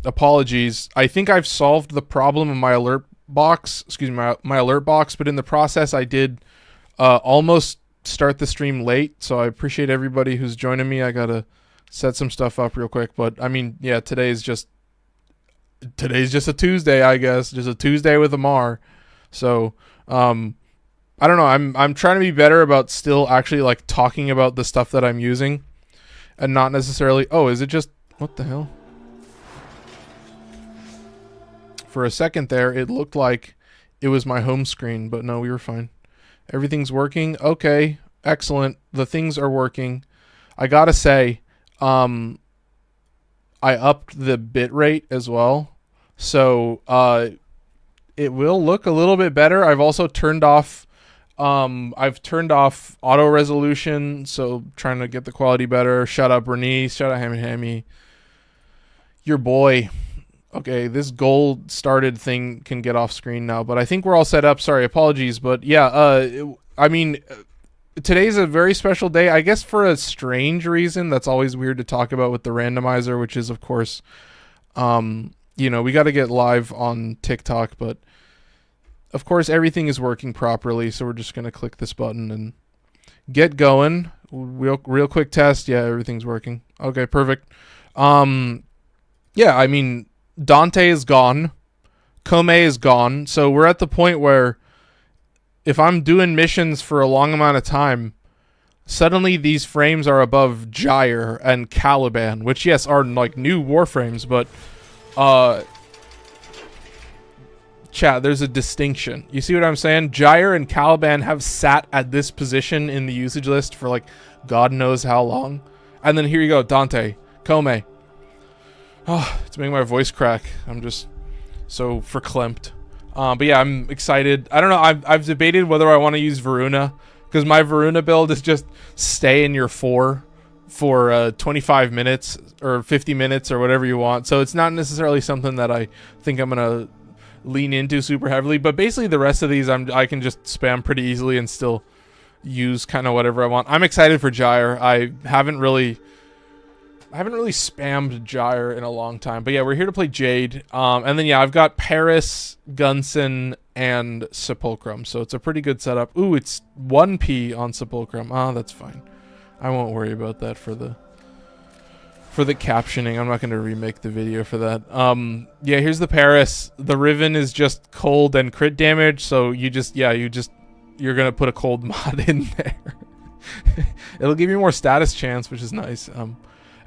apologies. I think I've solved the problem in my alert box. Excuse me, my alert box. But in the process, I did almost start the stream late. So I appreciate everybody who's joining me. I gotta set some stuff up real quick. But I mean, yeah, today's just a Tuesday, I guess. Just a Tuesday with Amar. So I don't know. I'm trying to be better about still actually like talking about the stuff that I'm using, and not necessarily. Oh, is it just what the hell? For a second there, it looked like it was my home screen, but no, we were fine. Everything's working. Okay, excellent. The things are working. I gotta say, I upped the bit rate as well, so it will look a little bit better. I've also turned off auto resolution, so trying to get the quality better. Shout out Bernice, shout out Hammy, your boy. Okay, this gold started thing can get off screen now, but I think we're all set up. Sorry, apologies, but yeah, I mean, today's a very special day, I guess, for a strange reason that's always weird to talk about with the randomizer, which is, of course, you know, we got to get live on TikTok, but of course everything is working properly, so we're just going to click this button and get going. Real quick test. Yeah, everything's working. Okay, perfect. Yeah, I mean, Dante is gone. Kome is gone. So we're at the point where if I'm doing missions for a long amount of time, suddenly these frames are above Gyre and Caliban, which, yes, are like new Warframes, but chat, there's a distinction. You see what I'm saying? Gyre and Caliban have sat at this position in the usage list for like God knows how long. And then here you go, Dante, Kome. Oh, it's making my voice crack. I'm just so verklempt. But yeah, I'm excited. I don't know. I've debated whether I want to use Varuna, because my Varuna build is just stay in your 4 for 25 minutes or 50 minutes or whatever you want. So it's not necessarily something that I think I'm gonna lean into super heavily. But basically, the rest of these I can just spam pretty easily and still use kind of whatever I want. I'm excited for Gyre. I haven't really spammed Gyre in a long time, but yeah, we're here to play Jade. And then yeah, I've got Paris, Gunson, and Sepulchrum, so it's a pretty good setup. Ooh, it's 1p on Sepulchrum. Oh, that's fine. I won't worry about that for the captioning. I'm not going to remake the video for that. Yeah, here's the Paris. The Riven is just cold and crit damage, so you're gonna put a cold mod in there. It'll give you more status chance, which is nice.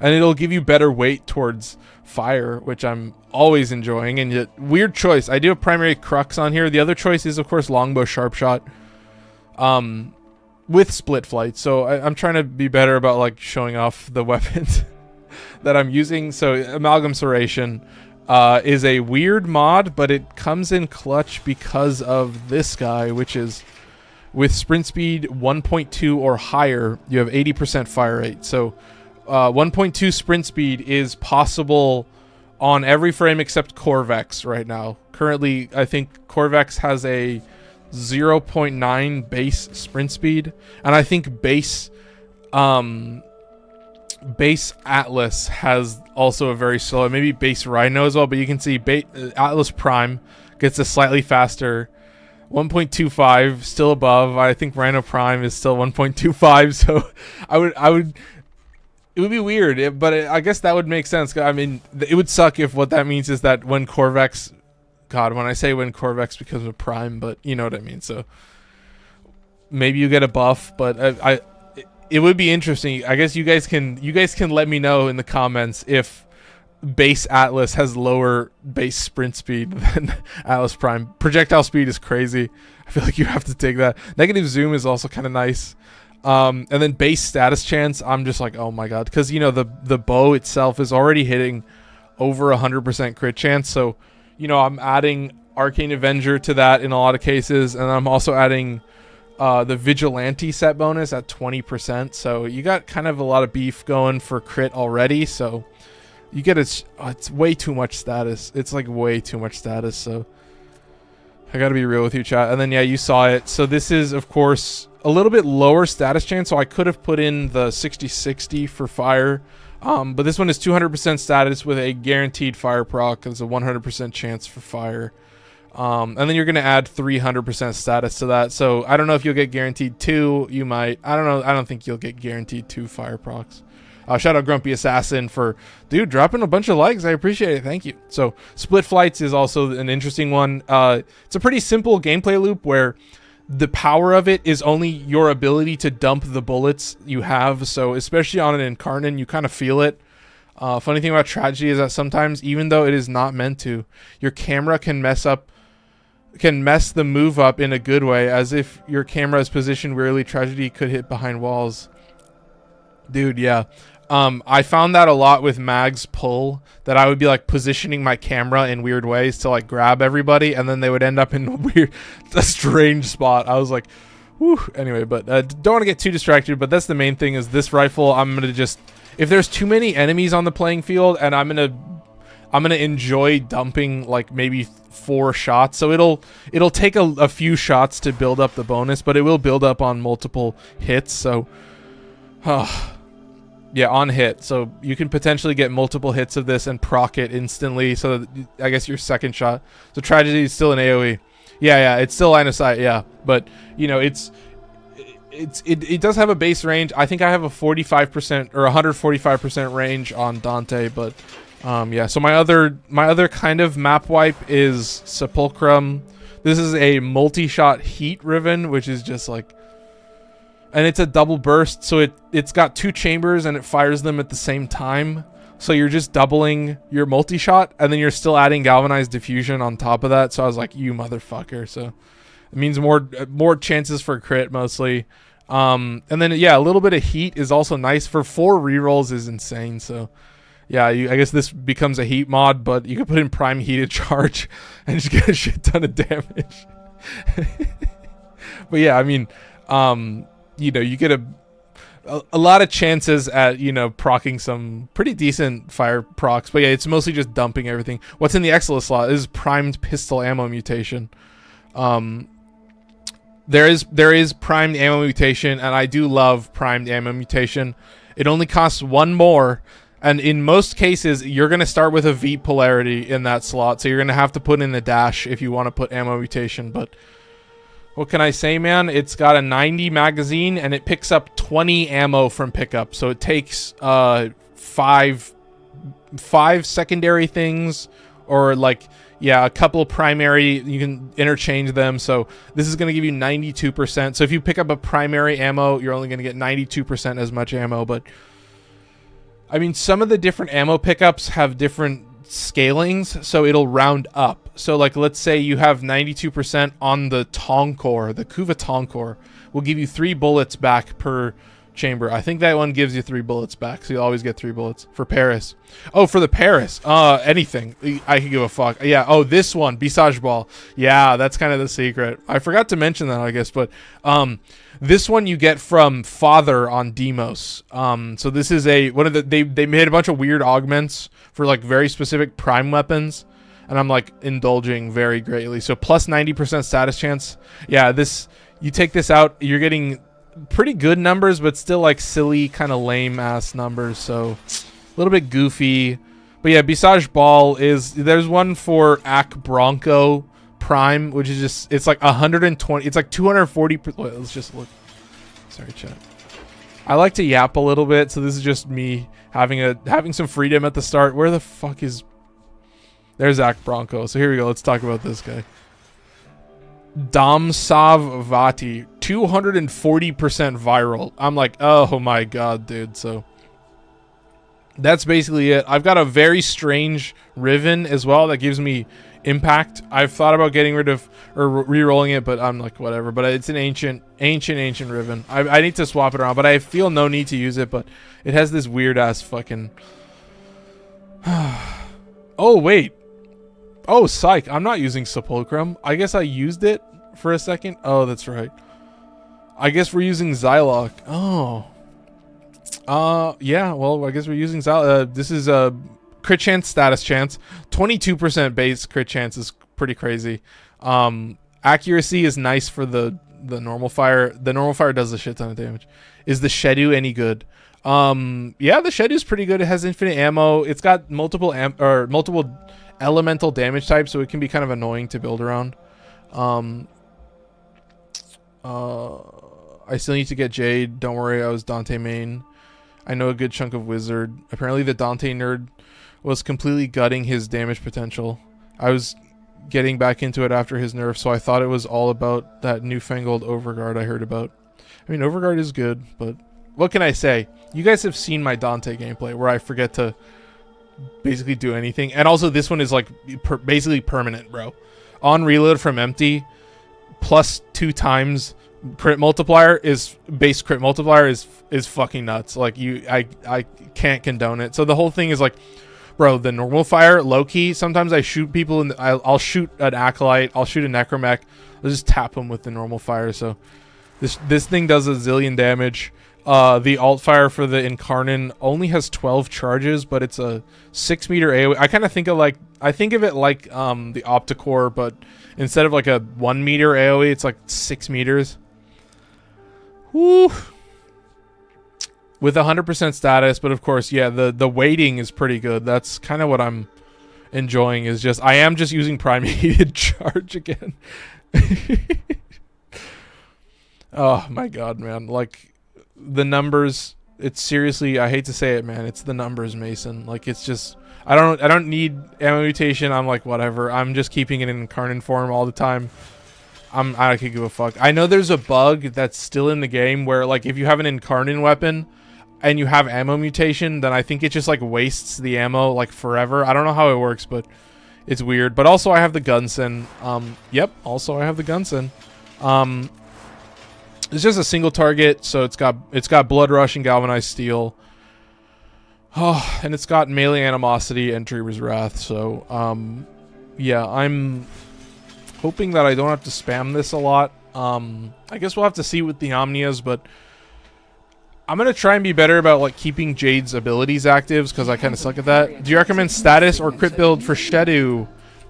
And it'll give you better weight towards fire, which I'm always enjoying. And yet, weird choice. I do have primary crux on here. The other choice is, of course, longbow sharpshot, with split flight. So I'm trying to be better about like showing off the weapons that I'm using. So amalgam serration is a weird mod, but it comes in clutch because of this guy, which is with sprint speed 1.2 or higher, you have 80% fire rate. So 1.2 sprint speed is possible on every frame except Corvex right now. Currently, I think Corvex has a 0.9 base sprint speed, and I think base Atlas has also a very slow, maybe base Rhino as well, but you can see Atlas Prime gets a slightly faster 1.25, still above. I think Rhino Prime is still 1.25, so I would it would be weird, but I guess that would make sense. I mean, it would suck if what that means is that when Corvex, God, when I say when Corvex becomes a prime, but you know what I mean. So maybe you get a buff, but it would be interesting. I guess you guys can let me know in the comments if base Atlas has lower base sprint speed than Atlas Prime. Projectile speed is crazy. I feel like you have to take that. Negative zoom is also kind of nice. And then base status chance, I'm just like, oh my god, because you know the bow itself is already hitting over 100% crit chance, so you know I'm adding Arcane Avenger to that in a lot of cases, and I'm also adding the Vigilante set bonus at 20%, so you got kind of a lot of beef going for crit already, so you get it's way too much status. It's like way too much status, so I gotta be real with you, chat. And then yeah, you saw it. So this is, of course, a little bit lower status chance, so I could have put in the 60-60 for fire, But this one is 200% status with a guaranteed fire proc. There's a 100% chance for fire. And then you're going to add 300% status to that. So I don't know if you'll get guaranteed 2. You might. I don't know. I don't think you'll get guaranteed 2 fire procs. Shout out Grumpy Assassin for, dude, dropping a bunch of likes. I appreciate it. Thank you. So split flights is also an interesting one. It's a pretty simple gameplay loop where the power of it is only your ability to dump the bullets you have. So especially on an Incarnate, you kind of feel it. Funny thing about Tragedy is that sometimes, even though it is not meant to, your camera can mess the move up in a good way, as if your camera is positioned weirdly. Tragedy could hit behind walls. Dude, yeah. I found that a lot with Mag's pull, that I would be like positioning my camera in weird ways to like grab everybody, and then they would end up in a strange spot. I was like, whew. Anyway, but don't want to get too distracted, but that's the main thing is this rifle. I'm going to just, if there's too many enemies on the playing field, and I'm going to enjoy dumping like maybe 4 shots. So it'll take a few shots to build up the bonus, but it will build up on multiple hits. So, yeah, on hit. So you can potentially get multiple hits of this and proc it instantly. So I guess your second shot. So Tragedy is still an AoE. Yeah, it's still line of sight. Yeah, but you know it does have a base range. I think I have a 45% or 145% range on Dante, but yeah. So my other kind of map wipe is Sepulchrum. This is a multi-shot heat Riven, which is just like, and it's a double burst, so it's got 2 chambers and it fires them at the same time. So you're just doubling your multi-shot, and then you're still adding galvanized diffusion on top of that. So I was like, you motherfucker. So it means more chances for crit mostly. And then yeah, a little bit of heat is also nice. For 4 rerolls is insane. So yeah, I guess this becomes a heat mod, but you can put in prime heated charge and just get a shit ton of damage. But yeah, I mean, you know, you get a lot of chances at, you know, procking some pretty decent fire procs. But yeah, it's mostly just dumping everything. What's in the Excellent slot is primed pistol ammo mutation. There is primed ammo mutation, and I do love primed ammo mutation. It only costs 1 more, and in most cases, you're going to start with a V polarity in that slot. So you're going to have to put in the dash if you want to put ammo mutation, but what can I say, man? It's got a 90 magazine, and it picks up 20 ammo from pickup. So it takes 5 secondary things, or like, yeah, a couple primary. You can interchange them. So this is going to give you 92%. So if you pick up a primary ammo, you're only going to get 92% as much ammo. But I mean, some of the different ammo pickups have different scalings, so it'll round up. So like, let's say you have 92% on the Toncore. The Kuva Toncore will give you 3 bullets back per chamber. I think that one gives you 3 bullets back, so you always get 3 bullets. For Paris, oh, for the Paris, anything, I could give a fuck. Yeah, oh, this one, Bisage Ball. Yeah, that's kind of the secret. I forgot to mention that, I guess, but this one you get from Father on Demos. So this is one of the, they made a bunch of weird augments for like very specific prime weapons, and I'm like indulging very greatly. So plus 90% status chance. Yeah, this, you take this out, you're getting pretty good numbers, but still like silly kind of lame ass numbers. So a little bit goofy. But yeah, Bisage Ball is, there's one for Ak Bronco Prime, which is just, it's like 120, it's like 240. Wait, let's just look. Sorry, chat. I like to yap a little bit, so this is just me having some freedom at the start. Where the fuck is, there's Ak Bronco. So here we go. Let's talk about this guy. Damsav Vati, 240% viral. I'm like, oh my god, dude. So that's basically it. I've got a very strange Riven as well that gives me impact. I've thought about getting rid of or re-rolling it, but I'm like, whatever. But it's an ancient Riven. I need to swap it around, but I feel no need to use it. But it has this weird ass fucking oh wait, oh psych, I'm not using Sepulchrum. I guess I used it for a second. Oh, that's right, I guess we're using Xylock. Oh, yeah, well, I guess we're using Xylock. This is a crit chance, status chance, 22% base crit chance is pretty crazy. Accuracy is nice for the the normal fire. The normal fire does a shit ton of damage. Is the Shedu any good? Yeah, the Shedu's pretty good. It has infinite ammo. It's got multiple elemental damage types, so it can be kind of annoying to build around. I still need to get Jade. Don't worry, I was Dante main. I know a good chunk of Wizard. Apparently the Dante nerd was completely gutting his damage potential. I was getting back into it after his nerf, so I thought it was all about that newfangled Overguard I heard about. I mean, Overguard is good, but what can I say? You guys have seen my Dante gameplay where I forget to basically do anything. And also this one is like basically permanent, bro. On reload from empty, plus 2 times crit multiplier is base crit multiplier is fucking nuts. Like I can't condone it. So the whole thing is like, bro, the normal fire, low key, sometimes I shoot people and I'll shoot an acolyte, I'll shoot a necromech, I'll just tap them with the normal fire. So this thing does a zillion damage. The alt fire for the Incarnon only has 12 charges, but it's a 6 meter AoE. I kind of think of it like the Opticore, but instead of like a 1 meter AoE, it's like 6 meters. Woo! With 100% status, but of course, yeah, the weighting is pretty good. That's kind of what I'm enjoying. Is just I am just using primated charge again. Oh my god, man! Like the numbers. It's seriously, I hate to say it, man. It's the numbers, Mason. Like it's just I don't need ammo mutation. I'm like whatever. I'm just keeping it in Incarnon form all the time. I could give a fuck. I know there's a bug that's still in the game where like if you have an Incarnon weapon and you have ammo mutation, then I think it just like wastes the ammo like forever. I don't know how it works, but it's weird. But also I have the Gunsen. Yep, also I have the Gunsen. It's just a single target, so it's got Blood Rush and Galvanized Steel. Oh, and it's got melee animosity and Dreamer's Wrath. So yeah, I'm hoping that I don't have to spam this a lot. I guess we'll have to see with the Omnias, but I'm gonna try and be better about like keeping Jade's abilities active because I kind of suck at that. Do you recommend status or crit build for Shedu?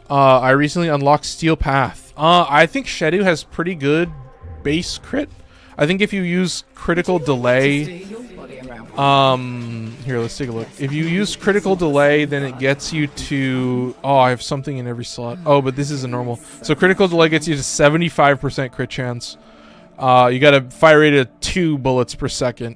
I recently unlocked Steel Path. I think Shedu has pretty good base crit. I think if you use critical delay, here, let's take a look. If you use critical delay, then it gets you to, oh, I have something in every slot. Oh, but this is a normal. So critical delay gets you to 75% crit chance. You got a fire rate of 2 bullets per second,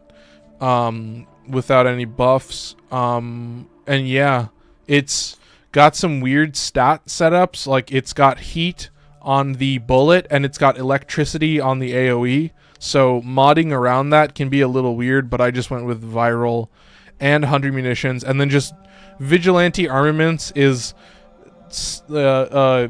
without any buffs. And yeah, it's got some weird stat setups. Like it's got heat on the bullet and it's got electricity on the AoE. So modding around that can be a little weird, but I just went with viral and 100 munitions. And then just vigilante armaments is, I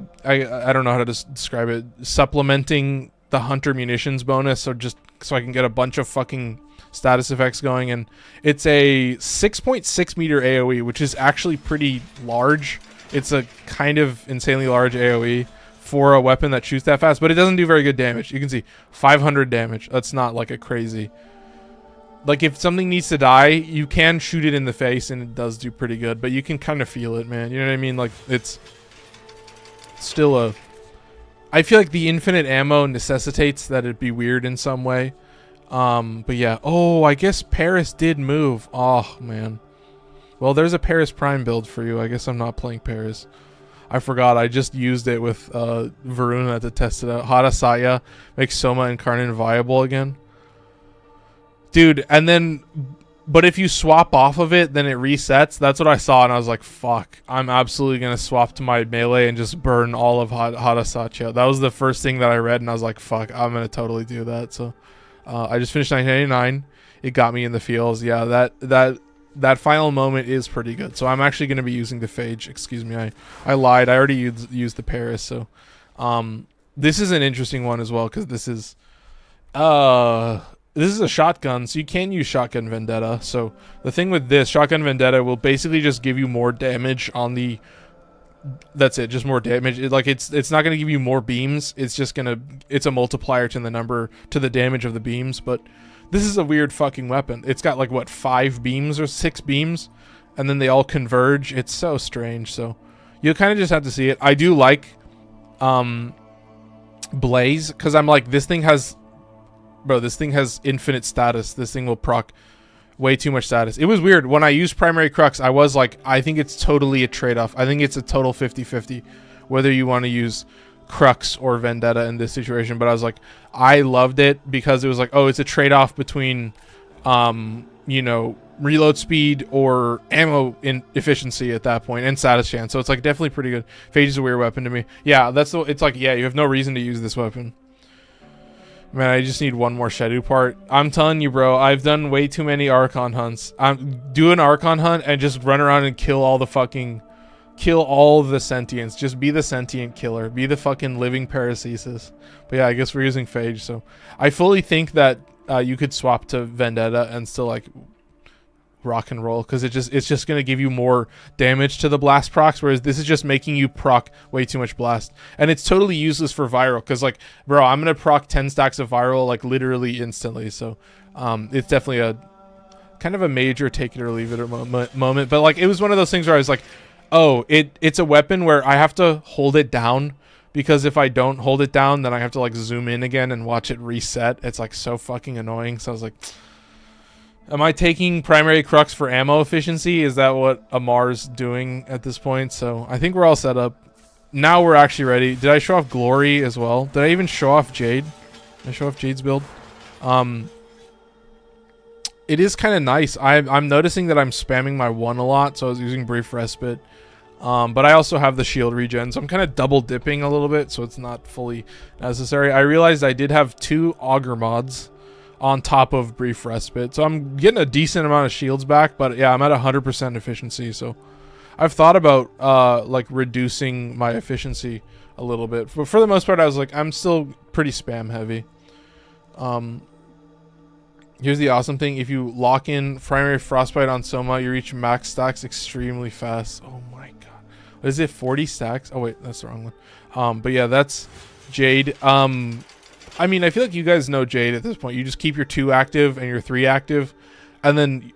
don't know how to describe it, supplementing the hunter munitions bonus. So just so I can get a bunch of fucking status effects going. And it's a 6.6 meter AoE, which is actually pretty large. It's a kind of insanely large AoE for a weapon that shoots that fast, but it doesn't do very good damage. You can see 500 damage. That's not like a crazy, like if something needs to die, you can shoot it in the face and it does do pretty good, but you can kind of feel it, man. You know what I mean? Like it's still a, I feel like the infinite ammo necessitates that it be weird in some way. But yeah. Oh, I guess Paris did move. Oh man. Well, there's a Paris Prime build for you. I guess I'm not playing Paris. I forgot. I just used it with Varuna to test it out. Hada Satya makes Soma and Karnan viable again. Dude, and then, but if you swap off of it, then it resets. That's what I saw, and I was like, fuck. I'm absolutely going to swap to my melee and just burn all of Hada Satya. That was the first thing that I read, and I was like, fuck, I'm going to totally do that. So I just finished 999. It got me in the feels. Yeah, that final moment is pretty good. So I'm actually going to be using the Phage. Excuse me, I lied. I already used the Paris. So this is an interesting one as well because this is a shotgun, so you can use Shotgun Vendetta. So the thing with this, Shotgun Vendetta will basically just give you more damage on the, that's it, just more damage. It's not going to give you more beams. It's just going to, it's a multiplier to the number, to the damage of the beams. But this is a weird fucking weapon. It's got like what, 5 beams or 6 beams, and then they all converge. It's so strange. So you'll kind of just have to see it. I do like Blaze, because I'm like, this thing has infinite status. This thing will proc way too much status. It was weird. When I used Primary Crux, I was like, I think it's totally a trade-off. I think it's a total 50-50, whether you want to use Crux or Vendetta in this situation. But I was like, I loved it because it was like, oh, it's a trade-off between, you know, reload speed or ammo in efficiency at that point, and status chance. So it's like definitely pretty good. Phage is a weird weapon to me. Yeah, it's like, yeah, you have no reason to use this weapon. Man, I just need one more Shadow part. I'm telling you, bro, I've done way too many Archon hunts. Do an Archon hunt and just run around and kill all the sentients. Just be the sentient killer. Be the fucking living paracesis. But yeah, I guess we're using Phage, so I fully think that you could swap to Vendetta and still like rock and roll, because it's just gonna give you more damage to the blast procs, whereas this is just making you proc way too much blast, and it's totally useless for viral, because like, bro, I'm gonna proc 10 stacks of viral like literally instantly. So it's definitely a kind of a major take it or leave it moment. But like, it was one of those things where I was like, oh, it's a weapon where I have to hold it down, because if I don't hold it down, then I have to like zoom in again and watch it reset. It's like so fucking annoying. So I was like, am I taking Primary Crux for ammo efficiency? Is that what Amar's doing at this point? So I think we're all set up. Now we're actually ready. Did I show off Glory as well? Did I even show off Jade? Did I show off Jade's build? It is kind of nice. I'm noticing that I'm spamming my 1 a lot, so I was using Brief Respite. But I also have the shield regen, so I'm kind of double dipping a little bit, so it's not fully necessary. I realized I did have 2 Augur mods on top of Brief Respite, so I'm getting a decent amount of shields back. But yeah, I'm at 100% efficiency, so I've thought about like reducing my efficiency a little bit, but for the most part I was like, I'm still pretty spam heavy. Here's the awesome thing: if you lock in Primary Frostbite on Soma, you reach max stacks extremely fast. Oh my god, what is it, 40 stacks? Oh wait, that's the wrong one. But yeah, that's Jade. I mean, I feel like you guys know Jade at this point. You just keep your 2 active and your 3 active, and then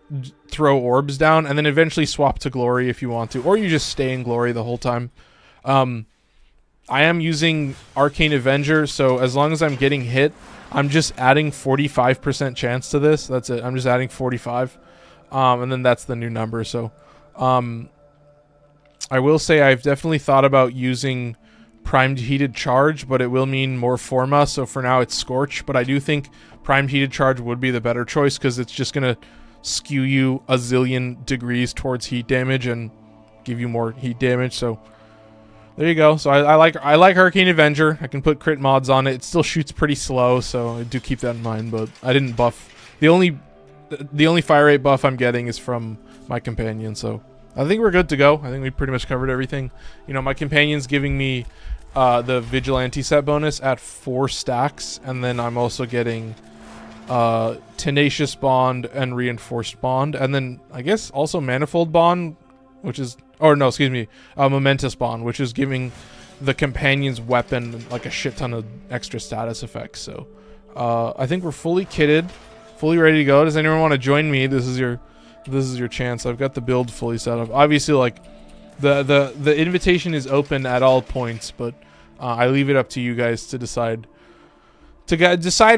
throw orbs down, and then eventually swap to Glory if you want to, or you just stay in Glory the whole time. I am using Arcane Avenger, so as long as I'm getting hit, I'm just adding 45% chance to this. That's it. I'm just adding 45, and then that's the new number. So I will say I've definitely thought about using Primed Heated Charge, but it will mean more Forma, so for now it's Scorch. But I do think Primed Heated Charge would be the better choice, because it's just going to skew you a zillion degrees towards heat damage and give you more heat damage. So there you go. So I like Arcane Avenger. I can put crit mods on it. It still shoots pretty slow, so I do keep that in mind, but I didn't buff. The only fire rate buff I'm getting is from my companion, so I think we're good to go. I think we pretty much covered everything. You know, my companion's giving me the Vigilante set bonus at 4 stacks, and then I'm also getting Tenacious Bond and Reinforced Bond, and then I guess also Manifold Bond, which is, or no, excuse me, Momentous Bond, which is giving the companion's weapon like a shit ton of extra status effects. So I think we're fully kitted, fully ready to go. Does anyone want to join me? This is your chance. I've got the build fully set up. Obviously, like the invitation is open at all points, but I leave it up to you guys to decide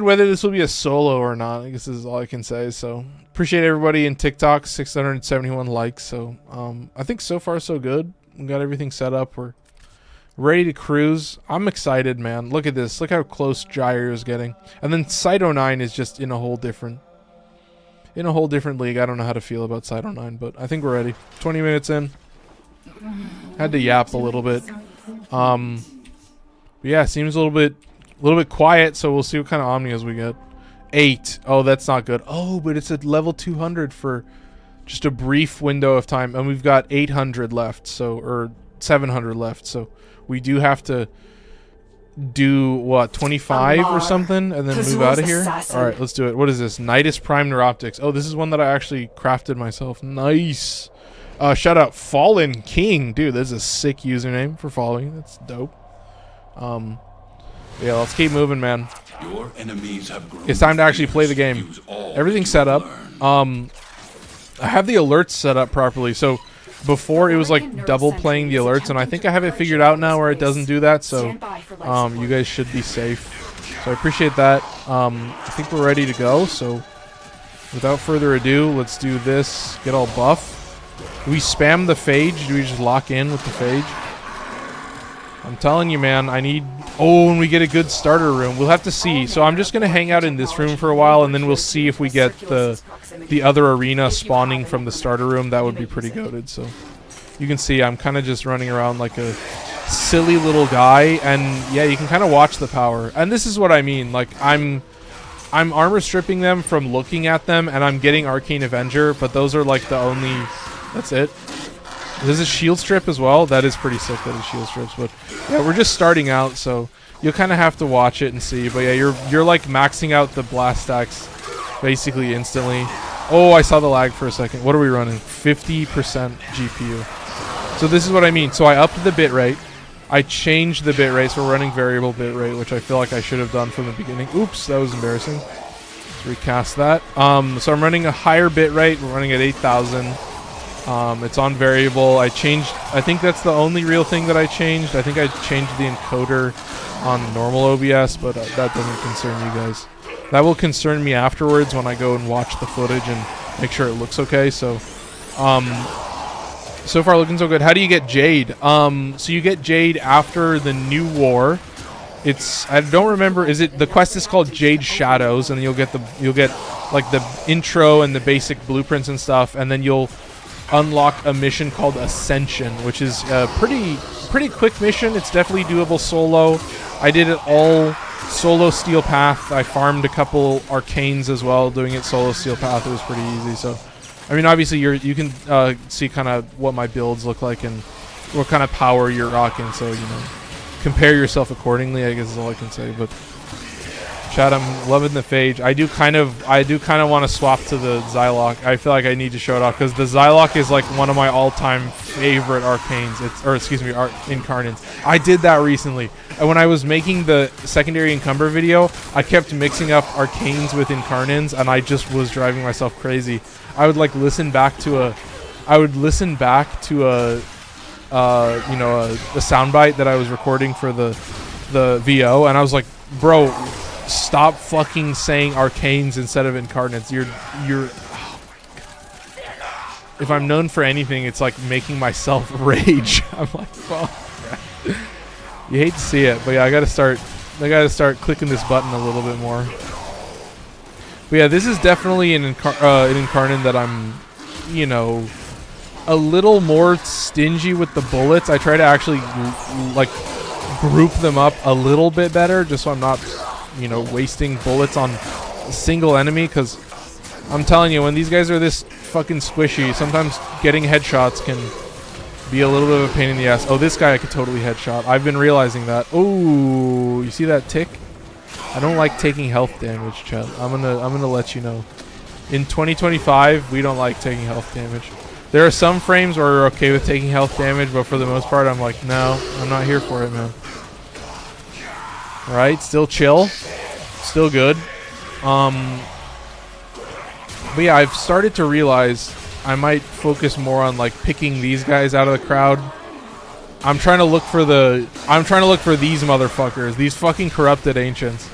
whether this will be a solo or not. I guess this is all I can say. So appreciate everybody in TikTok. 671 likes. So I think so far so good. We got everything set up. We're ready to cruise. I'm excited, man. Look at this. Look how close Gyre is getting. And then Site 09 is just in a whole different league. I don't know how to feel about Site 09, but I think we're ready. 20 minutes in. Had to yap a little bit. Yeah, seems a little bit quiet, so we'll see what kind of Omnias we get. 8. Oh, that's not good. Oh, but it's at level 200 for just a brief window of time, and we've got 800 left, so, or 700 left, so we do have to do what, 25 or something, and then move out of here. All right, let's do it. What is this? Nidus Prime Neuroptics. Oh, this is one that I actually crafted myself. Nice. Shout out Fallen King, dude. This is a sick username for following. That's dope. Yeah, let's keep moving, man. Your enemies have grown. It's time to actually play the game. Everything's set up. I have the alerts set up properly. So before it was like double playing the alerts, and I think I have it figured out now where it doesn't do that, so you guys should be safe. So I appreciate that. I think we're ready to go, so without further ado, let's do this. Get all buff. Do we spam the phage? Do we just lock in with the phage? I'm telling you, man, I need... Oh, and we get a good starter room. We'll have to see. So I'm just going to hang out in this room for a while, and then we'll see if we get the other arena spawning from the starter room. That would be pretty goated. So you can see I'm kind of just running around like a silly little guy, and yeah, you can kind of watch the power. And this is what I mean. Like, I'm armor stripping them from looking at them, and I'm getting Arcane Avenger, but those are like the only... That's it. There's a shield strip as well. That is pretty sick, that is shield strips. But yeah, we're just starting out, so you'll kind of have to watch it and see. But yeah, you're like maxing out the blast stacks basically instantly. Oh, I saw the lag for a second. What are we running? 50% GPU. So this is what I mean. So I upped the bitrate. I changed the bitrate, so we're running variable bitrate, which I feel like I should have done from the beginning. Oops, that was embarrassing. Let's recast that. So I'm running a higher bitrate. We're running at 8,000. It's on variable. I think that's the only real thing that I changed. I think I changed the encoder on normal OBS, but that doesn't concern you guys. That will concern me afterwards when I go and watch the footage and make sure it looks okay. So, so far looking so good. How do you get Jade? So you get Jade after the new war. I don't remember. The quest is called Jade Shadows, and you'll get like the intro and the basic blueprints and stuff, and then you'll unlock a mission called Ascension, which is a pretty quick mission. It's definitely doable solo. I did it all solo Steel Path. I farmed a couple arcanes as well doing it solo Steel Path. It was pretty easy. So I mean, obviously you can see kind of what my builds look like and what kind of power you're rocking, so you know, compare yourself accordingly, I guess is all I can say. But chat, I'm loving the phage. I do kind of want to swap to the Zylok. I feel like I need to show it off because the Zylok is like one of my all-time favorite arcanes. Incarnates. I did that recently, and when I was making the secondary encumber video, I kept mixing up arcanes with incarnates, and I just was driving myself crazy. I would like listen back to a soundbite that I was recording for the VO, and I was like, bro, stop fucking saying arcanes instead of incarnates. You're oh my God. If I'm known for anything, it's like making myself rage. I'm like, fuck. You hate to see it, but yeah, I gotta start clicking this button a little bit more. But yeah, this is definitely an incarnate that I'm, you know, a little more stingy with the bullets. I try to actually like group them up a little bit better, just so I'm not, you know, wasting bullets on a single enemy, because I'm telling you, when these guys are this fucking squishy, sometimes getting headshots can be a little bit of a pain in the ass. Oh, this guy I could totally headshot. I've been realizing that. Oh, you see that tick? I don't like taking health damage, chat. I'm gonna let you know. In 2025, we don't like taking health damage. There are some frames where we're okay with taking health damage, but for the most part, I'm like, no, I'm not here for it, man. Alright, still chill. Still good. But yeah, I've started to realize I might focus more on like picking these guys out of the crowd. I'm trying to look for these motherfuckers, these fucking corrupted ancients.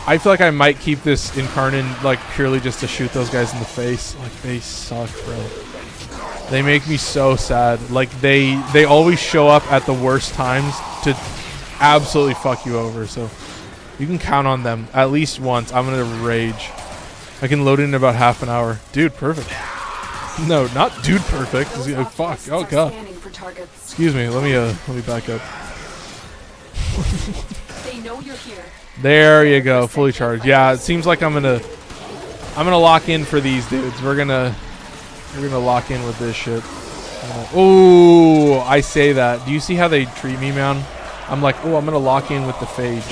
I feel like I might keep this incarnate like purely just to shoot those guys in the face. Like, they suck, bro. They make me so sad. Like, they always show up at the worst times to absolutely fuck you over. So you can count on them at least once. I'm gonna rage. I can load it in about half an hour. Dude, perfect. No, not dude perfect. Fuck. Oh god. Excuse me. Let me back up. They know you're here. There you go. Fully charged. Yeah, it seems like I'm gonna lock in for these dudes. We're gonna lock in with this shit. Oh, I say that. Do you see how they treat me, man? I'm like, oh, I'm gonna lock in with the phage,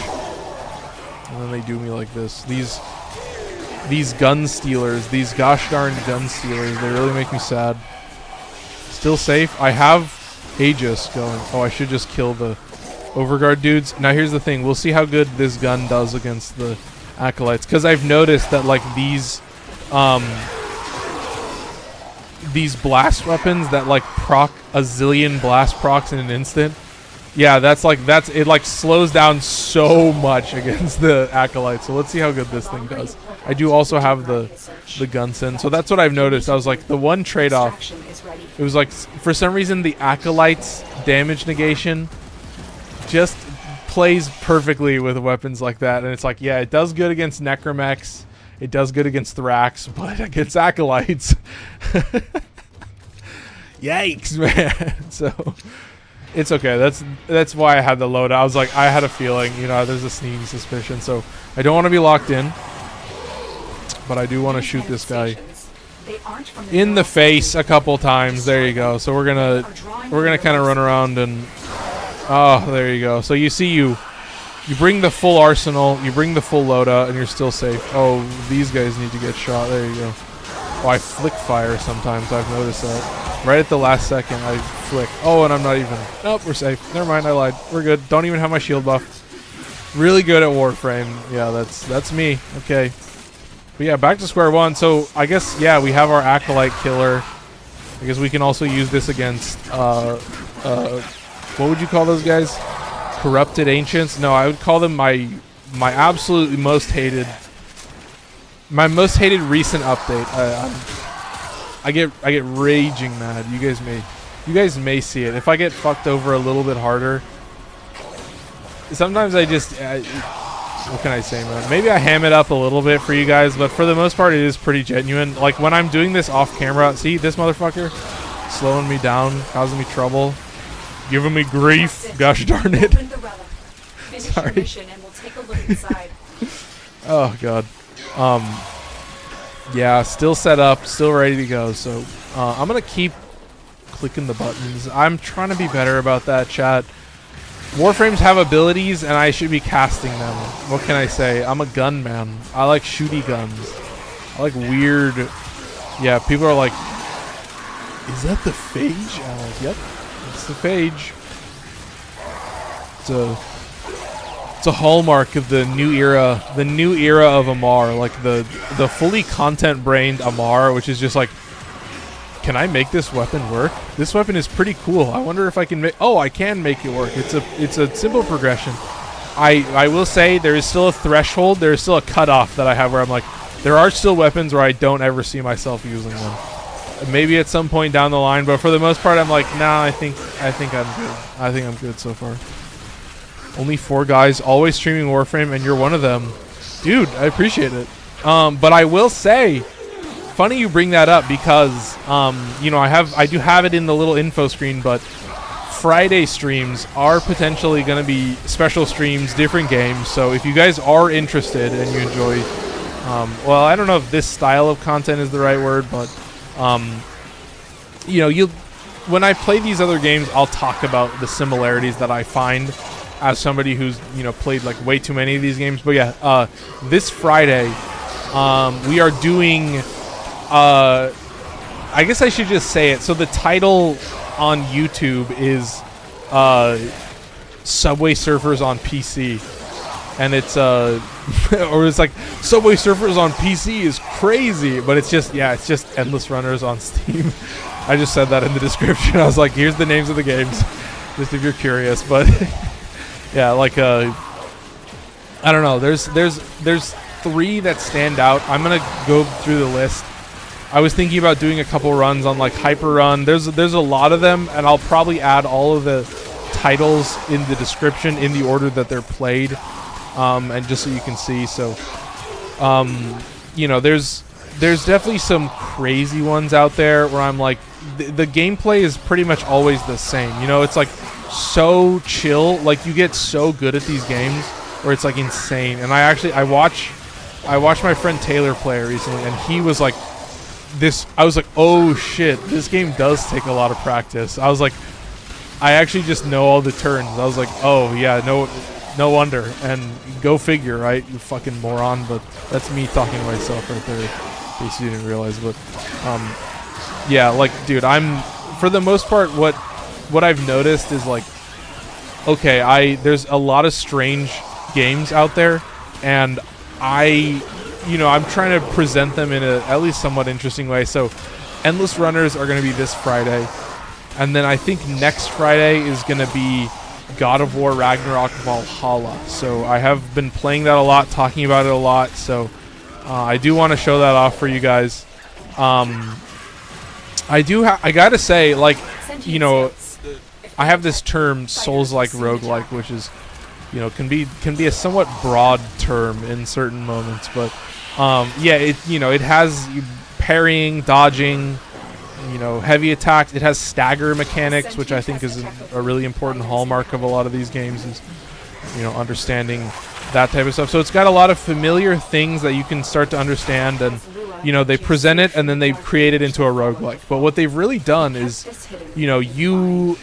and then they do me like this. These gun stealers, these gosh darn gun stealers, they really make me sad. Still safe. I have Aegis going. Oh, I should just kill the Overguard dudes. Now here's the thing. We'll see how good this gun does against the Acolytes, because I've noticed that like these these blast weapons that like proc a zillion blast procs in an instant. Yeah, that's it like slows down so much against the Acolyte. So let's see how good this thing does. I do also have the Gunson. So that's what I've noticed. I was like, the one trade-off, it was like for some reason the Acolyte's damage negation just plays perfectly with weapons like that. And it's like, yeah, it does good against Necromechs. It does good against Thrax, but against Acolytes. Yikes, man. So it's okay. That's why I had the load. I was like, I had a feeling, you know, there's a sneaking suspicion. So I don't want to be locked in, but I do want to shoot this guy in the face a couple times. There you go. So we're gonna kind of run around and oh, there you go. So you see you bring the full arsenal, you bring the full loadout, and you're still safe. Oh, these guys need to get shot. There you go. Oh, I flick fire sometimes. I've noticed that. Right at the last second, I flick. Oh, and I'm not even. Nope, we're safe. Never mind, I lied. We're good. Don't even have my shield buff. Really good at Warframe. Yeah, that's me. Okay. But yeah, back to square one. So I guess, yeah, we have our Acolyte killer. I guess we can also use this against, what would you call those guys? Corrupted Ancients? No, I would call them my absolutely most hated recent update. I get raging mad. You guys may see it. If I get fucked over a little bit harder, sometimes I just what can I say, man? Maybe I ham it up a little bit for you guys, but for the most part it is pretty genuine. Like when I'm doing this off camera, see this motherfucker slowing me down, causing me trouble, giving me grief. Gosh darn it. Sorry. Oh god. Yeah, still set up, still ready to go. So I'm gonna keep clicking the buttons. I'm trying to be better about that, chat. Warframes have abilities, and I should be casting them. What can I say? I'm a gun man. I like shooty guns. I like weird. Yeah, people are like, "Is that the Phage?" I'm like, "Yep, it's the Phage." It's a hallmark of the new era of Amar, like the fully content-brained Amar, which is just like, can I make this weapon work? This weapon is pretty cool. I wonder if I can make. Oh, I can make it work. It's a simple progression. I will say there is still a threshold. There is still a cutoff that I have where I'm like, there are still weapons where I don't ever see myself using them. Maybe at some point down the line, but for the most part, I'm like, nah. I think I'm good. I think I'm good so far. Only 4 guys, always streaming Warframe, and you're one of them. Dude, I appreciate it. But I will say, funny you bring that up because, you know, I do have it in the little info screen, but Friday streams are potentially going to be special streams, different games. So if you guys are interested and you enjoy, well, I don't know if this style of content is the right word, but, you know, when I play these other games, I'll talk about the similarities that I find as somebody who's, you know, played like way too many of these games. But yeah, this Friday, we are doing, I guess I should just say it. So the title on YouTube is Subway Surfers on PC. And it's, or it's like, Subway Surfers on PC is crazy. But it's just, yeah, it's just Endless Runners on Steam. I just said that in the description. I was like, here's the names of the games, just if you're curious. But yeah, like, I don't know. There's 3 that stand out. I'm gonna go through the list. I was thinking about doing a couple runs on like Hyper Run. There's a lot of them, and I'll probably add all of the titles in the description in the order that they're played, and just so you can see. So, you know, there's definitely some crazy ones out there where I'm like, the gameplay is pretty much always the same. You know, it's like so chill. Like you get so good at these games where it's like insane. And I watched my friend Taylor play recently, and he was like, I was like, oh shit, this game does take a lot of practice. I was like, I actually just know all the turns. I was like, oh yeah, no wonder. And go figure, right? You fucking moron. But that's me talking to myself right there, in case you didn't realize. But yeah, like, dude, for the most part, what I've noticed is like, okay, there's a lot of strange games out there, and I'm trying to present them in a at least somewhat interesting way. So Endless Runners are going to be this Friday. And then I think next Friday is going to be God of War Ragnarok Valhalla. So I have been playing that a lot, talking about it a lot. So I do want to show that off for you guys. I gotta say, like, you know, I have this term Souls-like roguelike, which is, you know, can be a somewhat broad term in certain moments, but yeah, it has parrying, dodging, you know, heavy attacks. It has stagger mechanics, which I think is a really important hallmark of a lot of these games, is, you know, understanding that type of stuff. So it's got a lot of familiar things that you can start to understand, and, you know, they present it and then they create it into a roguelike. But what they've really done is, you know, you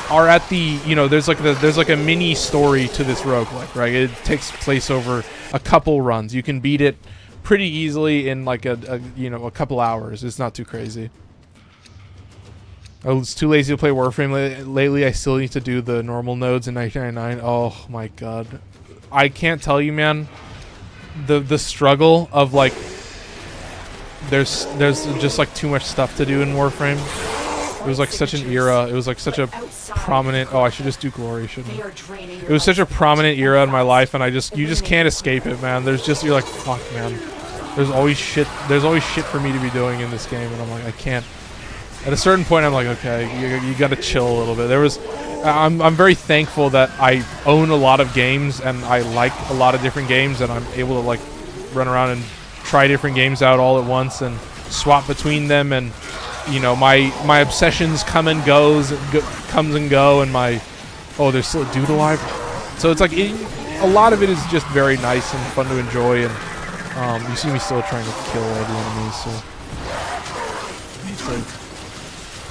are at the, you know, there's like a mini story to this roguelike, right? It takes place over a couple runs. You can beat it pretty easily in like a couple hours. It's not too crazy. I was too lazy to play Warframe lately. I still need to do the normal nodes in 1999. Oh my god, I can't tell you, man. The struggle of, like, there's just like too much stuff to do in Warframe. It was like such an era. It was like such a prominent. Oh, I should just do glory, shouldn't I? It was such a prominent era in my life, and you just can't escape it, man. You're like, fuck, man. There's always shit for me to be doing in this game, and I'm like, I can't. At a certain point, I'm like, okay, you gotta chill a little bit. I'm very thankful that I own a lot of games, and I like a lot of different games, and I'm able to, like, run around and try different games out all at once and swap between them, and, you know, my obsessions come and go, and there's still a dude alive. So it's like a lot of it is just very nice and fun to enjoy, and you see me still trying to kill all the enemies. So.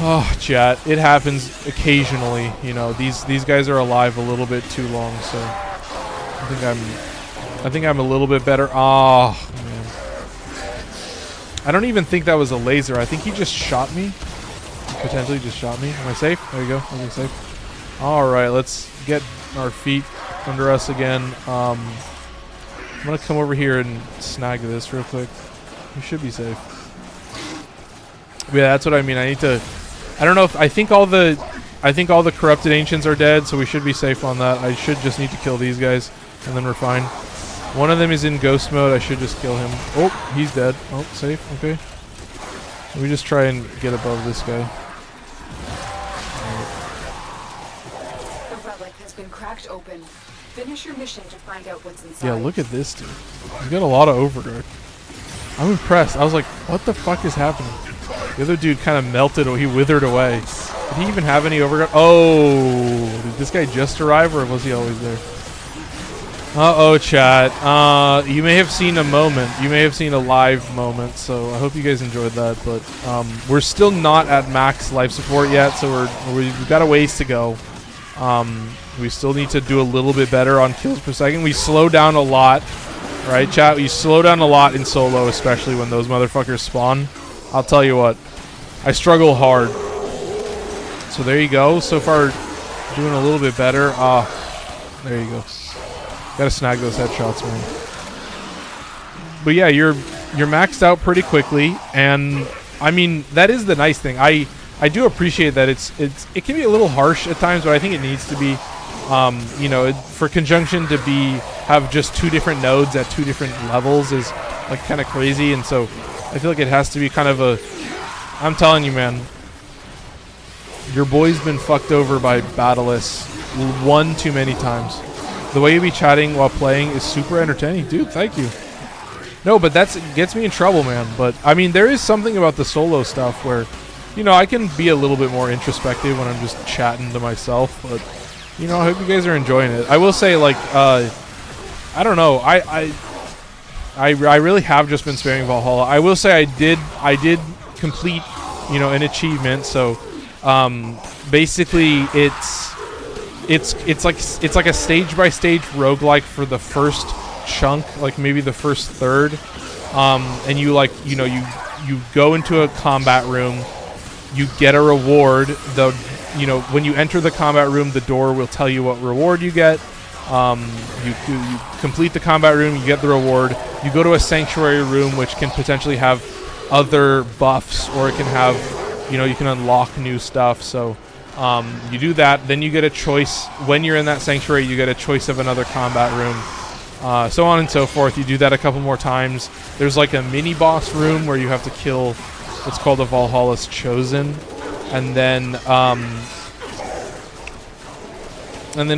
Oh, chat, it happens occasionally. You know, these guys are alive a little bit too long, so I think I'm a little bit better. Oh, man. I don't even think that was a laser. I think he just shot me. Potentially just shot me. Am I safe? There you go. I'm safe. All right, let's get our feet under us again. I'm gonna come over here and snag this real quick. We should be safe. Yeah, that's what I mean. I don't know if I think all the corrupted ancients are dead, so we should be safe on that. I should just need to kill these guys, and then we're fine. One of them is in ghost mode. I should just kill him. Oh, he's dead. Oh, safe. Okay. Let me just try and get above this guy. The relic has been cracked open. Finish your mission to find out what's inside. Yeah, look at this dude. He's got a lot of overgrowth. I'm impressed. I was like, what the fuck is happening? The other dude kind of melted, or he withered away. Did he even have any overgrowth? Oh, did this guy just arrive, or was he always there? Uh-oh, chat. You may have seen a moment. You may have seen a live moment, so I hope you guys enjoyed that. But we're still not at max life support yet, so we've got a ways to go. We still need to do a little bit better on kills per second. We slow down a lot, right, chat? We slow down a lot in solo, especially when those motherfuckers spawn. I'll tell you what, I struggle hard. So there you go. So far, doing a little bit better. There you go. Gotta snag those headshots, man. But yeah, you're maxed out pretty quickly, and I mean, that is the nice thing. I do appreciate that it can be a little harsh at times, but I think it needs to be. You know, for conjunction to have just two different nodes at two different levels is like kind of crazy, and so I feel like it has to be kind of I'm telling you, man, your boy's been fucked over by Battleless one too many times. The way you be chatting while playing is super entertaining. Dude, thank you. No, but it gets me in trouble, man. But, I mean, there is something about the solo stuff where, you know, I can be a little bit more introspective when I'm just chatting to myself. But, you know, I hope you guys are enjoying it. I will say, like, I don't know. I really have just been spamming Valhalla. I will say I did complete, you know, an achievement. So, basically, it's like a stage by stage roguelike for the first chunk, like maybe the first third, and you go into a combat room, you get a reward. When you enter the combat room, the door will tell you what reward you get. You complete the combat room, you get the reward. You go to a sanctuary room, which can potentially have other buffs, or it can have, you know, you can unlock new stuff. So you do that, then you get a choice. When you're in that sanctuary, you get a choice of another combat room, so on and so forth. You do that a couple more times. There's like a mini boss room where you have to kill what's called the Valhalla's Chosen, and then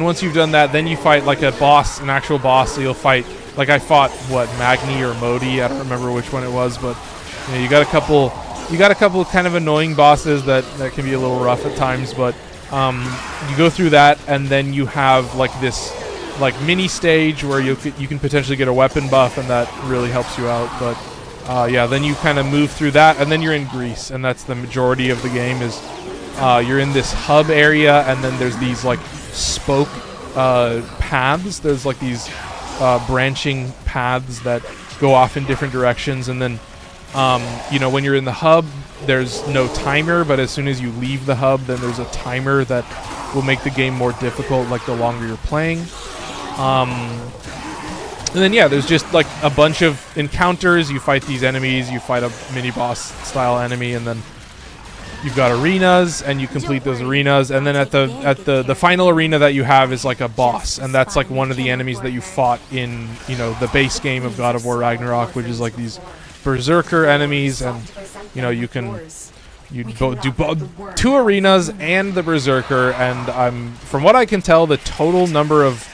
once you've done that, then you fight like a boss, an actual boss. So you'll fight, like I fought what, Magni or Modi, I don't remember which one it was, but you know, you got a couple kind of annoying bosses that can be a little rough at times, but you go through that, and then you have like this like mini stage where you can potentially get a weapon buff, and that really helps you out. But yeah, then you kind of move through that, and then you're in Greece, and that's the majority of the game. Is you're in this hub area, and then there's these like spoke paths. There's like these branching paths that go off in different directions, and then you know, when you're in the hub, there's no timer, but as soon as you leave the hub, then there's a timer that will make the game more difficult, like the longer you're playing. And then yeah, there's just like a bunch of encounters. You fight these enemies, you fight a mini boss style enemy, and then you've got arenas, and you complete those arenas, and then at the final arena that you have is like a boss, and that's like one of the enemies that you fought in, you know, the base game of God of War Ragnarok, which is like these berserker enemies. And you know, you can do 2 arenas and the berserker, and from what I can tell, the total number of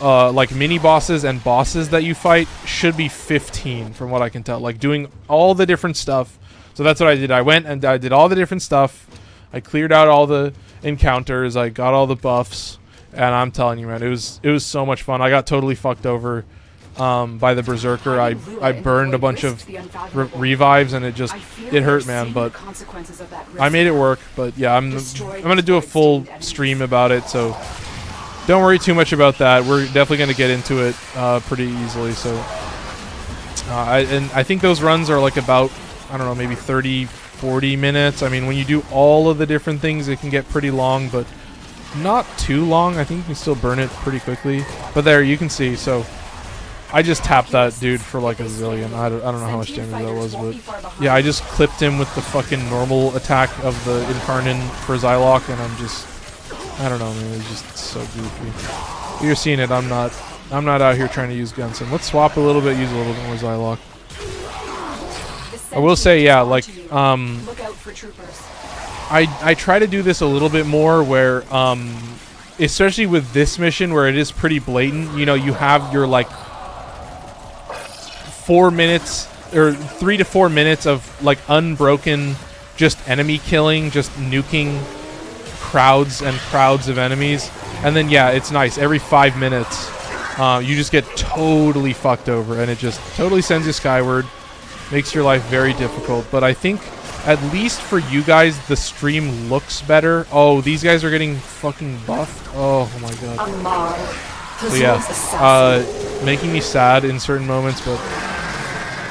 like mini bosses and bosses that you fight should be 15 from what I can tell, like doing all the different stuff. So that's what I did. I went and I did all the different stuff. I cleared out all the encounters. I got all the buffs, and I'm telling you, man, it was so much fun. I got totally fucked over by the berserker. I burned a bunch of revives, and it hurt, man. But I made it work. But yeah, I'm gonna do a full stream about it, so don't worry too much about that. We're definitely gonna get into it pretty easily. So I think those runs are like about, I don't know, maybe 30-40 minutes. I mean, when you do all of the different things, it can get pretty long, but not too long. I think you can still burn it pretty quickly. But there, you can see. So I just tapped that dude for like a zillion. I don't know how much damage that was, but yeah, I just clipped him with the fucking normal attack of the Incarnin for Zylok, and I don't know, man, it's just so goofy. You're seeing it. I'm not out here trying to use Gunson. Let's swap a little bit, use a little bit more Zylok. I will say, yeah, like, I try to do this a little bit more where, especially with this mission where it is pretty blatant, you know, you have your, like, 4 minutes, or 3 to 4 minutes of, like, unbroken just enemy killing, just nuking crowds and crowds of enemies. And then, yeah, it's nice. Every 5 minutes, you just get totally fucked over, and it just totally sends you skyward. Makes your life very difficult, but I think at least for you guys, the stream looks better. Oh, these guys are getting fucking buffed. Oh my god. So yeah, making me sad in certain moments, but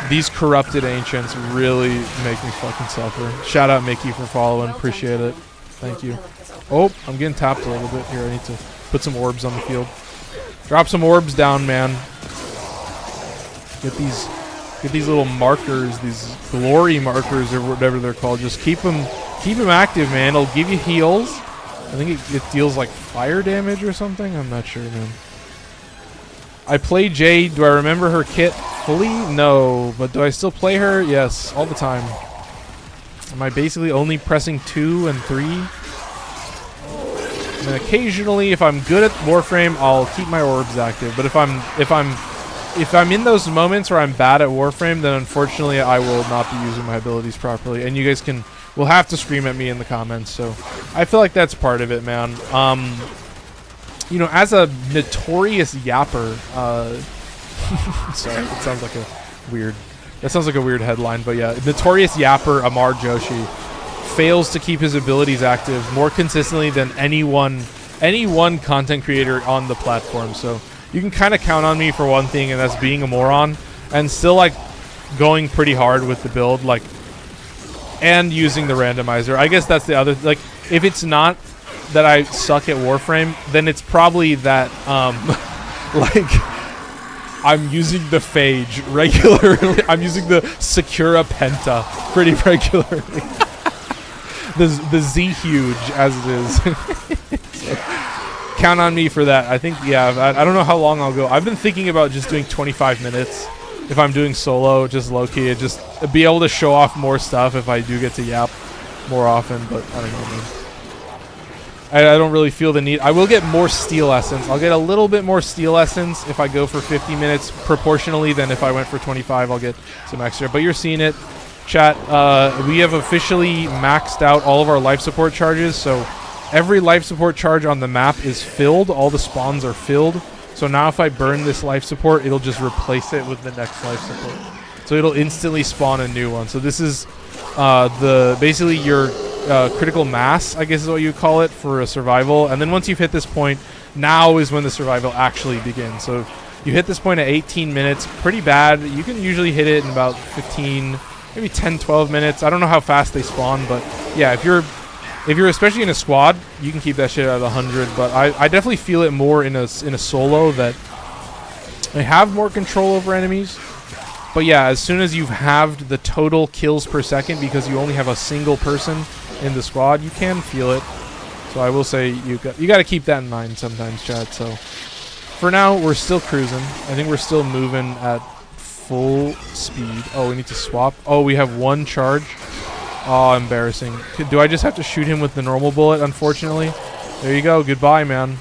these corrupted ancients really make me fucking suffer. Shout out Mickey for following, appreciate it. Thank you. Oh, I'm getting tapped a little bit here. I need to put some orbs on the field. Drop some orbs down, man. Get these little markers, these glory markers or whatever they're called. Just keep them active, man. It'll give you heals. I think it deals like fire damage or something. I'm not sure, man. I play Jade. Do I remember her kit fully? No. But do I still play her? Yes, all the time. Am I basically only pressing 2 and 3? And occasionally, if I'm good at Warframe, I'll keep my orbs active. But if I'm in those moments where I'm bad at Warframe, then unfortunately I will not be using my abilities properly. And you guys will have to scream at me in the comments. So I feel like that's part of it, man. You know, as a notorious yapper, sorry, that sounds like a weird headline, but yeah, notorious yapper Amar Joshi fails to keep his abilities active more consistently than any one content creator on the platform. So you can kind of count on me for one thing, and that's being a moron and still like going pretty hard with the build, like, and using the randomizer. I guess that's the other, like, if it's not that I suck at Warframe, then it's probably that like I'm using the Phage regularly. I'm using the Sakura Penta pretty regularly. the Z huge as it is. So, count on me for that. I think, yeah, I don't know how long I'll go. I've been thinking about just doing 25 minutes if I'm doing solo, just low-key, and just be able to show off more stuff if I do get to yap more often, but I don't know, man. I don't really feel the need. I will get more steel essence. I'll get a little bit more steel essence if I go for 50 minutes proportionally than if I went for 25. I'll get some extra. But you're seeing it, chat. We have officially maxed out all of our life support charges. So every life support charge on the map is filled. All the spawns are filled. So now if I burn this life support, it'll just replace it with the next life support. So it'll instantly spawn a new one. So this is basically your critical mass, I guess is what you call it, for a survival. And then once you've hit this point, now is when the survival actually begins. So you hit this point at 18 minutes, pretty bad. You can usually hit it in about 15, maybe 10, 12 minutes. I don't know how fast they spawn, but yeah, if you're especially in a squad, you can keep that shit at 100. But I definitely feel it more in a solo, that I have more control over enemies. But yeah, as soon as you've halved the total kills per second because you only have a single person in the squad, you can feel it. So I will say you got to keep that in mind sometimes, chat. So for now, we're still cruising. I think we're still moving at full speed. Oh, we need to swap. Oh, we have one charge. Oh, embarrassing. Do I just have to shoot him with the normal bullet, unfortunately? There you go. Goodbye, man.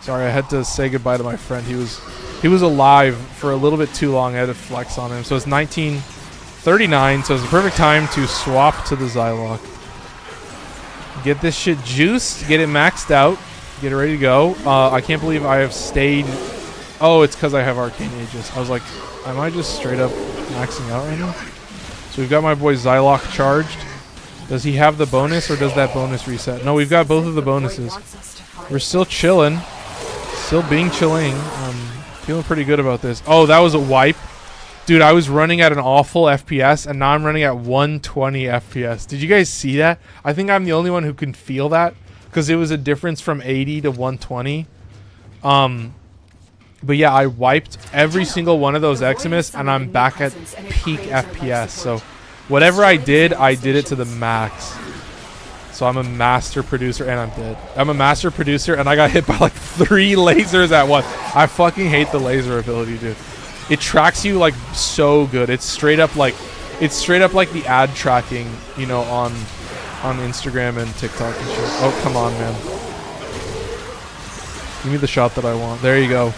Sorry, I had to say goodbye to my friend. He was alive for a little bit too long. I had to flex on him. So it's 1939, so it's the perfect time to swap to the Zylok. Get this shit juiced, get it maxed out, get it ready to go. I can't believe I have stayed. Oh, it's because I have Arcane Aegis. I was like, am I just straight up maxing out right now? So we've got my boy Zylok charged. Does he have the bonus, or does that bonus reset? No, we've got both of the bonuses. We're still chilling. Still being chilling. Feeling pretty good about this. Oh, that was a wipe. Dude, I was running at an awful FPS, and now I'm running at 120 FPS. Did you guys see that? I think I'm the only one who can feel that, because it was a difference from 80 to 120. But yeah, I wiped every single one of those Eximus, and I'm back at peak FPS. So whatever I did it to the max. So I'm a master producer, and I'm dead. I'm a master producer, and I got hit by like 3 lasers at once. I fucking hate the laser ability, dude. It tracks you like so good. It's straight up like the ad tracking, you know, on Instagram and TikTok and shit. Oh, come on, man. Give me the shot that I want. There you go.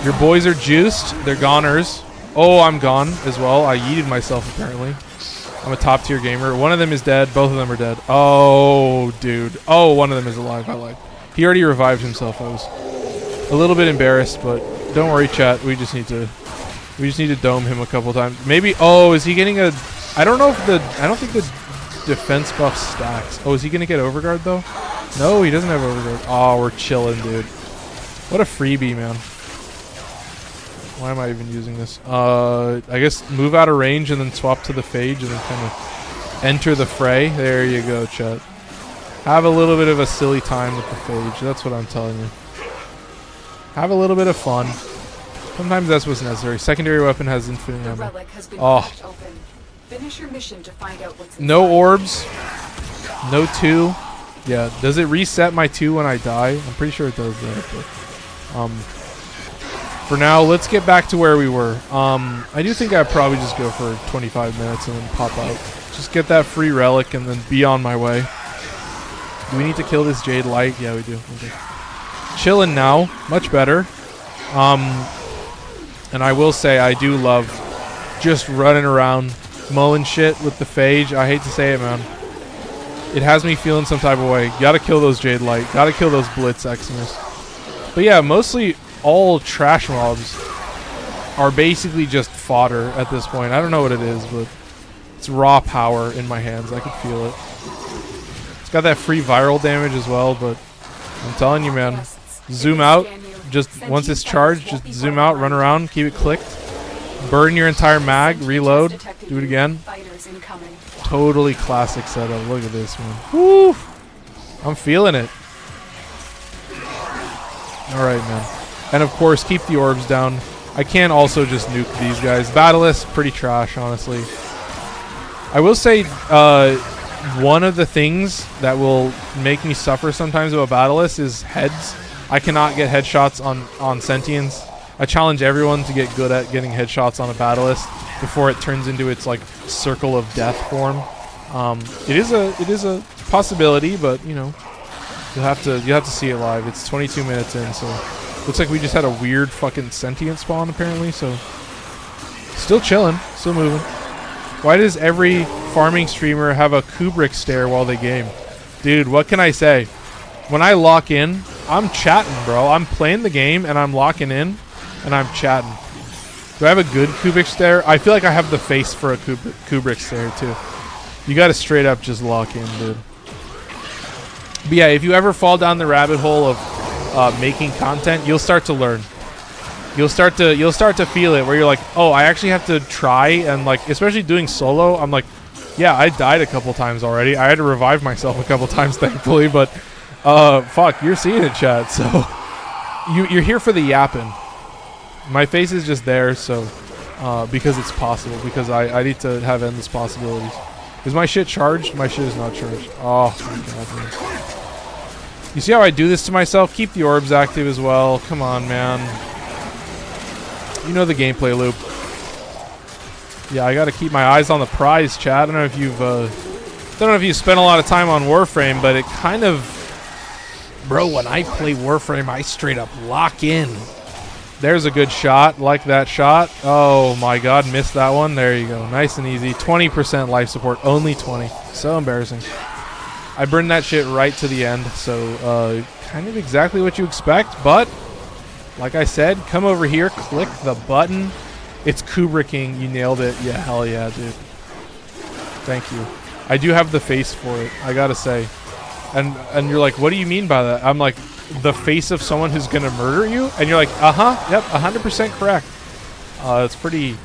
Your boys are juiced. They're goners. Oh, I'm gone as well. I yeeted myself, apparently. I'm a top tier gamer. One of them is dead. Both of them are dead. Oh, dude. Oh, one of them is alive. I lied. He already revived himself. I was a little bit embarrassed, but don't worry, chat. We just need to dome him a couple times. Maybe. Oh, is he getting a? I don't know if I don't think the defense buff stacks. Oh, is he gonna get overguard though? No, he doesn't have overguard. Oh, we're chilling, dude. What a freebie, man. Why am I even using this? I guess move out of range and then swap to the Phage and then kind of enter the fray. There you go, chat. Have a little bit of a silly time with the Phage. That's what I'm telling you. Have a little bit of fun. Sometimes that's what's necessary. Secondary weapon has infinite ammo. Oh. Finish your mission to find out what's no orbs. No 2. Yeah. Does it reset my 2 when I die? I'm pretty sure it does that. But, for now, let's get back to where we were. I do think I'd probably just go for 25 minutes and then pop out. Just get that free relic and then be on my way. Do we need to kill this Jade Light? Yeah, we do. Okay. Chilling now. Much better. And I will say I do love just running around mowing shit with the Phage. I hate to say it, man. It has me feeling some type of way. Gotta kill those Jade Light. Gotta kill those Blitz Eximus. But yeah, mostly all trash mobs are basically just fodder at this point. I don't know what it is, but it's raw power in my hands. I can feel it. It's got that free viral damage as well, but I'm telling you, man. Zoom out. Just once it's charged, just zoom out, run around, keep it clicked. Burn your entire mag, reload, do it again. Totally classic setup. Look at this, man. Woo! I'm feeling it. Alright, man. And of course, keep the orbs down. I can also just nuke these guys. Battlist, pretty trash, honestly. I will say, one of the things that will make me suffer sometimes about Battlist is heads. I cannot get headshots on Sentients. I challenge everyone to get good at getting headshots on a Battlist before it turns into its like circle of death form. It is a possibility, but you know, you'll have to see it live. It's 22 minutes in, so looks like we just had a weird fucking Sentient spawn apparently. So still chilling, still moving. Why does every farming streamer have a Kubrick stare while they game? Dude, what can I say? When I lock in, I'm chatting, bro. I'm playing the game and I'm locking in and I'm chatting. Do I have a good Kubrick stare? I feel like I have the face for a Kubrick stare too. You gotta straight up just lock in, dude. But yeah, if you ever fall down the rabbit hole of making content, you'll start to learn. You'll start to feel it where you're like, oh, I actually have to try, and like, especially doing solo, I'm like, yeah, I died a couple times already. I had to revive myself a couple times, thankfully, but fuck, you're seeing it, chat. So you're here for the yapping. My face is just there, so because it's possible, because I need to have endless possibilities. Is my shit charged? My shit is not charged. Oh my god, man. You see how I do this to myself? Keep the orbs active as well. Come on, man. You know the gameplay loop. Yeah, I gotta keep my eyes on the prize, chat. I don't know if you've spent a lot of time on Warframe, but it kind of, bro, when I play Warframe, I straight up lock in. There's a good shot. Like that shot. Oh my god, missed that one. There you go. Nice and easy. 20% life support. Only 20. So embarrassing. I burned that shit right to the end. So kind of exactly what you expect. But like I said, come over here. Click the button. It's Kubricking. You nailed it. Yeah, hell yeah, dude. Thank you. I do have the face for it, I gotta say. And you're like, what do you mean by that? I'm like, the face of someone who's gonna murder you? And you're like, yep, 100% correct. It's pretty,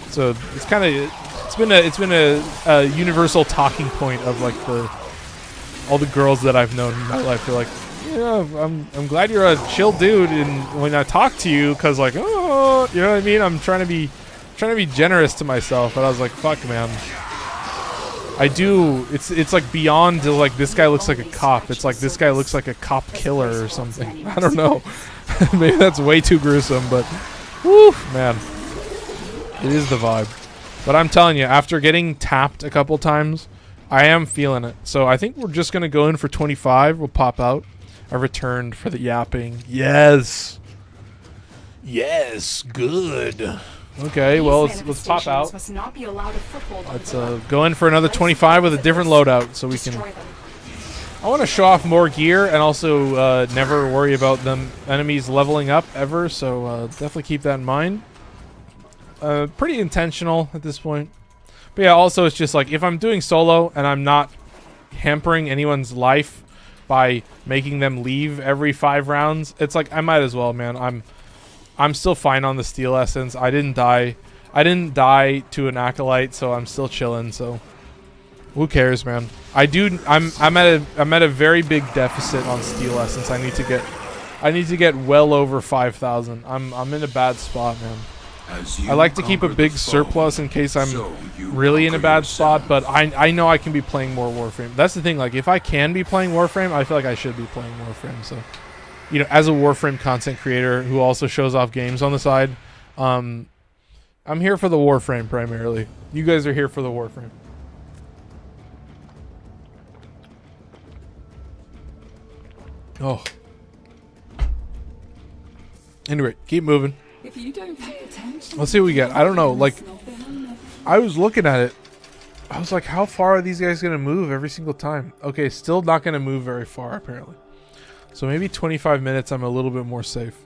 so it's kind of, it's been a universal talking point of like all the girls that I've known in my life. They're like, yeah, I'm glad you're a chill dude, and when I talk to you, cause like, oh, you know what I mean? I'm trying to be generous to myself, but I was like, fuck, man. I do. It's like beyond to like this guy looks like a cop. It's like this guy looks like a cop killer or something. I don't know. Maybe that's way too gruesome, but whew, man, it is the vibe. But I'm telling you, after getting tapped a couple times, I am feeling it. So I think we're just gonna go in for 25. We'll pop out. I returned for the yapping. Yes. Yes. Good. Okay, well, let's pop out. Let's go in for another 25 with a different loadout, so we can. I want to show off more gear and also never worry about them enemies leveling up ever. So definitely keep that in mind. Pretty intentional at this point, but yeah. Also, it's just like if I'm doing solo and I'm not hampering anyone's life by making them leave every 5 rounds, it's like I might as well, man. I'm still fine on the steel essence. I didn't die to an acolyte, so I'm still chilling. So who cares, man? I'm at a very big deficit on steel essence. I need to get well over 5,000. I'm in a bad spot, man. I like to keep a big surplus in case I'm really in a bad spot, but I know I can be playing more Warframe. That's the thing. Like if I can be playing Warframe, I feel like I should be playing Warframe. So, you know, as a Warframe content creator who also shows off games on the side, I'm here for the Warframe primarily. You guys are here for the Warframe. Oh. Anyway, keep moving. If you don't pay attention, let's see what we get. I don't know. Like, I was looking at it. I was like, how far are these guys going to move every single time? Okay, still not going to move very far, apparently. So maybe 25 minutes, I'm a little bit more safe.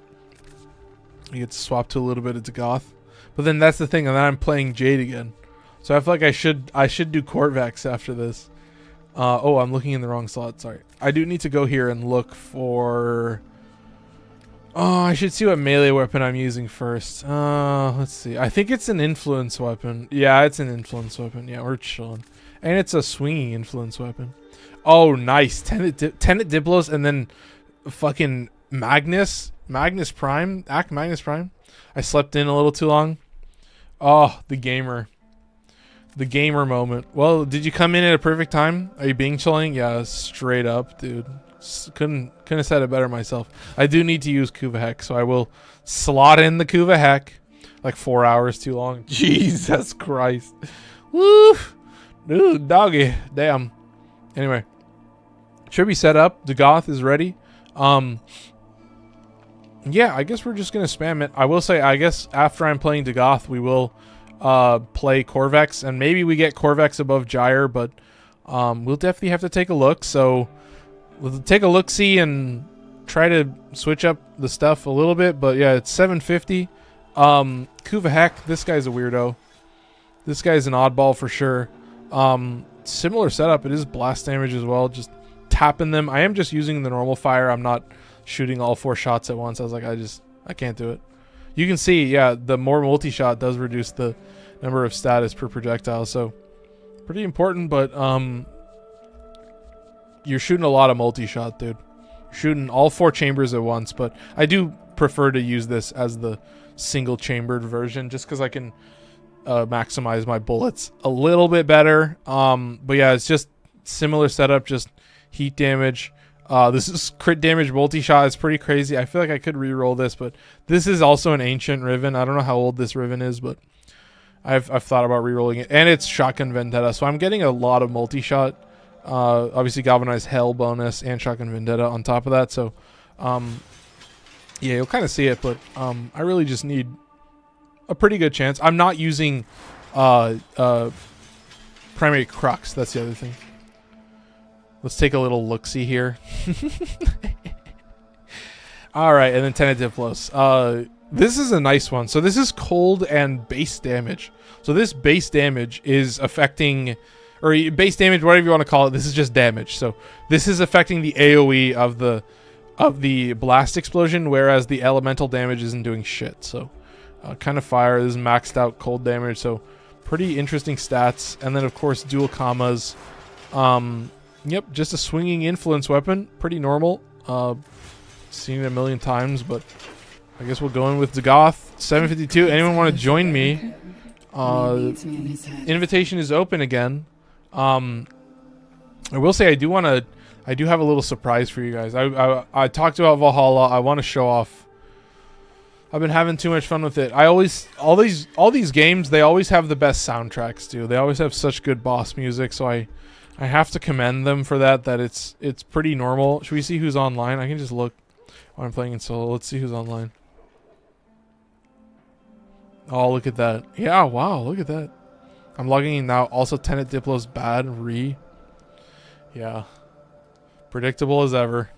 You get to swap to a little bit of Dagoth. But then that's the thing, and then I'm playing Jade again. So I feel like I should do Corvex after this. Oh, I'm looking in the wrong slot. Sorry. I do need to go here and look for... Oh, I should see what melee weapon I'm using first. Let's see. I think it's an influence weapon. Yeah, it's an influence weapon. Yeah, we're chilling. And it's a swinging influence weapon. Oh, nice. Tenet Diplos and then fucking Magnus Prime, Magnus Prime. I slept in a little too long. Oh, the gamer moment. Well, did you come in at a perfect time? Are you being chilling? Yeah, straight up, dude. Couldn't have said it better myself. I do need to use Kuva Heck, so I will slot in the Kuva Heck. Like 4 hours too long. Jesus Christ. Woo! Dude, doggy. Damn. Anyway. Should be set up. The Goth is ready. Yeah, I guess we're just going to spam it. I will say, I guess after I'm playing Dagoth, we will play Corvex. And maybe we get Corvex above Gyre, but we'll definitely have to take a look. So we'll take a look-see and try to switch up the stuff a little bit. But yeah, it's 750. Kuva Heck, this guy's a weirdo. This guy's an oddball for sure. Similar setup. It is blast damage as well. Just tapping them. I am just using the normal fire. I'm not shooting all 4 shots at once. I was like, I can't do it. You can see, yeah, the more multi-shot does reduce the number of status per projectile. So pretty important, but you're shooting a lot of multi-shot, dude. You're shooting all 4 chambers at once, but I do prefer to use this as the single chambered version just because I can maximize my bullets a little bit better. But yeah, it's just similar setup, just heat damage. This is crit damage multi-shot. It's pretty crazy. I feel like I could re-roll this, but this is also an ancient Riven. I don't know how old this Riven is, but I've thought about re-rolling it. And it's Shotgun Vendetta, so I'm getting a lot of multi-shot. Obviously Galvanized Hell bonus and Shotgun Vendetta on top of that. So yeah, you'll kind of see it, but I really just need a pretty good chance. I'm not using Primary Crux. That's the other thing. Let's take a little look-see here. All right, and then Tenediplos. This is a nice one. So this is cold and base damage. So this base damage is affecting, or base damage, whatever you want to call it. This is just damage. So this is affecting the AoE of the blast explosion, whereas the elemental damage isn't doing shit. So kind of fire. This is maxed out cold damage. So pretty interesting stats. And then of course dual commas. Yep, just a swinging influence weapon. Pretty normal. Seen it a million times, but I guess we'll go in with Dagoth. 752. Anyone want to join me? Invitation is open again. I will say I do have a little surprise for you guys. I talked about Valhalla. I want to show off. I've been having too much fun with it. All these games, they always have the best soundtracks too. They always have such good boss music, so I have to commend them for that it's pretty normal. Should we see who's online? I can just look while I'm playing in solo. Let's see who's online. Oh, look at that. Yeah, wow, look at that. I'm logging in now. Also, Tenet Diplo's bad. Yeah. Predictable as ever.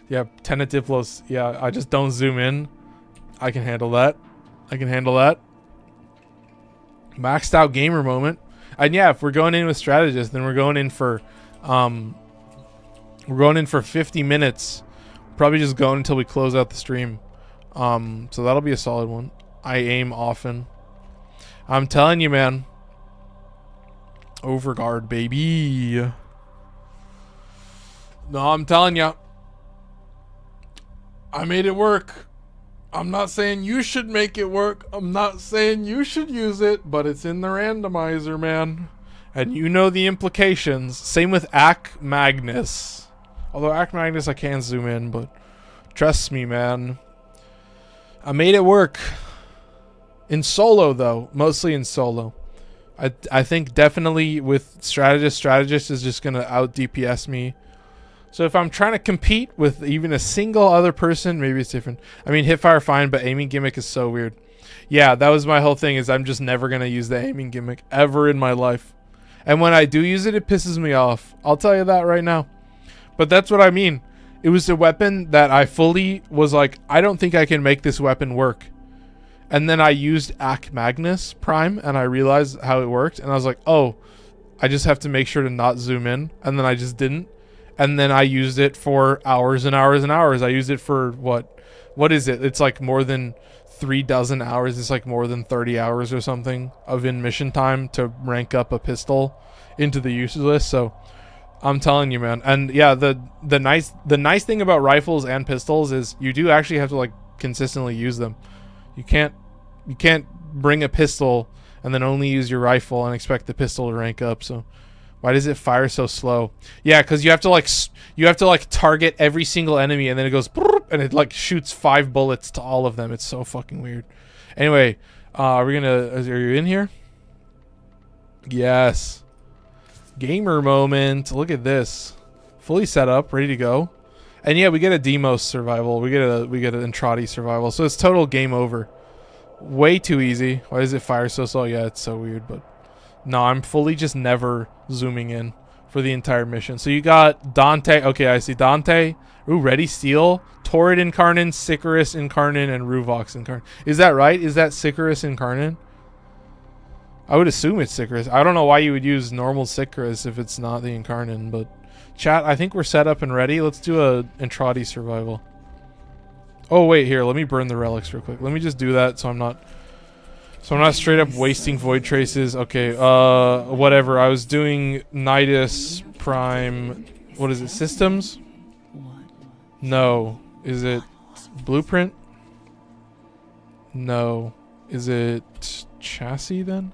Yeah, Tenet Diplo's. Yeah, I just don't zoom in. I can handle that. Maxed out gamer moment. And yeah, if we're going in with strategist, then we're going in for 50 minutes. Probably just going until we close out the stream. So that'll be a solid one. I aim often. I'm telling you, man. Overguard, baby. No, I'm telling you. I made it work. I'm not saying you should make it work. I'm not saying you should use it, but it's in the randomizer, man. And you know the implications. Same with Ac Magnus. Although Ac Magnus I can zoom in, but trust me, man. I made it work. In solo, though. Mostly in solo. I think definitely with strategist is just going to out DPS me. So if I'm trying to compete with even a single other person, maybe it's different. I mean, hipfire fine, but aiming gimmick is so weird. Yeah, that was my whole thing, is I'm just never going to use the aiming gimmick ever in my life. And when I do use it, it pisses me off. I'll tell you that right now. But that's what I mean. It was a weapon that I fully was like, I don't think I can make this weapon work. And then I used Ac Magnus Prime, and I realized how it worked. And I was like, oh, I just have to make sure to not zoom in. And then I just didn't. And then I used it for hours and hours and hours. I used it for what is it? It's like more than 36 hours. It's like more than 30 hours or something of in mission time to rank up a pistol into the user list. So I'm telling you, man. And yeah, the nice thing about rifles and pistols is you do actually have to like consistently use them. You can't bring a pistol and then only use your rifle and expect the pistol to rank up. So why does it fire so slow? Yeah, because you have to like target every single enemy and then it goes and it like shoots 5 bullets to all of them. It's so fucking weird. Anyway, are you in here? Yes. Gamer moment. Look at this. Fully set up, ready to go. And yeah, we get a Demos survival. We get an Entrati survival. So it's total game over. Way too easy. Why does it fire so slow? Yeah, it's so weird, but no, I'm fully just never zooming in for the entire mission. So you got Dante. Okay, I see Dante. Ooh, Ready Steel, Torrid Incarnate, Sicarus Incarnate, and Ruvox Incarnate. Is that right? Is that Sicarus Incarnate? I would assume it's Sicarus. I don't know why you would use normal Sicarus if it's not the Incarnate, but chat, I think we're set up and ready. Let's do a Entrati survival. Oh wait, here, let me burn the relics real quick. Let me just do that so I'm not straight up wasting void traces. Okay, whatever. I was doing Nidus Prime. What is it? Systems? No. Is it Blueprint? No. Is it Chassis then?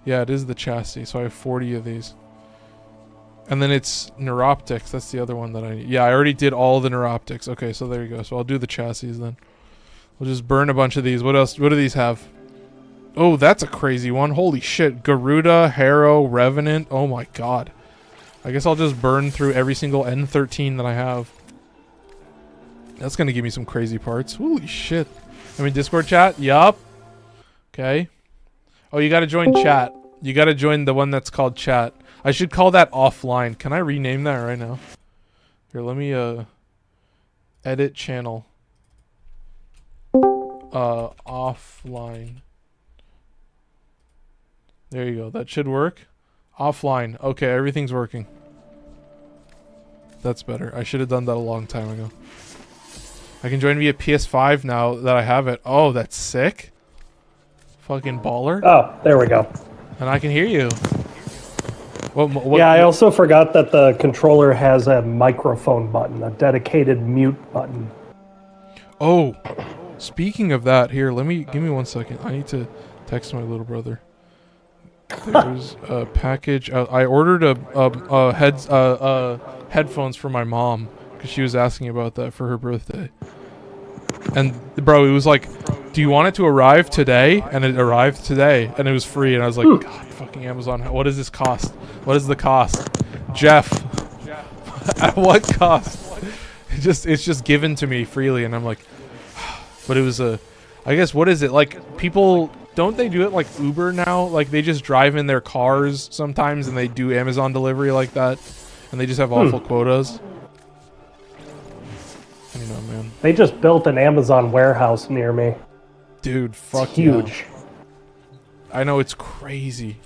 Yeah, it is the Chassis. So I have 40 of these. And then it's Neuroptics. That's the other one that I need. Yeah, I already did all the Neuroptics. Okay, so there you go. So I'll do the Chassis then. We'll just burn a bunch of these. What else? What do these have? Oh, that's a crazy one. Holy shit. Garuda, Harrow, Revenant. Oh my god. I guess I'll just burn through every single N13 that I have. That's going to give me some crazy parts. Holy shit. I mean, Discord chat? Yup. Okay. Oh, you got to join chat. You got to join the one that's called chat. I should call that offline. Can I rename that right now? Here, let me edit channel. Offline. There you go. That should work. Offline. Okay, everything's working. That's better. I should have done that a long time ago. I can join via PS5 now that I have it. Oh, that's sick. Fucking baller. Oh, there we go. And I can hear you. Yeah, I also forgot that the controller has a microphone button, a dedicated mute button. Oh, speaking of that, here, give me 1 second. I need to text my little brother. There's a package. I ordered headphones for my mom because she was asking about that for her birthday. And bro, it was like, do you want it to arrive today? And it arrived today, and it was free. And I was like, God, fucking Amazon. What does this cost? What is the cost? Jeff, at what cost? It's just given to me freely, and I'm like, but it was I guess, what is it? Like, people, don't they do it like Uber now? Like, they just drive in their cars sometimes, and they do Amazon delivery like that, and they just have awful quotas. I don't know, man. They just built an Amazon warehouse near me. Dude, fuck, it's huge. Yeah. I know, it's crazy.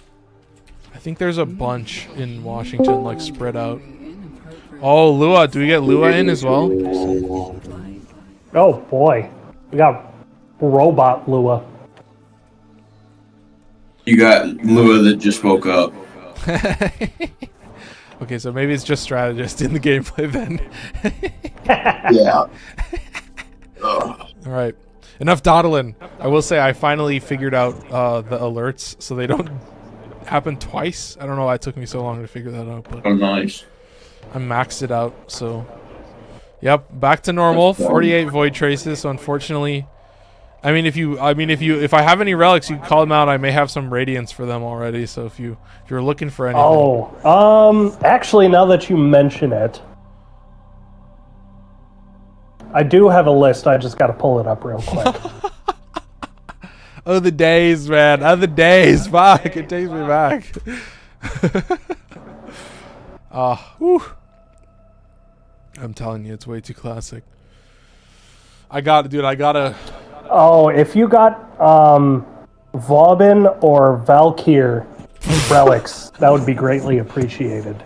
I think there's a bunch in Washington, like, spread out. Oh, Lua. Do we get Lua in as well? Oh, boy. We got robot Lua. You got Lua that just woke up. Okay, so maybe it's just strategist in the gameplay then. Yeah. Alright. Enough dawdling. I will say I finally figured out the alerts so they don't happen twice. I don't know why it took me so long to figure that out, but oh, nice. I maxed it out, so yep, back to normal. 48 void traces, so unfortunately, if I have any relics, you can call them out. I may have some radiance for them already, so if you're looking for anything. Oh, actually, now that you mention it, I do have a list. I just got to pull it up real quick. Oh, the days, man. Oh, the days. Fuck, it takes me back. Whew. I'm telling you, it's way too classic. I gotta... Oh, if you got Vauban or Valkyr relics, that would be greatly appreciated.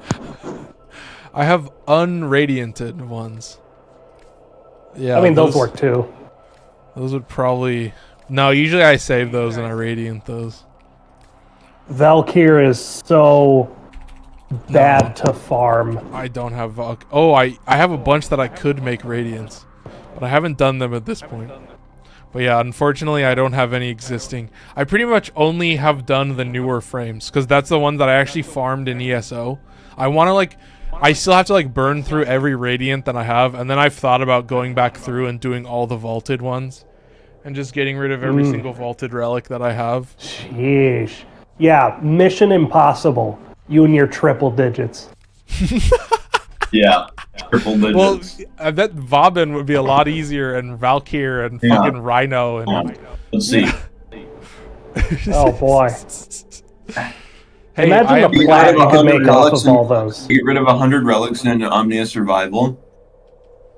I have unradianted ones. Yeah, I mean, those work too. Those would probably... No, usually I save those and I radiant those. Valkyr is so bad to farm. I don't have Valk. Oh, I have a bunch that I could make Radiance, but I haven't done them at this point. But yeah, unfortunately, I don't have any existing. I pretty much only have done the newer frames, because that's the one that I actually farmed in ESO. I want to, like... I still have to, like, burn through every Radiant that I have, and then I've thought about going back through and doing all the vaulted ones. And just getting rid of every single vaulted relic that I have. Sheesh. Yeah, mission impossible. You and your triple digits. Yeah, triple digits. Well, I bet Vauban would be a lot easier, and Valkyr, and fucking Rhino, and... Let's see. Oh, boy. Hey, imagine the plat you could make off of all those. Get rid of 100 relics in Omnias Survival.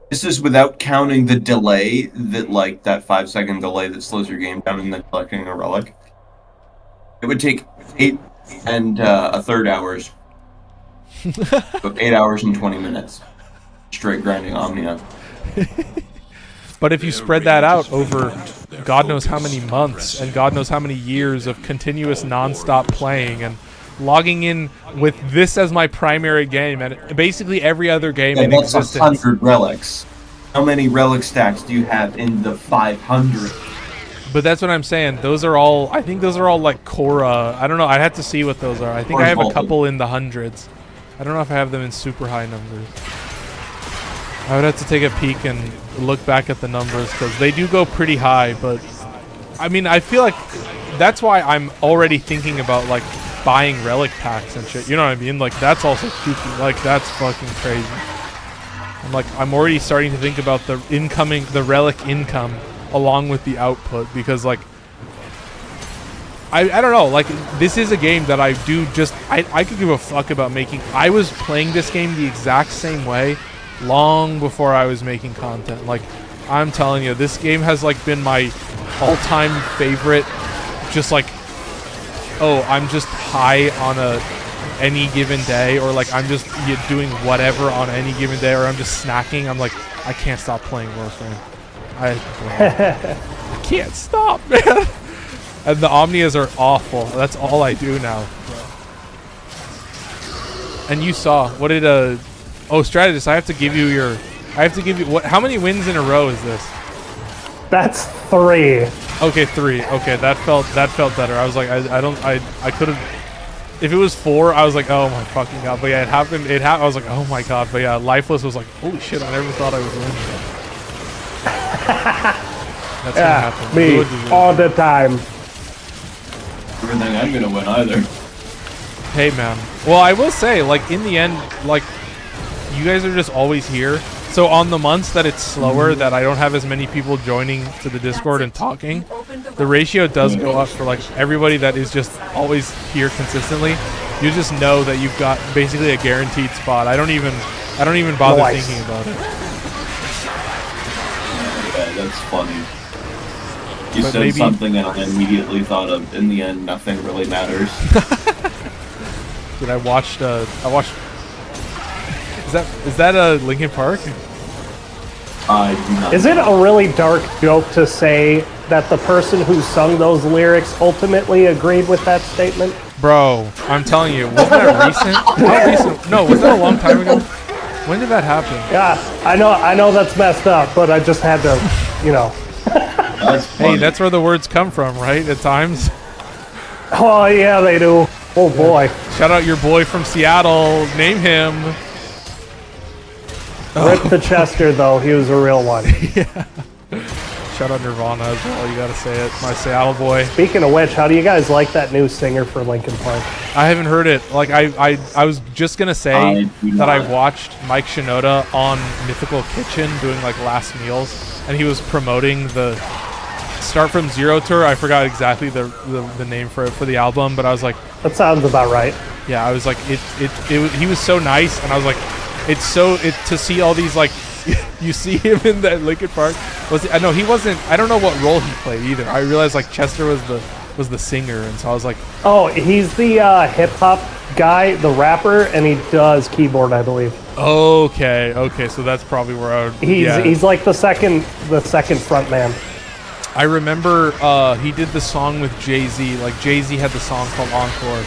This is without counting the delay, that 5-second delay that slows your game down and then collecting a relic. It would take 8 and a third hours. So 8 hours and 20 minutes. Straight grinding Omnia. But if you spread that out over God knows how many months and God knows how many years of continuous non-stop playing and logging in with this as my primary game and basically every other game in that's existence. 100 relics. How many relic stacks do you have in the 500? But that's what I'm saying. Those are all, I think those are all like Korra. I don't know. I'd have to see what those are. I think I have a couple in the hundreds. I don't know if I have them in super high numbers. I would have to take a peek and look back at the numbers because they do go pretty high. But I mean, I feel like that's why I'm already thinking about like buying relic packs and shit. You know what I mean? Like that's also kooky. Like that's fucking crazy. I'm already starting to think about the relic income along with the output because like I don't know, like this is a game that I do just I could give a fuck about making. I was playing this game the exact same way long before I was making content. Like I'm telling you, this game has like been my all-time favorite. Just like, oh, I'm just high on any given day, or like I'm just doing whatever on any given day, or I'm just snacking. I'm like, I can't stop playing Warframe. I can't stop, man. And the Omnias are awful. That's all I do now. And you saw, what did oh, Strategist, I have to give you what, how many wins in a row is this? That's 3. Okay, 3. Okay, that felt better. I was like, I could have, if it was 4, I was like, oh my fucking god. But yeah, it happened. I was like, oh my god. But yeah, Lifeless was like, holy shit, I never thought I would win. That's yeah, gonna happen. me all the time. I don't think I'm gonna win either. Hey man. Well, I will say, like in the end, like you guys are just always here. So on the months that it's slower, that I don't have as many people joining to the Discord and talking, the ratio does go up for like everybody that is just always here consistently. You just know that you've got basically a guaranteed spot. I don't even bother thinking about it. Yeah, that's funny. You said something and I immediately thought of, in the end, nothing really matters. Dude, I watched, is that a Linkin Park? I do not. Is it a really dark joke to say that the person who sung those lyrics ultimately agreed with that statement? Bro, I'm telling you, wasn't that recent? How recent? No, was that a long time ago? When did that happen? Yeah, I know that's messed up, but I just had to, you know. Hey, that's where the words come from, right? At times. Oh yeah, they do. Oh boy. Shout out your boy from Seattle. Name him. Rip the Chester, though. He was a real one. Yeah. Shout out Nirvana as well. You gotta say it. My Seattle boy. Speaking of which, how do you guys like that new singer for Linkin Park? I haven't heard it. Like I was just gonna say that I watched Mike Shinoda on Mythical Kitchen doing like last meals, and he was promoting the Start From Zero tour. I forgot exactly the name for the album, but I was like, that sounds about right. Yeah, I was like, he was so nice, and I was like, to see all these like, you see him in that Linkin Park. I know he wasn't. I don't know what role he played either. I realized like Chester was the singer, and so I was like, oh, he's the hip hop guy, the rapper, and he does keyboard, I believe. Okay, so that's probably where I would. He's like the second front man. I remember he did the song with Jay-Z. Like Jay-Z had the song called Encore,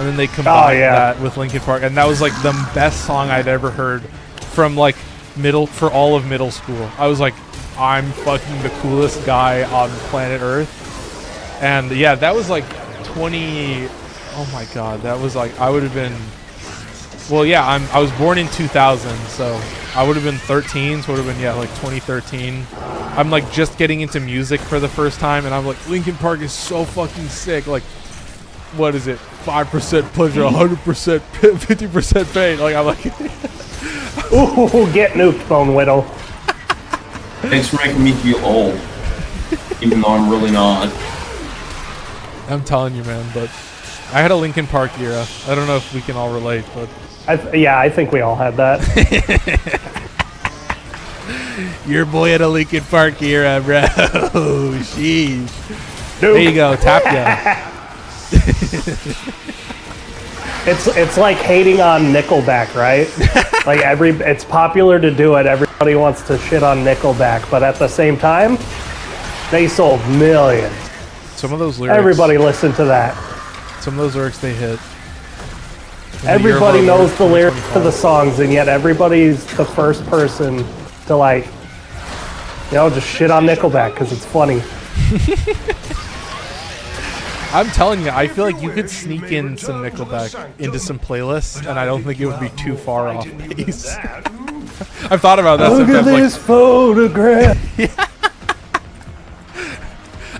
and then they combined yeah. that with Linkin Park, and that was like the best song I'd ever heard from like for all of middle school. I was like, I'm fucking the coolest guy on planet Earth. And yeah, that was like 20. Oh my god, that was like, I would have been. Well, yeah, I was born in 2000, so I would have been 13, so it would have been, yeah, like 2013. I'm like just getting into music for the first time, and I'm like, Linkin Park is so fucking sick. Like, what is it? 5% pleasure, 100%, 50% pain. Like, I'm like, Ooh, get nuked, Bone Widow. Thanks for making me feel old, even though I'm really not. I'm telling you, man. But I had a Linkin Park era. I don't know if we can all relate, but Yeah, I think we all had that. your boy had a Linkin Park era, bro. Sheesh. Nuke. There you go, tap ya. It's like hating on Nickelback, right? Like it's popular to do it. Everybody wants to shit on Nickelback, but at the same time, they sold millions. Some of those lyrics. Everybody listened to that. Some of those lyrics they hit. Everybody knows the lyrics to the songs, and yet everybody's the first person to like, just shit on Nickelback because it's funny. I'm telling you, I feel like you could sneak in some Nickelback into some playlists, and I don't think it would be too far off base. I've thought about that Look at sometimes. this photograph. Yeah.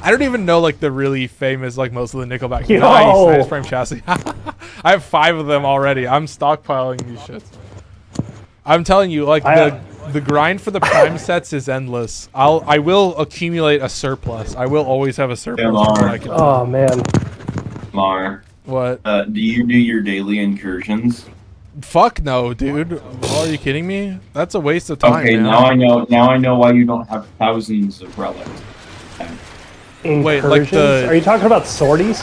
I don't even know like the really famous like most of the Nickelback. Yo. Nice frame chassis. I have 5 of them already. I'm stockpiling these shits. I'm telling you, like the grind for the prime sets is endless. I will accumulate a surplus. I will always have a surplus. Oh man. Mar. What? Do you do your daily incursions? Fuck no, dude. Oh, are you kidding me? That's a waste of time. Okay, man. now I know. Now I know why you don't have thousands of relics. Incursions? Wait, like the- Are you talking about sorties?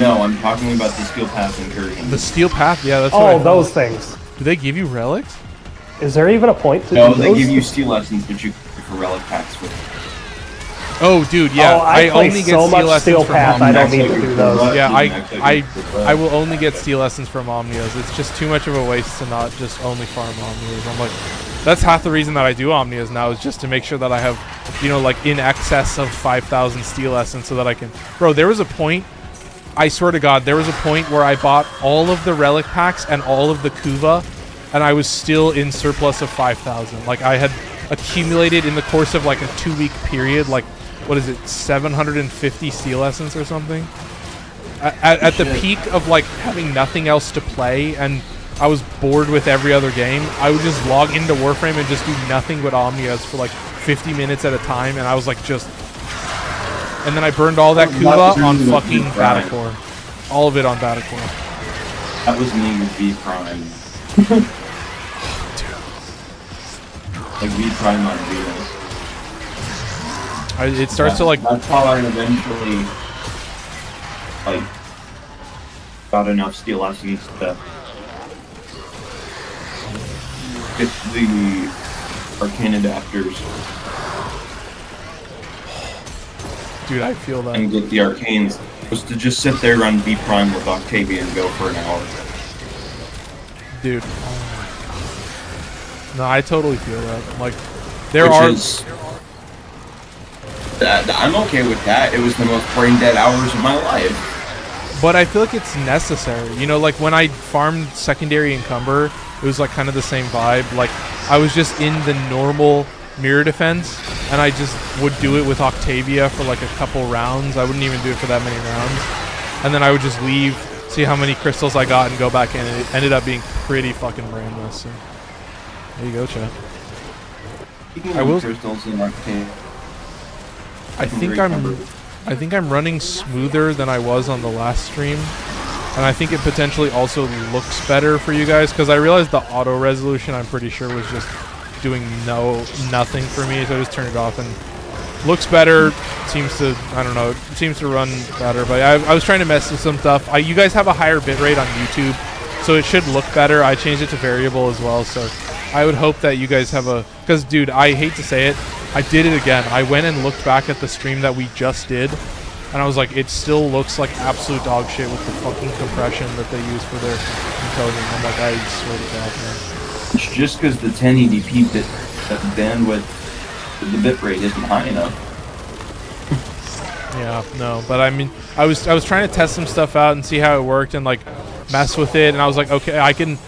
No, I'm talking about the Steel Path incursions. The Steel Path, yeah, that's what I Oh, thought. those things. Do they give you relics? Is there even a point to No, do they those? give you steel lessons, but you get for relic packs with. Oh, dude, yeah. Oh, I play only get so steel much lessons Steel from Path, I don't need to do those. Yeah, I will only get steel lessons from Omnias. It's just too much of a waste to not just only farm Omnias. I'm like, that's half the reason that I do Omnias now is just to make sure that I have, like in excess of 5,000 steel lessons so that I can. Bro, there was a point. I swear to God, there was a point where I bought all of the relic packs and all of the Kuva, and I was still in surplus of 5,000. Like I had accumulated in the course of like a 2-week period, like. What is it, 750 steel lessons or something? At the peak of like having nothing else to play and I was bored with every other game, I would just log into Warframe and just do nothing but Omnias for like 50 minutes at a time, and I was like and then I burned all that Kuva on fucking Battlecore. All of it on Battlecore. That was me with V Prime. Like V Prime on wheels. It starts to like. That's how I eventually like got enough steel lessons to get the arcane adapters. Dude, I feel that. And get the arcanes was to just sit there on V Prime with Octavia and go for an hour. Dude. Oh my God. No, I totally feel that. Like, I'm okay with that. It was the most brain dead hours of my life. But I feel like it's necessary. Like when I farmed secondary encumber, it was like kind of the same vibe. Like I was just in the normal mirror defense, and I just would do it with Octavia for like a couple rounds. I wouldn't even do it for that many rounds. And then I would just leave, see how many crystals I got, and go back in. And it ended up being pretty fucking brainless. So there you go, chat. I will. Crystals in Octavia. I think I'm running smoother than I was on the last stream, and I think it potentially also looks better for you guys because I realized the auto resolution I'm pretty sure was just doing nothing for me, so I just turned it off and looks better. Seems to it seems to run better. But I was trying to mess with some stuff. You guys have a higher bitrate on YouTube, so it should look better. I changed it to variable as well, so I would hope that you guys have because dude, I hate to say it, I did it again. I went and looked back at the stream that we just did, and I was like, it still looks like absolute dog shit with the fucking compression that they use for their encoding. I'm like, I swear to God, man. It's just because the 1080p bandwidth, the bitrate isn't high enough. Yeah, no, but I mean, I was trying to test some stuff out and see how it worked and like mess with it, and I was like, okay, I can.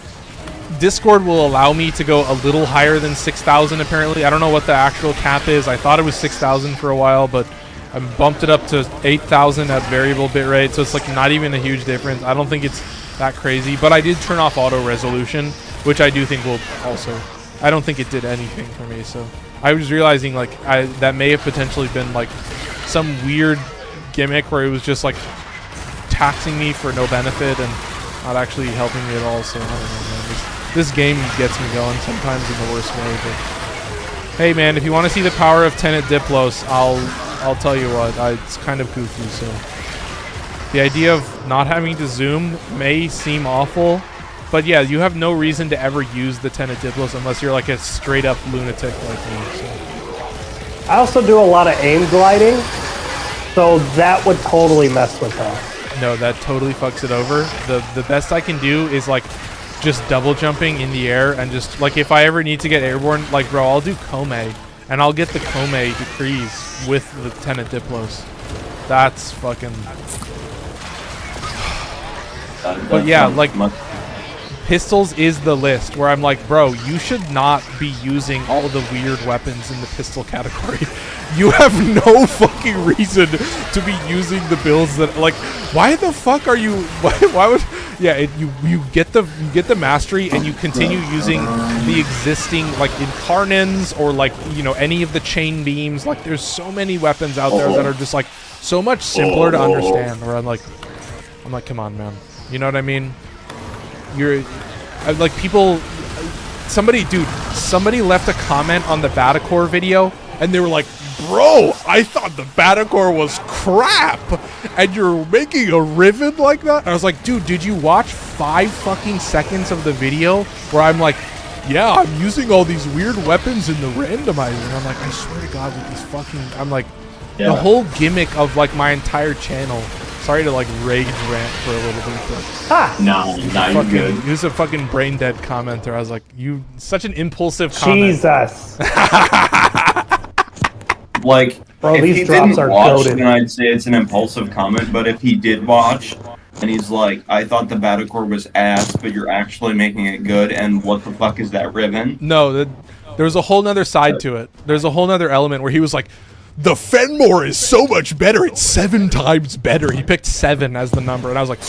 Discord will allow me to go a little higher than 6,000 apparently. I don't know what the actual cap is. I thought it was 6,000 for a while, but I bumped it up to 8,000 at variable bitrate, so it's like not even a huge difference. I don't think it's that crazy, but I did turn off auto resolution, which I do think will also. I don't think it did anything for me, so I was realizing like that may have potentially been like some weird gimmick where it was just like taxing me for no benefit and not actually helping me at all. So I don't know, man. This game gets me going sometimes in the worst way, but hey man, if you want to see the power of Tenet Diplos, I'll tell you what, it's kind of goofy. So the idea of not having to zoom may seem awful, but yeah, you have no reason to ever use the Tenet Diplos unless you're like a straight up lunatic like me. So. I also do a lot of aim gliding, so that would totally mess with that. No, that totally fucks it over. The best I can do is like just double jumping in the air and just like if I ever need to get airborne, like bro, I'll do Kome and I'll get the Kome decrees with the Tenet Diplos. That's fucking. But yeah, like pistols is the list where I'm like, bro, you should not be using all the weird weapons in the pistol category. You have no fucking reason to be using the builds that like. Why the fuck are you? Why would? Yeah, you get the mastery and you continue using the existing like Incarnins or like any of the chain beams. Like there's so many weapons out there that are just like so much simpler to understand. Where I'm like, come on, man. You know what I mean? You're like people. Somebody left a comment on the Batacore video and they were like, bro, I thought the Batacore was crap, and you're making a Riven like that? And I was like, dude, did you watch 5 fucking seconds of the video where I'm like, yeah, I'm using all these weird weapons in the randomizer? And I'm like, I swear to God, with these fucking, I'm like, the whole gimmick of like my entire channel. Sorry to like rage rant for a little bit, but no, good. He was a fucking brain dead commenter. I was like, you such an impulsive comment. Jesus. Like, bro, if these he drops didn't are watch, goated. then I'd say it's an impulsive comment. But if he did watch, and he's like, I thought the Batacore was ass, but you're actually making it good, and what the fuck is that Riven? No, there was a whole nother side to it. There's a whole nother element where he was like, the Fenmore is so much better. It's 7 times better. He picked 7 as the number, and I was like,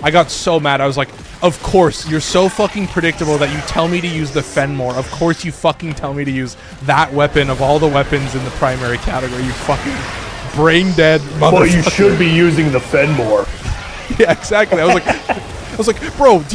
I got so mad. I was like, of course, you're so fucking predictable that you tell me to use the Fenmore. Of course you fucking tell me to use that weapon of all the weapons in the primary category. You fucking brain dead motherfucker. Well, you should be using the Fenmore. Yeah, exactly. I was like, bro, did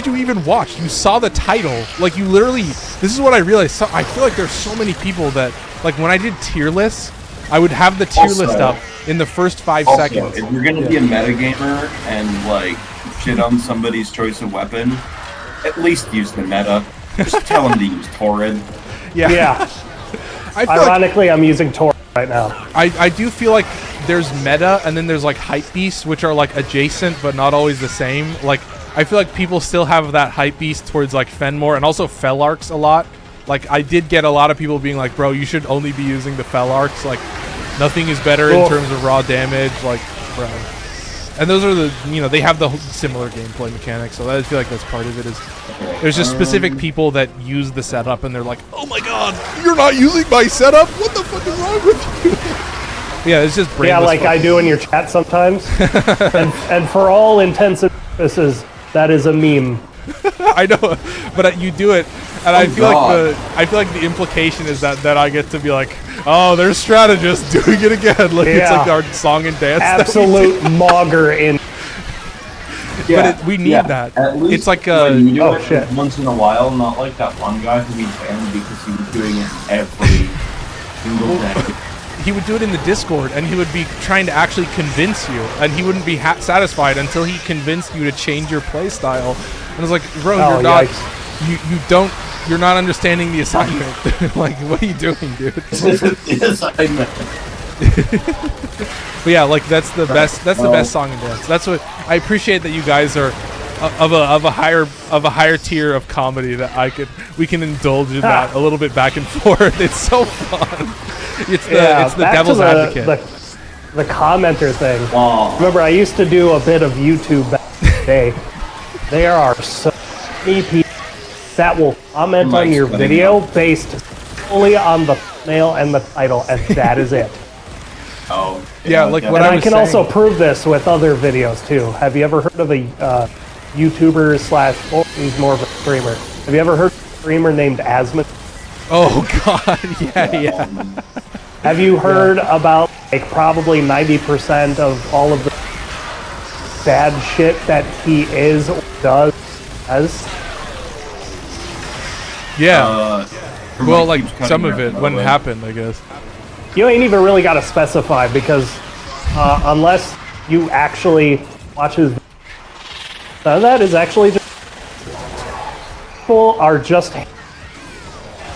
you even watch? You saw the title. Like, you literally, this is what I realized. So, I feel like there's so many people that, like, when I did tier lists, I would have the tier list up in the first 5 seconds. If you're gonna be a metagamer and, like, shit on somebody's choice of weapon, at least use the meta. Just tell them to use Torrid. Yeah. Ironically, I'm using Torrid right now. I do feel like there's meta and then there's like hype beasts, which are like adjacent but not always the same. Like I feel like people still have that hype beast towards like Fenmore and also Fellarks a lot. Like I did get a lot of people being like, bro, you should only be using the Fellarks. Like nothing is better in terms of raw damage. Like, bro. And those are the, they have the similar gameplay mechanics, so I feel like that's part of it. Is there's just specific people that use the setup, and they're like, "Oh my God, you're not using my setup? What the fuck is wrong with you?" Yeah, it's just brainless. Yeah, like I do in your chat sometimes. and for all intents and purposes, that is a meme. I know, but you do it, and I feel like the implication is that I get to be like, oh, there's strategists doing it again. Like it's like our song and dance. Absolute mogger in. Yeah, but we need that. At least it's like when you do it shit. once in a while, not like that one guy who we banned because he was doing it every single day. He would do it in the Discord, and he would be trying to actually convince you, and he wouldn't be satisfied until he convinced you to change your playstyle. And I was like, bro, you're not, you're not understanding the assignment. Like, what are you doing, dude? The assignment. But yeah, like that's the best. That's the best song and dance. That's what I appreciate, that you guys are of a higher tier of comedy, that we can indulge in that a little bit back and forth. It's so fun. It's the devil's advocate. The commenter thing. Aw. Remember, I used to do a bit of YouTube back in the day. There are so many people that will comment on your video based solely on the thumbnail and the title, and that is it. Oh. Yeah, like what And I I was can saying. also prove this with other videos too. Have you ever heard of a YouTuber / well, he's more of a streamer. Have you ever heard of a streamer named Asmon? Oh God, yeah. Have you heard about like probably 90% of all of the bad shit that he is or does? Yeah. Well, like keeps cutting some of your- it when it happened, I guess. You ain't even really got to specify, because unless you actually watch his, that is actually just, people are just.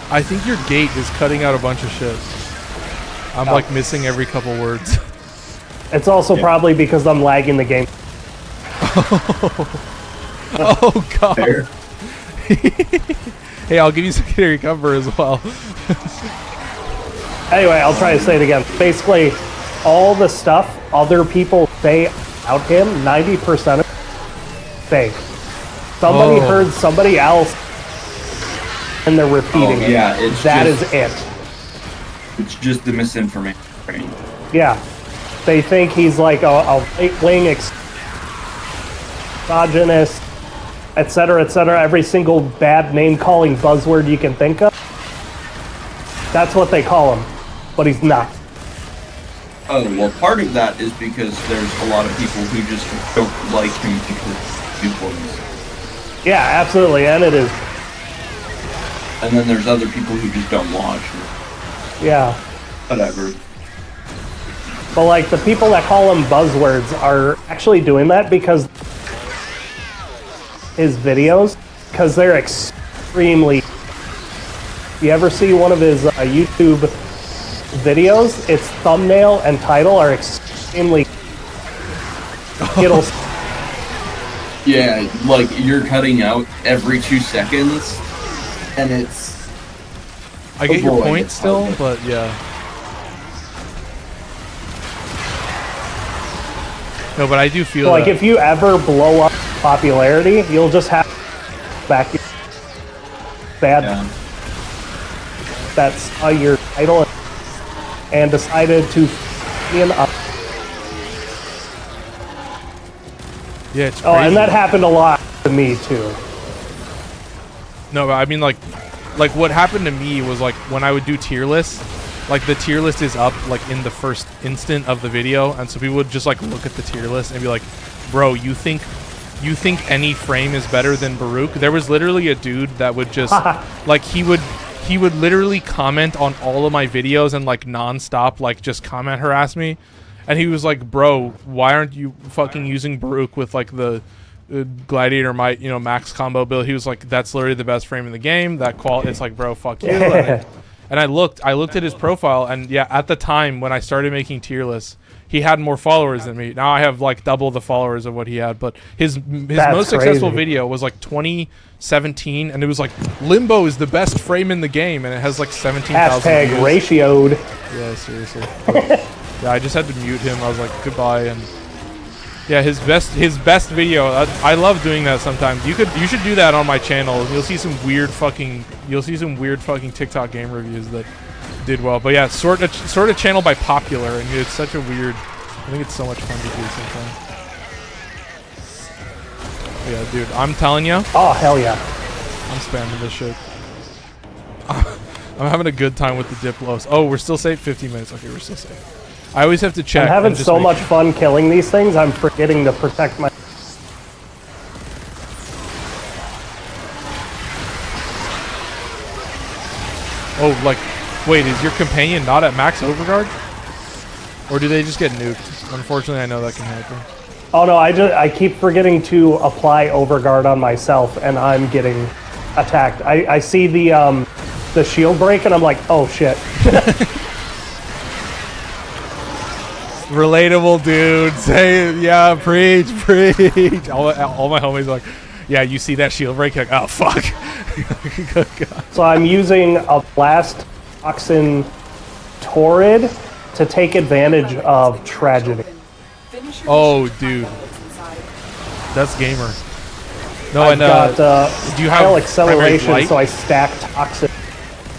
I think your gate is cutting out a bunch of shit. I'm like missing every couple words. It's also probably because I'm lagging the game. Oh God. Fair. Hey, I'll give you secondary cover as well. Anyway, I'll try to say it again. Basically, all the stuff other people say about him, 90% of it, fake. Somebody Oh. heard somebody else, and they're repeating it. Yeah, That is it. It's just the misinformation. Yeah. They think he's like a right-wing misogynist, etc., etc. Every single bad name-calling buzzword you can think of. That's what they call him. But he's not. Oh, well, part of that is because there's a lot of people who just don't like him because he was. Yeah, absolutely, and it is. And then there's other people who just don't watch. Yeah. Whatever. But like the people that call him buzzwords are actually doing that because his videos, because they're extremely. You ever see one of his YouTube videos? Its thumbnail and title are extremely. It'll. Yeah, like you're cutting out every 2 seconds, and it's. I get your boy, point it's still, hard. but yeah. No, but I do feel Like that. if you ever blow up popularity, you'll just have back your bad. Yeah. That's your title and decided to up. Yeah, it's Oh, crazy. and that happened a lot to me too. No, but I mean, like what happened to me was like when I would do tier lists, like the tier list is up like in the first instant of the video, and so people would just like look at the tier list and be like, "Bro, you think any frame is better than Baruch?" There was literally a dude that would just like he would literally comment on all of my videos and like nonstop like just comment harass me, and he was like, "Bro, why aren't you fucking using Baruch with like the Gladiator might, max combo build?" He was like, "That's literally the best frame in the game. That quality." It's like, bro, fuck you. And I looked at his profile, and yeah, at the time when I started making tier lists, he had more followers than me. Now I have like double the followers of what he had, but his most successful crazy. video was like 2017, and it was like Limbo is the best frame in the game, and it has like 17,000 Hashtag views. ratioed. Yeah, seriously. Yeah, I just had to mute him. I was like, goodbye, and yeah, his best video. I love doing that sometimes. You should do that on my channel. You'll see some weird fucking TikTok game reviews that did well. But yeah, sort a channel by popular, and it's such a weird. I think it's so much fun to do sometimes. Yeah, dude, I'm telling you, Oh hell yeah! I'm spamming this shit. I'm having a good time with the Diplos. Oh, we're still safe. 15 minutes. Okay, we're still safe. I always have to check. I'm having and just so make much sure. fun killing these things. I'm forgetting to protect my. Oh, like, wait, is your companion not at max overguard? Or do they just get nuked? Unfortunately, I know that can happen. Oh no! I keep forgetting to apply overguard on myself, and I'm getting attacked. I see the shield break, and I'm like, oh shit. Relatable, dude. Say it. Yeah, preach. All my homies are like, yeah, you see that shield break? Like, oh, fuck. So I'm using a blast toxin torrid to take advantage of tragedy. Finish your Oh, mission to dude. find out what's inside. That's gamer. No, I've and got do you have pile primary acceleration, flight? so I stack toxin.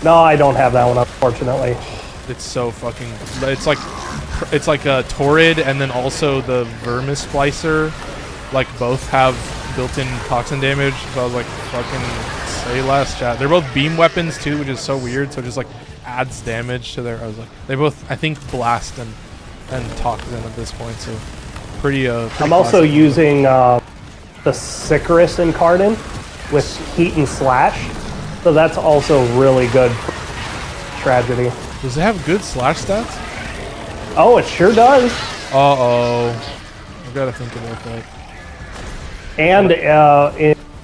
No, I don't have that one, unfortunately. It's so fucking. It's like a torrid, and then also the vermis splicer, like both have built-in toxin damage. So I was like, fucking say less, chat. They're both beam weapons too, which is so weird. So it just like adds damage to their. I was like, they both, I think, blast and toxin at this point. So pretty. I'm also using the Sicarus Incarnate with heat and slash, so that's also really good for tragedy. Does it have good slash stats? Oh, it sure does. Uh-oh. I've got to think about that. And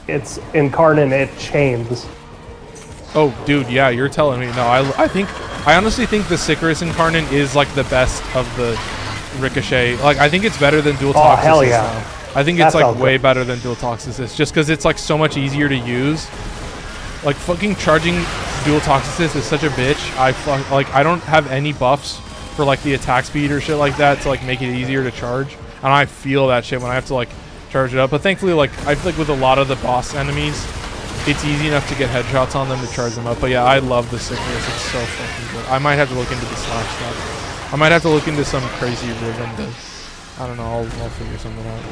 it's incarnate, it chains. Oh, dude, yeah, you're telling me. No, I honestly think the Sicarus Incarnate is like the best of the Ricochet. Like, I think it's better than Dual Toxicist. Oh, hell yeah. Now. I think That it's like sounds way good. better than Dual Toxicist, just because it's like so much easier to use. Like, fucking charging Dual Toxicist is such a bitch. I don't have any buffs for like the attack speed or shit like that to like make it easier to charge, and I feel that shit when I have to like charge it up. But thankfully, like I feel like with a lot of the boss enemies, it's easy enough to get headshots on them to charge them up. But yeah, I love the Sickness. It's so fucking good. I might have to look into the slash stuff. I might have to look into some crazy rhythm. I don't know. I'll figure something out.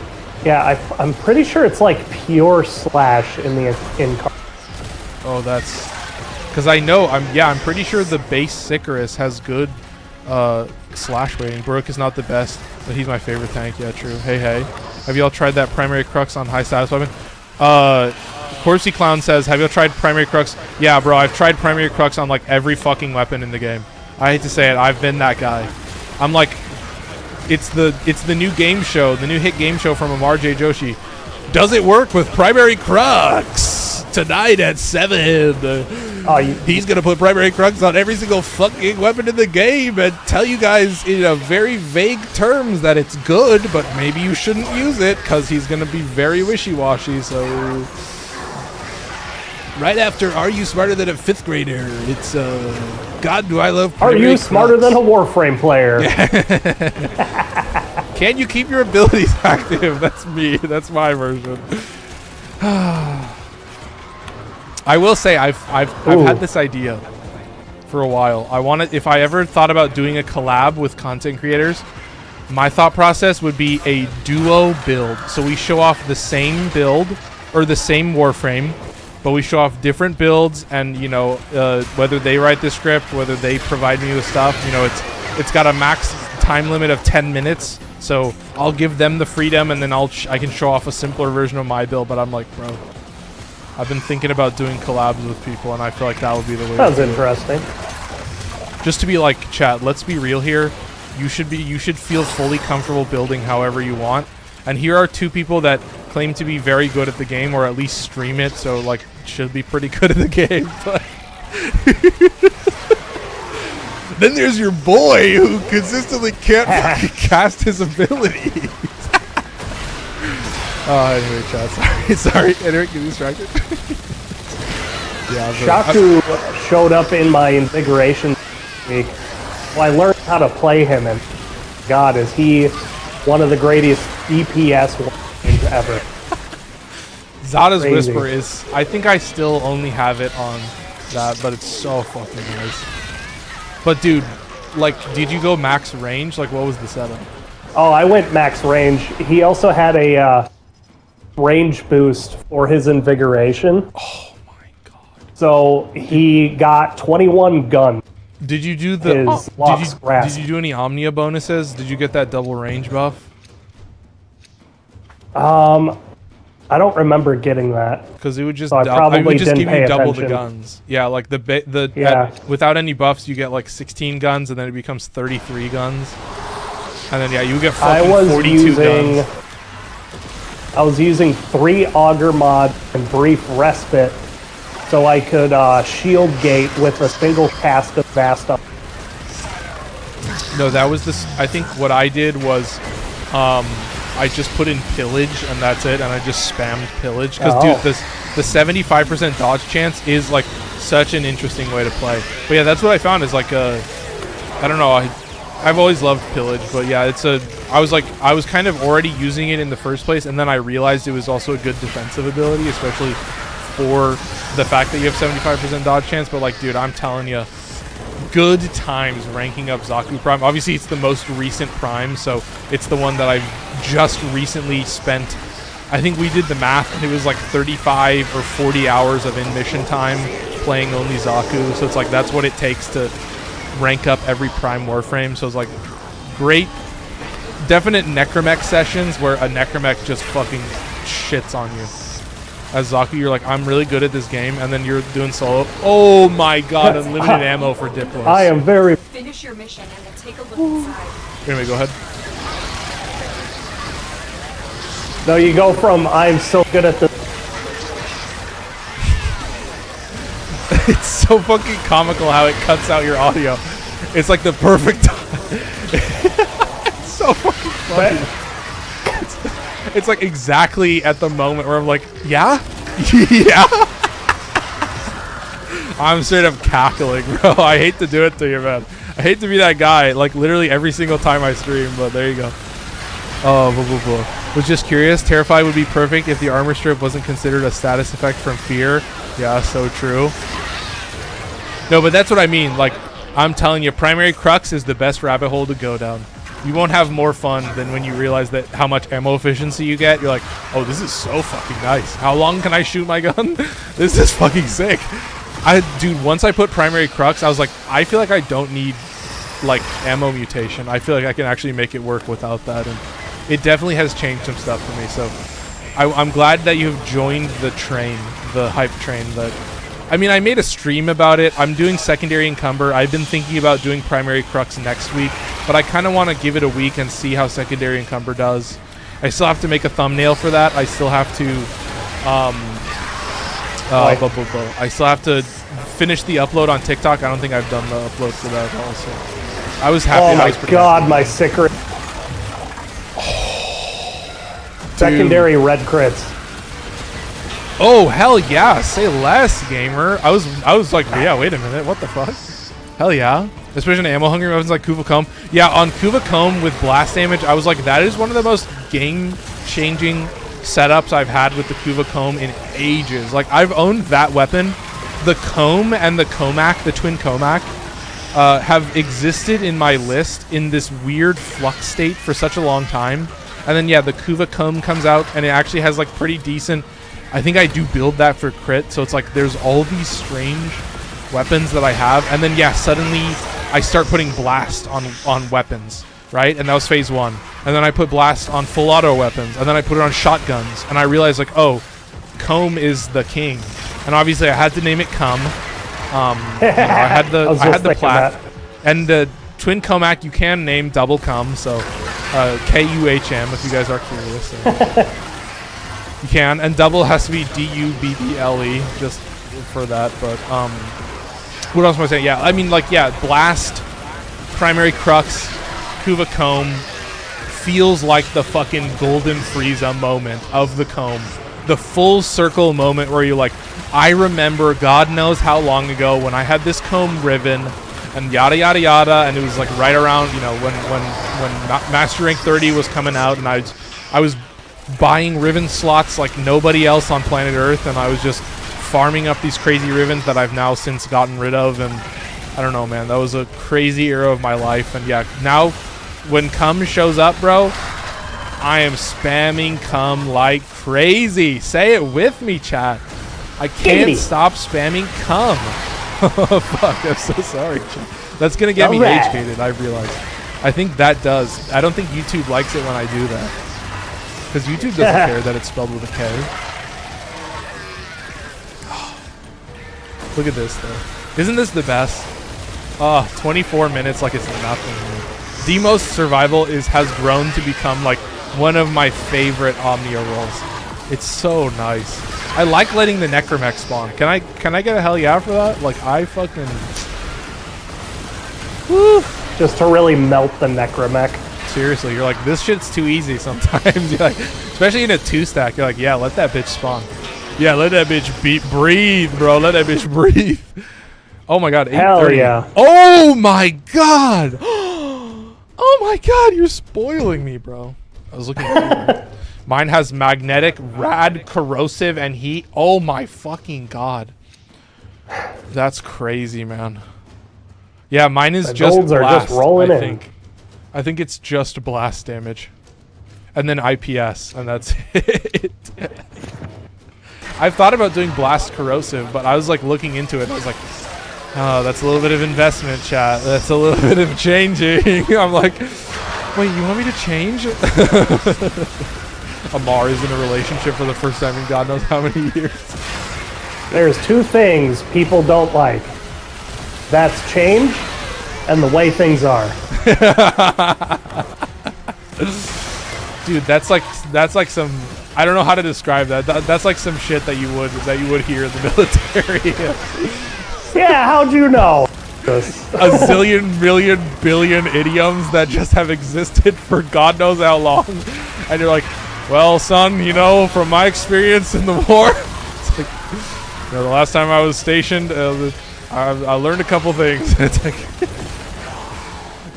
Yeah, I'm pretty sure it's like pure slash in the incarnate. Oh, that's because I know. I'm pretty sure the base Sicarus has good slash rating. Brook is not the best, but he's my favorite tank. Yeah, true. Hey. Have y'all tried that primary crux on high status weapon? Corpsey Clown says, have y'all tried primary crux? Yeah, bro, I've tried primary crux on like every fucking weapon in the game. I hate to say it, I've been that guy. I'm like, it's the new game show, the new hit game show from Amar J. Joshi. Does it work with primary crux? Tonight at 7. He's gonna put primary crux on every single fucking weapon in the game and tell you guys in a very vague terms that it's good, but maybe you shouldn't use it because he's gonna be very wishy-washy. So right after, are you smarter than a 5th grader? It's God, do I love primary Are you smarter crux. than a Warframe player? Can you keep your abilities active? That's me. That's my version. I will say I've had this idea for a while. I want to, if I ever thought about doing a collab with content creators, my thought process would be a duo build. So we show off the same build or the same Warframe, but we show off different builds, and you know, whether they write the script, whether they provide me with stuff, you know, it's got a max time limit of 10 minutes. So I'll give them the freedom, and then I can show off a simpler version of my build. But I'm like, bro, I've been thinking about doing collabs with people, and I feel like that would be the way. Sounds interesting. Just to be like, chat, let's be real here. You should feel fully comfortable building however you want. And here are 2 people that claim to be very good at the game, or at least stream it, so like should be pretty good at the game. But then there's your boy who consistently can't fucking cast his abilities. Anyway, chat, sorry. Eric, get distracted. Yeah, Shaku showed up in my invigoration week. Well, I learned how to play him, and God, is he one of the greatest DPS games ever. Zada's Crazy. Whisper is, I think I still only have it on that, but it's so fucking nice. But dude, like, did you go max range? Like, what was the setup? Oh, I went max range. He also had a range boost for his invigoration. Oh my god. So he got 21 guns. Did you do the did you do any Omnia bonuses? Did you get that double range buff? I don't remember getting that. Because it would just So I probably it would just didn't give pay you double the attention. guns. Yeah, like Yeah. without any buffs, you get like 16 guns, and then it becomes 33 guns. And then yeah, you get fucking 42 guns. I was using 3 Augur Mod and Brief Respite, so I could shield gate with a single cast of Vasta. No, that was this. I think what I did was, I just put in pillage and that's it, and I just spammed pillage because dude, the 75% dodge chance is like such an interesting way to play. But yeah, that's what I found is like I don't know. I've always loved pillage, but yeah, I was kind of already using it in the first place, and then I realized it was also a good defensive ability, especially for the fact that you have 75% dodge chance. But like, dude, I'm telling you, good times ranking up Zaku Prime. Obviously, it's the most recent Prime, so it's the one that I've just recently spent. I think we did the math, and it was like 35 or 40 hours of in-mission time playing only Zaku. So it's like that's what it takes to rank up every Prime Warframe. So it's like great, definite Necromech sessions where a Necromech just fucking shits on you. As Zaku, you're like, I'm really good at this game, and then you're doing solo. Oh my god, unlimited ammo for Diplos. I am very... Finish your mission and then take a look inside. Anyway, go ahead. No, you go from, I'm so good at this... It's so fucking comical how it cuts out your audio. It's like the perfect time. It's so fucking funny. It's like exactly at the moment where I'm like, yeah? Yeah? I'm straight up cackling, bro. I hate to do it to you, man. I hate to be that guy, like literally every single time I stream, but there you go. Oh, blah, blah, blah. Was just curious. Terrified would be perfect if the armor strip wasn't considered a status effect from fear. Yeah, so true. No, but that's what I mean. Like, I'm telling you, Primary Crux is the best rabbit hole to go down. You won't have more fun than when you realize that how much ammo efficiency you get. You're like, oh, this is so fucking nice. How long can I shoot my gun? This is fucking sick. Dude, once I put Primary Crux, I was like, I feel like I don't need, like, ammo mutation. I feel like I can actually make it work without that. And it definitely has changed some stuff for me. So I'm glad that you've joined the train, the hype train that... I mean, I made a stream about it. I'm doing Secondary Encumber. I've been thinking about doing Primary Crux next week, but I kind of want to give it a week and see how Secondary Encumber does. I still have to make a thumbnail for that. I still have to, I still have to finish the upload on TikTok. I don't think I've done the upload for that also. I was happy. Oh my god, my secret. Secondary red crits. Oh hell yeah! Say less, gamer. I was like, yeah. Wait a minute. What the fuck? Hell yeah! Especially in ammo-hungry weapons like Kuva Comb. Yeah, on Kuva Comb with blast damage, I was like, that is one of the most game-changing setups I've had with the Kuva Comb in ages. Like, I've owned that weapon. The Comb and the Comac, the twin Comac, have existed in my list in this weird flux state for such a long time. And then yeah, the Kuva Comb comes out, and it actually has like pretty decent. I think I do build that for crit, so it's like there's all these strange weapons that I have, and then yeah, suddenly I start putting blast on weapons, right? And that was phase 1. And then I put blast on full auto weapons, and then I put it on shotguns, and I realized like, oh, Comb is the king, and obviously I had to name it Cum. I had the plat, and the twin Comac you can name double Cum, so Kuhm if you guys are curious. So. You can, and double has to be Dubble, just for that, but, what else am I saying? Yeah, I mean, like, yeah, Blast, Primary Crux, Kuva Comb, feels like the fucking Golden Frieza moment of the Comb. The full circle moment where you're like, I remember God knows how long ago when I had this Comb Riven, and yada yada yada, and it was like right around, you know, when Master Rank 30 was coming out, and I was buying Riven slots like nobody else on planet Earth, and I was just farming up these crazy Rivens that I've now since gotten rid of, and I don't know, man, that was a crazy era of my life. And yeah, now when Cum shows up, bro, I am spamming Cum like crazy. Say it with me, chat. I can't stop spamming Cum. Oh fuck, I'm so sorry, chat. That's gonna get me rage baited, I realize. I think that does. I don't think YouTube likes it when I do that. Because YouTube doesn't care that it's spelled with a K. Look at this, though. Isn't this the best? 24 minutes like it's nothing. Demos Survival has grown to become like one of my favorite Omnia roles. It's so nice. I like letting the Necromech spawn. Can I get a hell yeah for that? Like, I fucking... Woo! just to really melt the Necromech. Seriously, you're like, this shit's too easy sometimes. You're like, especially in a 2-stack, you're like, yeah, let that bitch spawn. Yeah, let that bitch breathe, bro. Let that bitch breathe. Oh my god, 8:30. Hell yeah. Oh my god. Oh my god, you're spoiling me, bro. I was looking for Mine has magnetic, rad, corrosive, and heat. Oh my fucking god. That's crazy, man. Yeah, mine is The just golds are blast, just rolling I in. think. I think it's just blast damage. And then IPS, and that's it. I've thought about doing blast corrosive, but I was like looking into it, and I was like, oh, that's a little bit of investment, chat. That's a little bit of changing. I'm like, wait, you want me to change? Amar is in a relationship for the first time in God knows how many years. There's two things people don't like. That's change and the way things are. Dude, that's like some, I don't know how to describe that. That's like some shit that you would hear in the military. Yeah, how'd you know? A zillion, million, billion idioms that just have existed for God knows how long. And you're like, well, son, you know, from my experience in the war, it's like, you know, the last time I was stationed, I learned a couple things. It's like,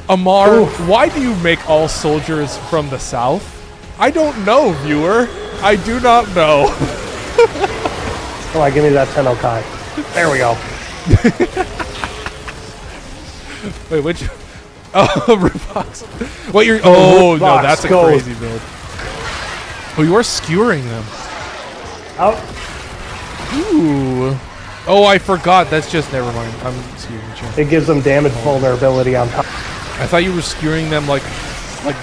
Amar, Oof. why do you make all soldiers from the south? I don't know, viewer. I do not know. Come on, give me that Tennokai. There we go. Wait, which? Oh, Rootbox. What you're? Oh no, Rootbox that's a gold. crazy build. Oh, you are skewering them. Out. Ooh. Oh, I forgot. That's just never mind. I'm skewing. Sure. It gives them damage vulnerability on top. I thought you were skewering them like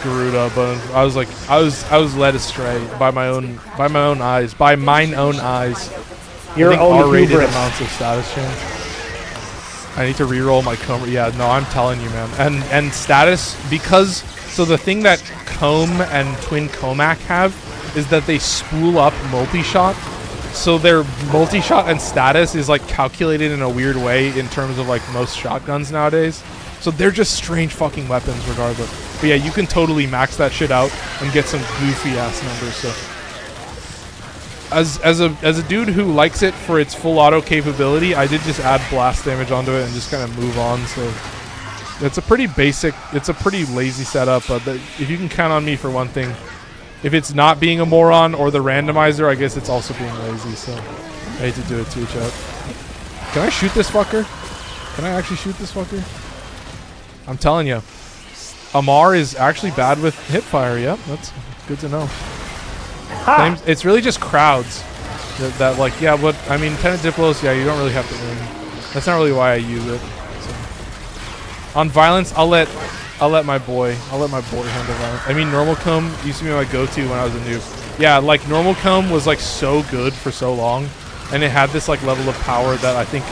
Garuda, but I was like, I was led astray by my own eyes, by mine own eyes. Your own R-rated hubris. amounts of status change. I need to reroll my comb. Yeah, no, I'm telling you, man. And status, because so the thing that comb and twin Comac have is that they spool up multi-shot. So their multi-shot and status is like calculated in a weird way in terms of like most shotguns nowadays. So they're just strange fucking weapons regardless. But yeah, you can totally max that shit out and get some goofy ass numbers. So as a dude who likes it for its full auto capability, I did just add blast damage onto it and just kind of move on. So it's a pretty basic, it's a pretty lazy setup. But if you can count on me for one thing, if it's not being a moron or the randomizer, I guess it's also being lazy. So I hate to do it to each other. Can I shoot this fucker? Can I actually shoot this fucker? I'm telling you, Amar is actually bad with hipfire. Yep, that's good to know. Claims, it's really just crowds that like, yeah, but I mean, Tenant Diplos, yeah, you don't really have to win. That's not really why I use it. So. On violence, I'll let my boy handle violence. I mean, normal comb used to be my go-to when I was a noob. Yeah, like normal comb was like so good for so long, and it had this like level of power that I think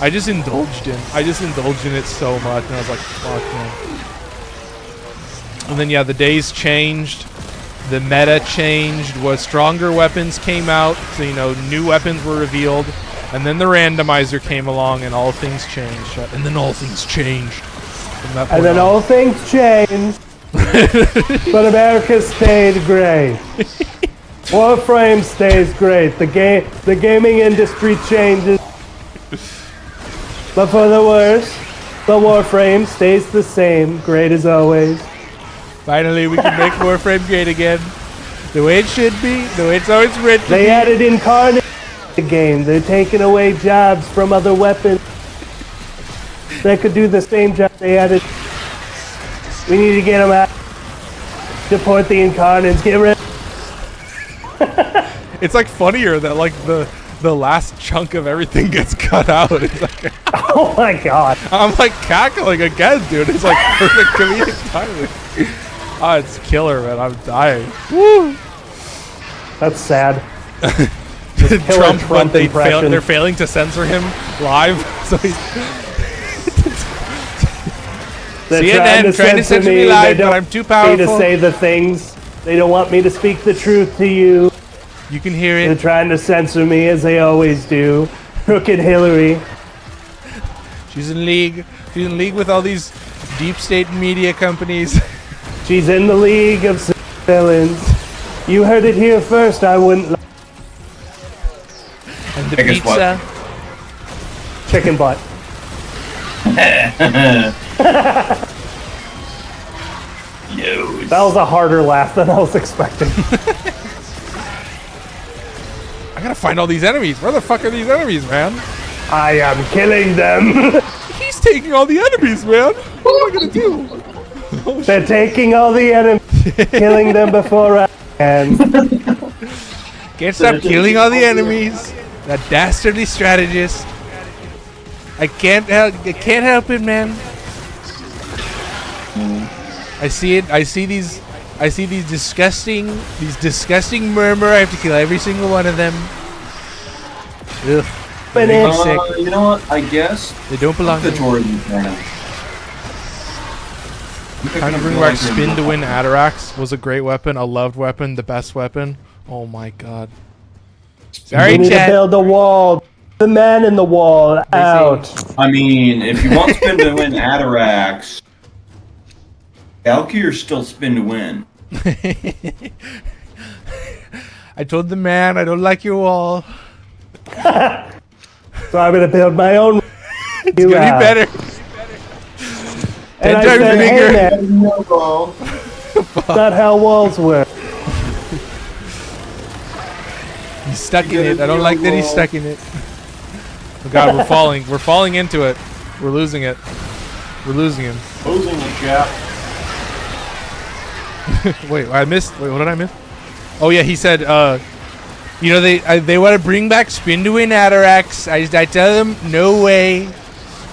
I just indulged in. I just indulged in it so much, and I was like, fuck, man. And then yeah, the days changed. The meta changed, was stronger weapons came out, so you know, new weapons were revealed, and then the randomizer came along and all things changed. And then all things changed. From that point And then on. all things changed. But America stayed great. Warframe stays great. The gaming industry changes. But for the worse, the Warframe stays the same, great as always. Finally, we can make Warframe great again. The way it should be, the way it's always written. They added Incarnate to the game. They're taking away jobs from other weapons that could do the same job they added. We need to get them out. Deport the Incarnates. Get rid. It's like funnier that like the last chunk of everything gets cut out. It's like, Oh my god. I'm like cackling again, dude. It's like perfect comedic timing. Oh, it's killer, man. I'm dying. Woo! That's sad. Trump went, impression. they're failing to censor him live. So he's They're CNN trying to censor me live, but I'm too powerful. Me to say the things. They don't want me to speak the truth to you. You can hear They're it. trying to censor me as they always do. Crooked Hillary. She's in league. She's in league with all these deep state media companies. She's in the league of villains. You heard it here first. I wouldn't. And the I guess what? pizza. Chicken butt. Yo. That was a harder laugh than I was expecting. I gotta find all these enemies. Where the fuck are these enemies, man? I am killing them. He's taking all the enemies, man. What am I gonna do? They're taking all the enemies, killing them before I can. Can't stop killing all the enemies. That dastardly strategist. I can't help it, man. I see it. I see these disgusting murmur. I have to kill every single one of them. Ugh. They make me sick. You know what? I guess They don't belong the to me. Jordan fan. Time to bring back Spin to Win Atarax. Was a great weapon, a loved weapon, the best weapon. Oh my god. Sorry, We need to chat. build a wall. The man in the wall out. I mean, if you want Spin to Win Atarax, Valkyrie still Spin to Win. I told the man I don't like your wall. So I'm gonna build my own. It's gonna be better. And I 10 times said, bigger. hey man, that's not how walls work. He's stuck in it. I don't like that he's stuck in it. Oh god, we're falling. We're falling into it. We're losing it. We're losing him. Losing the chap. Wait, I missed. Wait, what did I miss? Oh yeah, he said, you know, they want to bring back Spin to Win Atarax. I tell them, no way,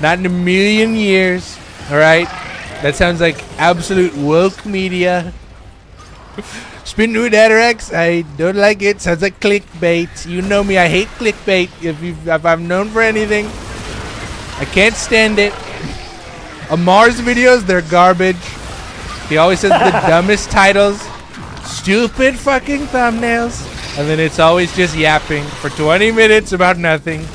not in a million years. All right, that sounds like absolute woke media. Spin to Win Atarax, I don't like it. Sounds like clickbait. You know me, I hate clickbait. If I'm known for anything, I can't stand it. Amar's videos, they're garbage. He always says the dumbest titles, stupid fucking thumbnails, and then it's always just yapping for 20 minutes about nothing.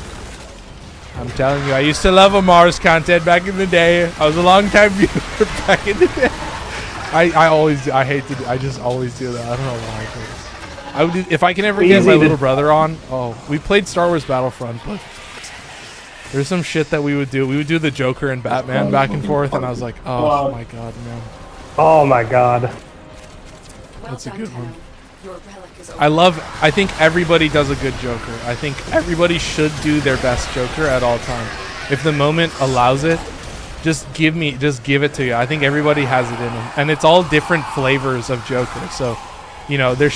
I'm telling you, I used to love Amar's content back in the day. I was a long time viewer back in the day. I just always do that. I don't know why. I would do, if I can ever get my little brother on. Oh, we played Star Wars Battlefront, but there's some shit that we would do. We would do the Joker and Batman back and forth, and I was like, oh my god, man. Oh my god. That's a good one. Your relic is I think everybody does a good Joker. I think everybody should do their best Joker at all times. If the moment allows it, just give it to you. I think everybody has it in them. And it's all different flavors of Joker. So, you know, I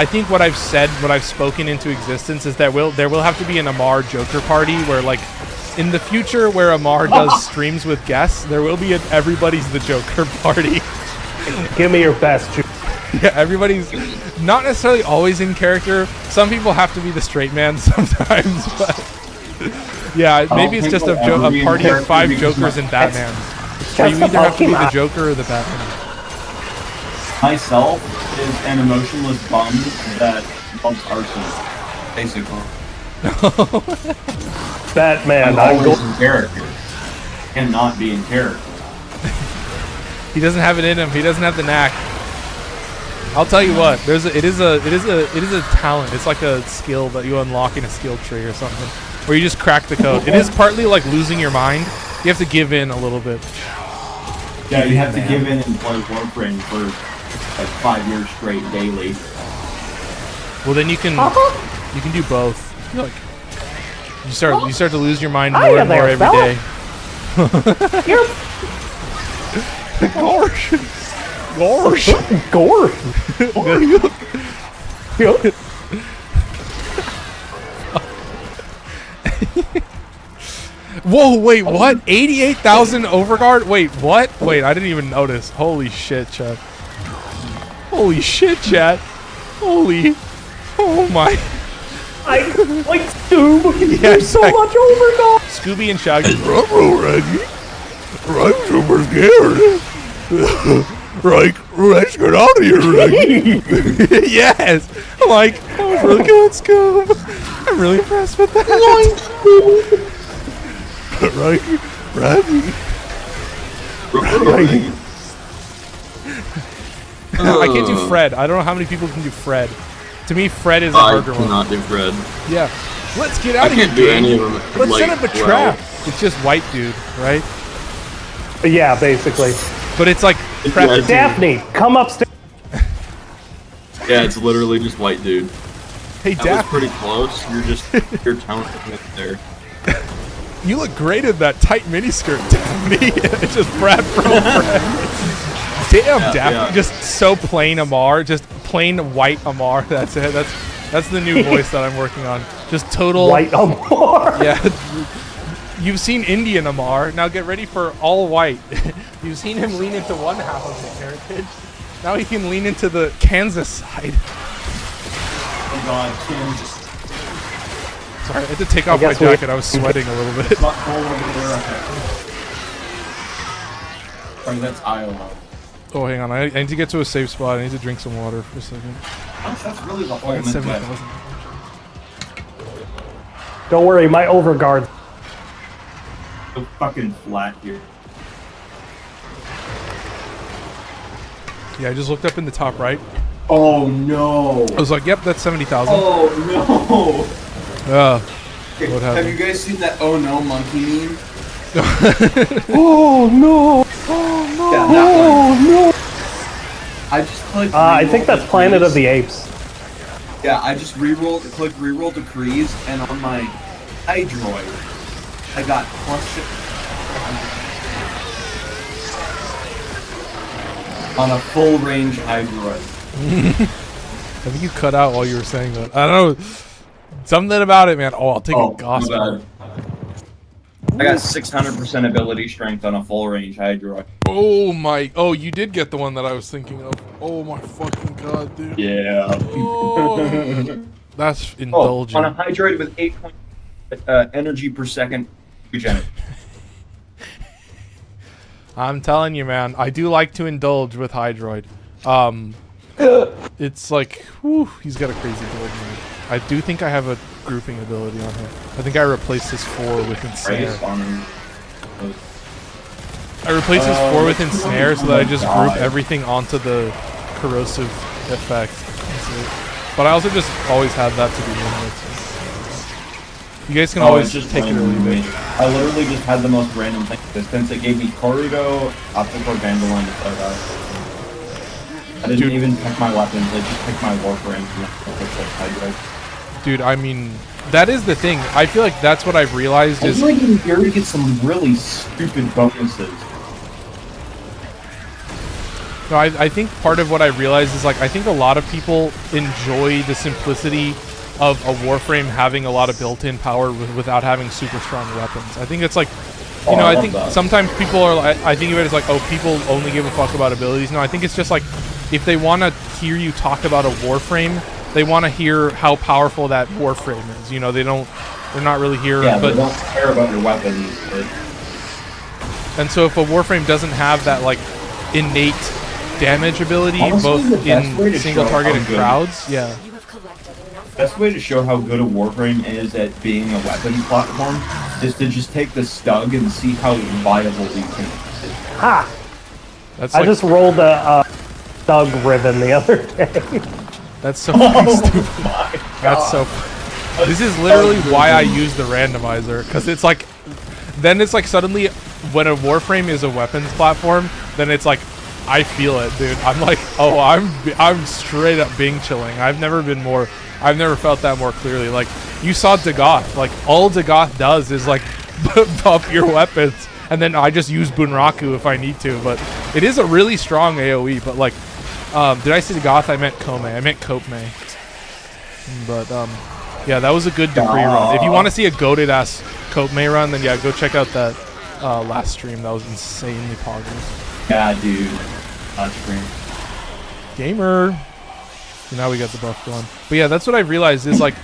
think what I've said, what I've spoken into existence is that there will have to be an Amar Joker party where, like, in the future where Amar does streams with guests, there will be an Everybody's the Joker party. Give me your best. Yeah, everybody's not necessarily always in character. Some people have to be the straight man sometimes, but yeah, maybe it's just a party of 5 Jokers and Batman. So you either have to be the Joker or the Batman. Myself is an emotionless bum that loves arson, basically. Batman. I'm always in character. Cannot be in character. He doesn't have it in him. He doesn't have the knack. I'll tell you what. It is a talent. It's like a skill that you unlock in a skill tree or something, where you just crack the code. It is partly like losing your mind. You have to give in a little bit. Yeah, you have to give in and play WARFRAME for like 5 years straight daily. Well, then you can do both. Like you start to lose your mind more and more every day. Gosh. Whoa, wait, what? 88,000 overguard? Wait, what? Wait, I didn't even notice. Holy shit, chat. Holy shit, chat. Holy. Oh my. Like Scoob. Yeah, There's so much overguard. Scooby and Shaggy. Reggie. I'm super scared. Let's get out of here, Reggie. Yes. I'm like, oh, really good, Scoob. I'm really impressed with that. Reggie. I can't do Fred. I don't know how many people can do Fred. To me, Fred is a I harder one. cannot do Fred. Yeah. Let's get I out of here. can't do any of them. Let's like, set up a trap. It's just white dude, right? Yeah, basically. But it's like prep Yeah, dude. Daphne, come upstairs. Yeah, it's literally just white dude. Hey, That was Daphne, pretty close. You're talented there. you look great in that tight miniskirt, Daphne. It's just Brad from Fred. Damn, Yeah, Daphne. yeah. Just so plain Amar. Just plain white Amar. That's it. That's the new voice that I'm working on. Just total White Amor. Yeah. You've seen Indian Amar. Now get ready for all white. You've seen him lean into one half of his heritage. Now he can lean into the Kansas side. Oh God, Kansas. Sorry, I had to take off my guess we- jacket. I was sweating a little bit. Not all over there. Sorry, that's Iowa. Oh, hang on. I need to get to a safe spot. I need to drink some water for a second. That's really the whole That's 7,000. Don't worry, my overguard. So fucking flat here. Yeah, I just looked up in the top right. Oh no. I was like, yep, that's 70,000. Oh no. What Have happened? you guys seen that oh no monkey meme? Oh no! Yeah, that one. no! I just clicked. I think that's Planet of the Apes. Yeah, I just click reroll decrees, and on my Hydroid, I got on a full range Hydroid. I think you cut out while you were saying that. I don't know. Something about it, man. Oh, I'll take a my gospel. bad. I got 600% ability strength on a full range Hydroid. Oh my. Oh, you did get the one that I was thinking of. Oh my fucking god, dude. Yeah. Oh, that's Oh, on a indulgent. Hydroid with 8 energy per second regen. I'm telling you, man. I do like to indulge with Hydroid. It's like, whew, he's got a crazy build, man. I do think I have a grouping ability on him. I think I replaced his 4 with Ensnare. Race on him. I replaced his 4 with Oh Ensnare so that I just God. group everything onto the corrosive effect. That's it. But I also just always had that to begin with. You guys can always it's take it or leave it. I literally just had the most random thing distance. It gave me Corrido, Optical Dandelion to start out. I didn't even pick my weapons, I just picked my Warframe and Hydroid. Dude, I mean, that is the thing. I feel like that's what I've realized I is... feel like in here you get some really stupid bonuses. No, I think part of what I realized is, like, I think a lot of people enjoy the simplicity of a Warframe having a lot of built-in power without having super strong weapons. I think it's like, you know, I I love think that. sometimes people are, I think of it as like, oh, people only give a fuck about abilities. No, I think it's just like, if they want to hear you talk about a Warframe, they want to hear how powerful that Warframe is. You know, they're not really here, Yeah, but they don't care about your weapons. and so if a Warframe doesn't have that like innate damage ability, Honestly, the both best way in to single show target how and good- crowds, yeah. You have collected enough. Best way to show how good a Warframe is at being a weapons platform is to just take the Stug and see how viable you can use it. Ha! That's I like, just rolled a Doug ribbon the other day. that's so fucking stupid. That's so. This is literally why I use the randomizer, because it's like, then it's like suddenly when a Warframe is a weapons platform, then it's like, I feel it, dude. I'm like, oh, I'm straight up Bing chilling. I've never felt that more clearly. Like, you saw Dagoth. Like, all Dagoth does is like buff your weapons, and then I just use Bunraku if I need to. But it is a really strong AOE. But like, did I say Dagoth? I meant Kome. I meant Kopme. But yeah, that was a good Decree run. If you want to see a goated ass Kopme run, then yeah, go check out that last stream. That was insanely positive. Yeah, dude. That's great. Gamer. So now we got the buff going. But yeah, that's what I've realized is like,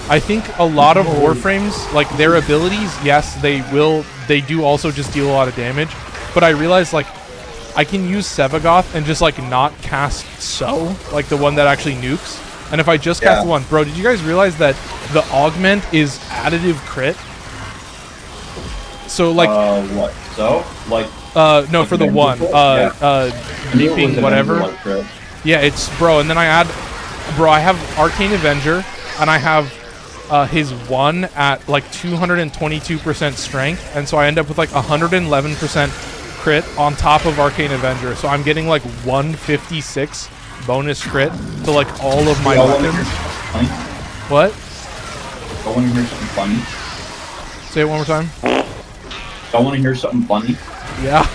I think a lot of Warframes, like their abilities, yes, they do also just deal a lot of damage. But I realized like, I can use Sevagoth and just like not cast So, like the one that actually nukes. And if I just cast the one, bro, did you guys realize that the augment is additive crit? So like, What? So? Like, No, for the one. Leaping whatever. Yeah, it's bro, and then I add, bro. I have Arcane Avenger, and I have his one at like 222% strength, and so I end up with like 111% crit on top of Arcane Avenger. So I'm getting like 156 bonus crit to like all of my weapons. What? I want to hear something funny. Say it one more time. I want to hear something funny. Yeah.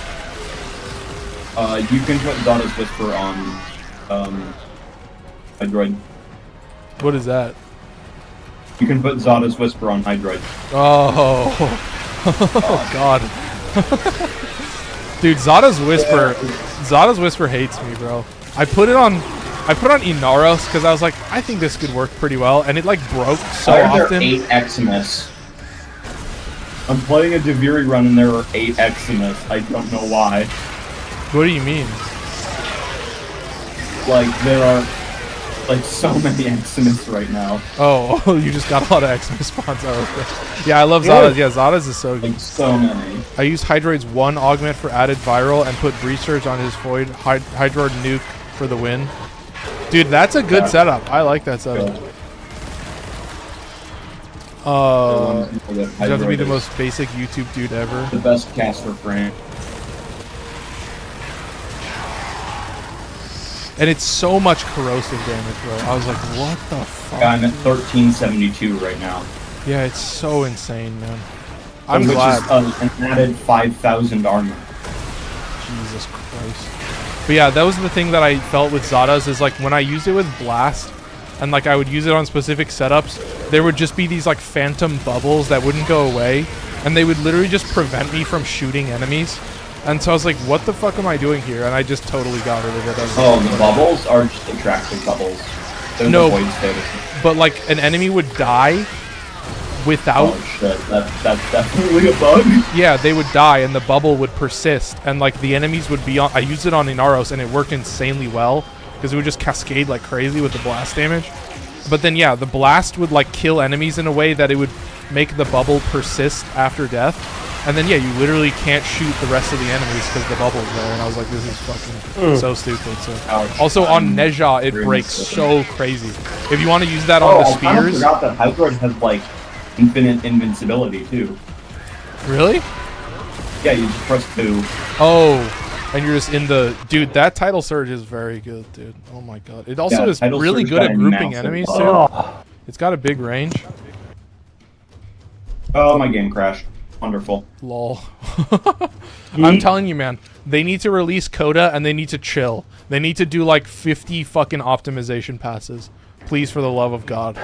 You can put Zada's Whisper on Hydroid. What is that? You can put Zada's Whisper on Hydroid. Oh, oh God. Dude, Zada's Whisper hates me, bro. I put it on Inaros because I was like, I think this could work pretty well, and it like broke so often. 8 Eximus. I'm playing a Deviri run and there are 8 Eximus. I don't know why. What do you mean? Like, there are like so many Eximus right now. Oh, you just got a lot of Eximus spawns out of it. Yeah, I love Zada's. Yeah, Zada's is so good. Like, so many. I use Hydroid's 1 augment for added viral and put Breach Surge on his Void Hydroid nuke for the win. Dude, that's a good setup. I like that setup. You have to be the most basic YouTube dude ever. The best caster frame. And it's so much corrosive damage, bro. I was like, what the fuck? I'm at 1372 right now. Yeah, it's so insane, man. I'm glad. Which is an added 5,000 armor. Jesus Christ. But yeah, that was the thing that I felt with Zada's is like when I used it with Blast and like I would use it on specific setups, there would just be these like phantom bubbles that wouldn't go away, and they would literally just prevent me from shooting enemies. And so I was like, what the fuck am I doing here? And I just totally got rid of it. Oh, the bubbles are just attractive bubbles. They're no, the void status. But like an enemy would die without... Oh shit, that's definitely a bug. Yeah, they would die and the bubble would persist. And like the enemies would be on... I used it on Inaros and it worked insanely well because it would just cascade like crazy with the blast damage. But then yeah, the blast would like kill enemies in a way that it would make the bubble persist after death. And then, yeah, you literally can't shoot the rest of the enemies because the bubble's there. And I was like, this is fucking so stupid. So also on Neja, it breaks so crazy. If you want to use that on the spears... I forgot that Hydroid has, like, infinite invincibility, too. Really? Yeah, you just press 2. Oh, and you're just in the... Dude, that Tidal Surge is very good, dude. Oh my god. It also is really good at grouping enemies, too. It's got a big range. Oh, my game crashed. Wonderful. Lol. I'm telling you, man. They need to release Coda and they need to chill. They need to do like 50 fucking optimization passes. Please, for the love of God.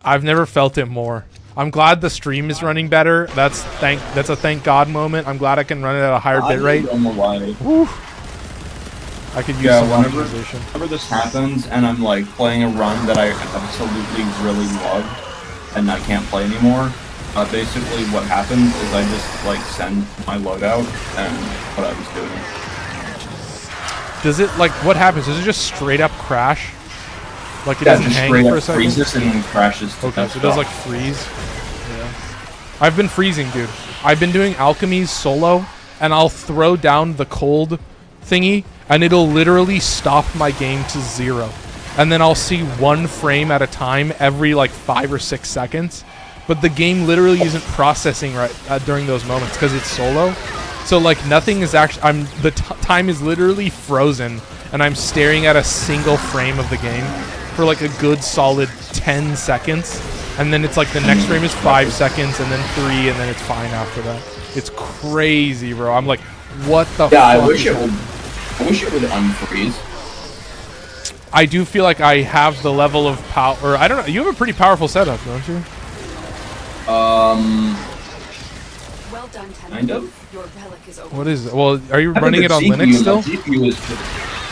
I've never felt it more. I'm glad the stream is running better. That's a thank God moment. I'm glad I can run it at a higher bitrate. I don't know why. Woo. I could use some optimization. Whenever this happens and I'm like playing a run that I absolutely really loved and I can't play anymore, basically what happens is I just like send my loadout and what I was doing. Does it like what happens? Does it just straight up crash? Like it doesn't hang for a second? Freezes and then crashes to okay, so it does like freeze. Yeah. I've been freezing, dude. I've been doing alchemies solo and I'll throw down the cold thingy and it'll literally stop my game to 0. And then I'll see 1 frame at a time every like 5 or 6 seconds. But the game literally isn't processing right during those moments because it's solo. So like nothing is actually... the time is literally frozen and I'm staring at a single frame of the game for like a good solid 10 seconds. And then it's like the next frame is 5 seconds and then 3 and then it's fine after that. It's crazy, bro. I'm like, what the fuck? Yeah, I wish it would unfreeze. I do feel like I have the level of power... Or I don't know. You have a pretty powerful setup, don't you? Well done, kind of. Your relic is open. What is it? Well, are you running it on Linux still?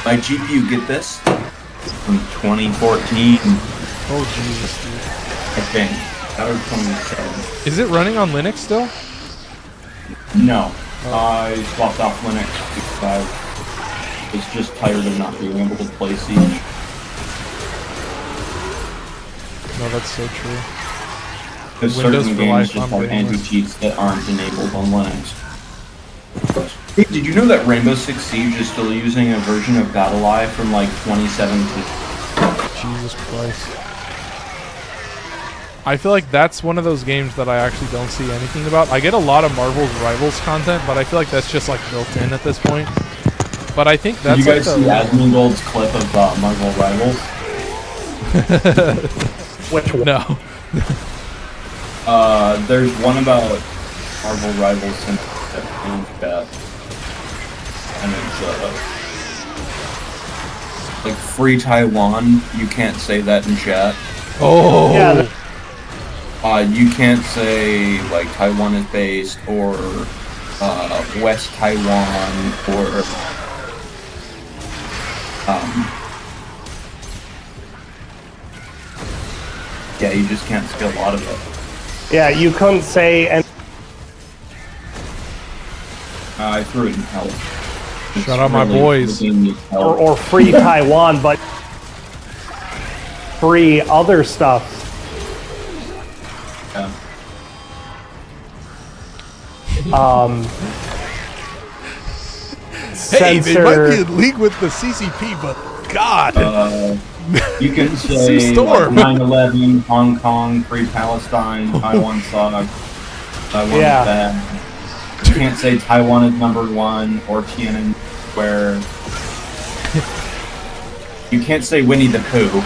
My GPU, get this? From 2014. Oh, Jesus, dude. I think. That was 2010. Is it running on Linux still? No. I swapped off Linux because I was just tired of not being able to play Siege. No, that's so true. Because certain games just have anti-cheats that aren't enabled on Linux. Hey, did you know that Rainbow Six Siege is still using a version of BattleEye from like 2017? Jesus Christ. I feel like that's one of those games that I actually don't see anything about. I get a lot of Marvel's Rivals content, but I feel like that's just like built in at this point. But I think that's Did you guys like see Asmongold's clip of Marvel Rivals? Which one? No. There's one about Marvel Rivals in chat. And it's like free Taiwan. You can't say that in chat. Oh. Yeah. You can't say like Taiwan is based or West Taiwan or yeah, you just can't say a lot of it. Yeah, you couldn't say and I threw it in hell. Shut up, my boys. or free Taiwan, but free other stuff. Yeah. Hey, they might be Censor. in league with the CCP, but God. You can say Sue Storm. like 9/11, Hong Kong, Free Palestine, Taiwan sucks, Taiwan Yeah. is bad. You can't say Taiwan is #1 or Tiananmen Square. You can't say Winnie the Pooh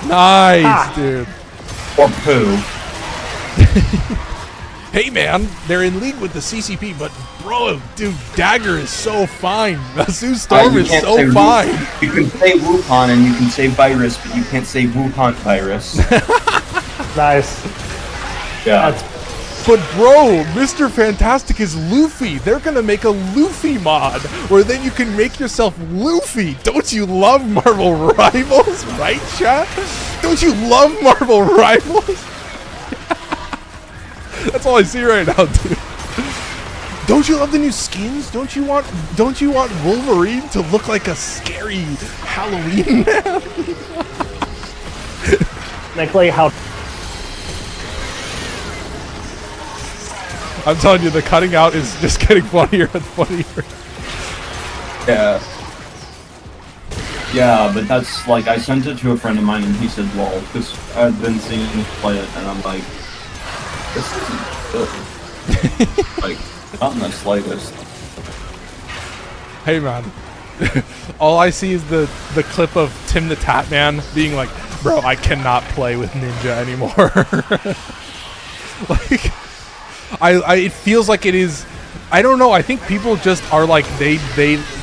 Nice, Ah. dude. or Pooh. Hey man, they're in league with the CCP, but bro, dude, Dagger is so fine. Sue Storm You is can't so say fine. You can say Wuhan and you can say virus, but you can't say Wuhan virus. Nice. Yeah. That's But bro, Mr. Fantastic is Luffy. They're gonna make a Luffy mod, where then you can make yourself Luffy. Don't you love Marvel Rivals, right, chat? Don't you love Marvel Rivals? That's all I see right now, dude. Don't you love the new skins? Don't you want Wolverine to look like a scary Halloween man? technically how. I'm telling you, the cutting out is just getting funnier and funnier. Yeah. Yeah, but that's like, I sent it to a friend of mine and he said, lol, because I've been seeing him play it and I'm like, this isn't good. Like, not in the slightest. Hey man, all I see is the clip of Tim the Tat Man being like, "Bro, I cannot play with Ninja anymore." Like, it feels like it is. I don't know. I think people just are like they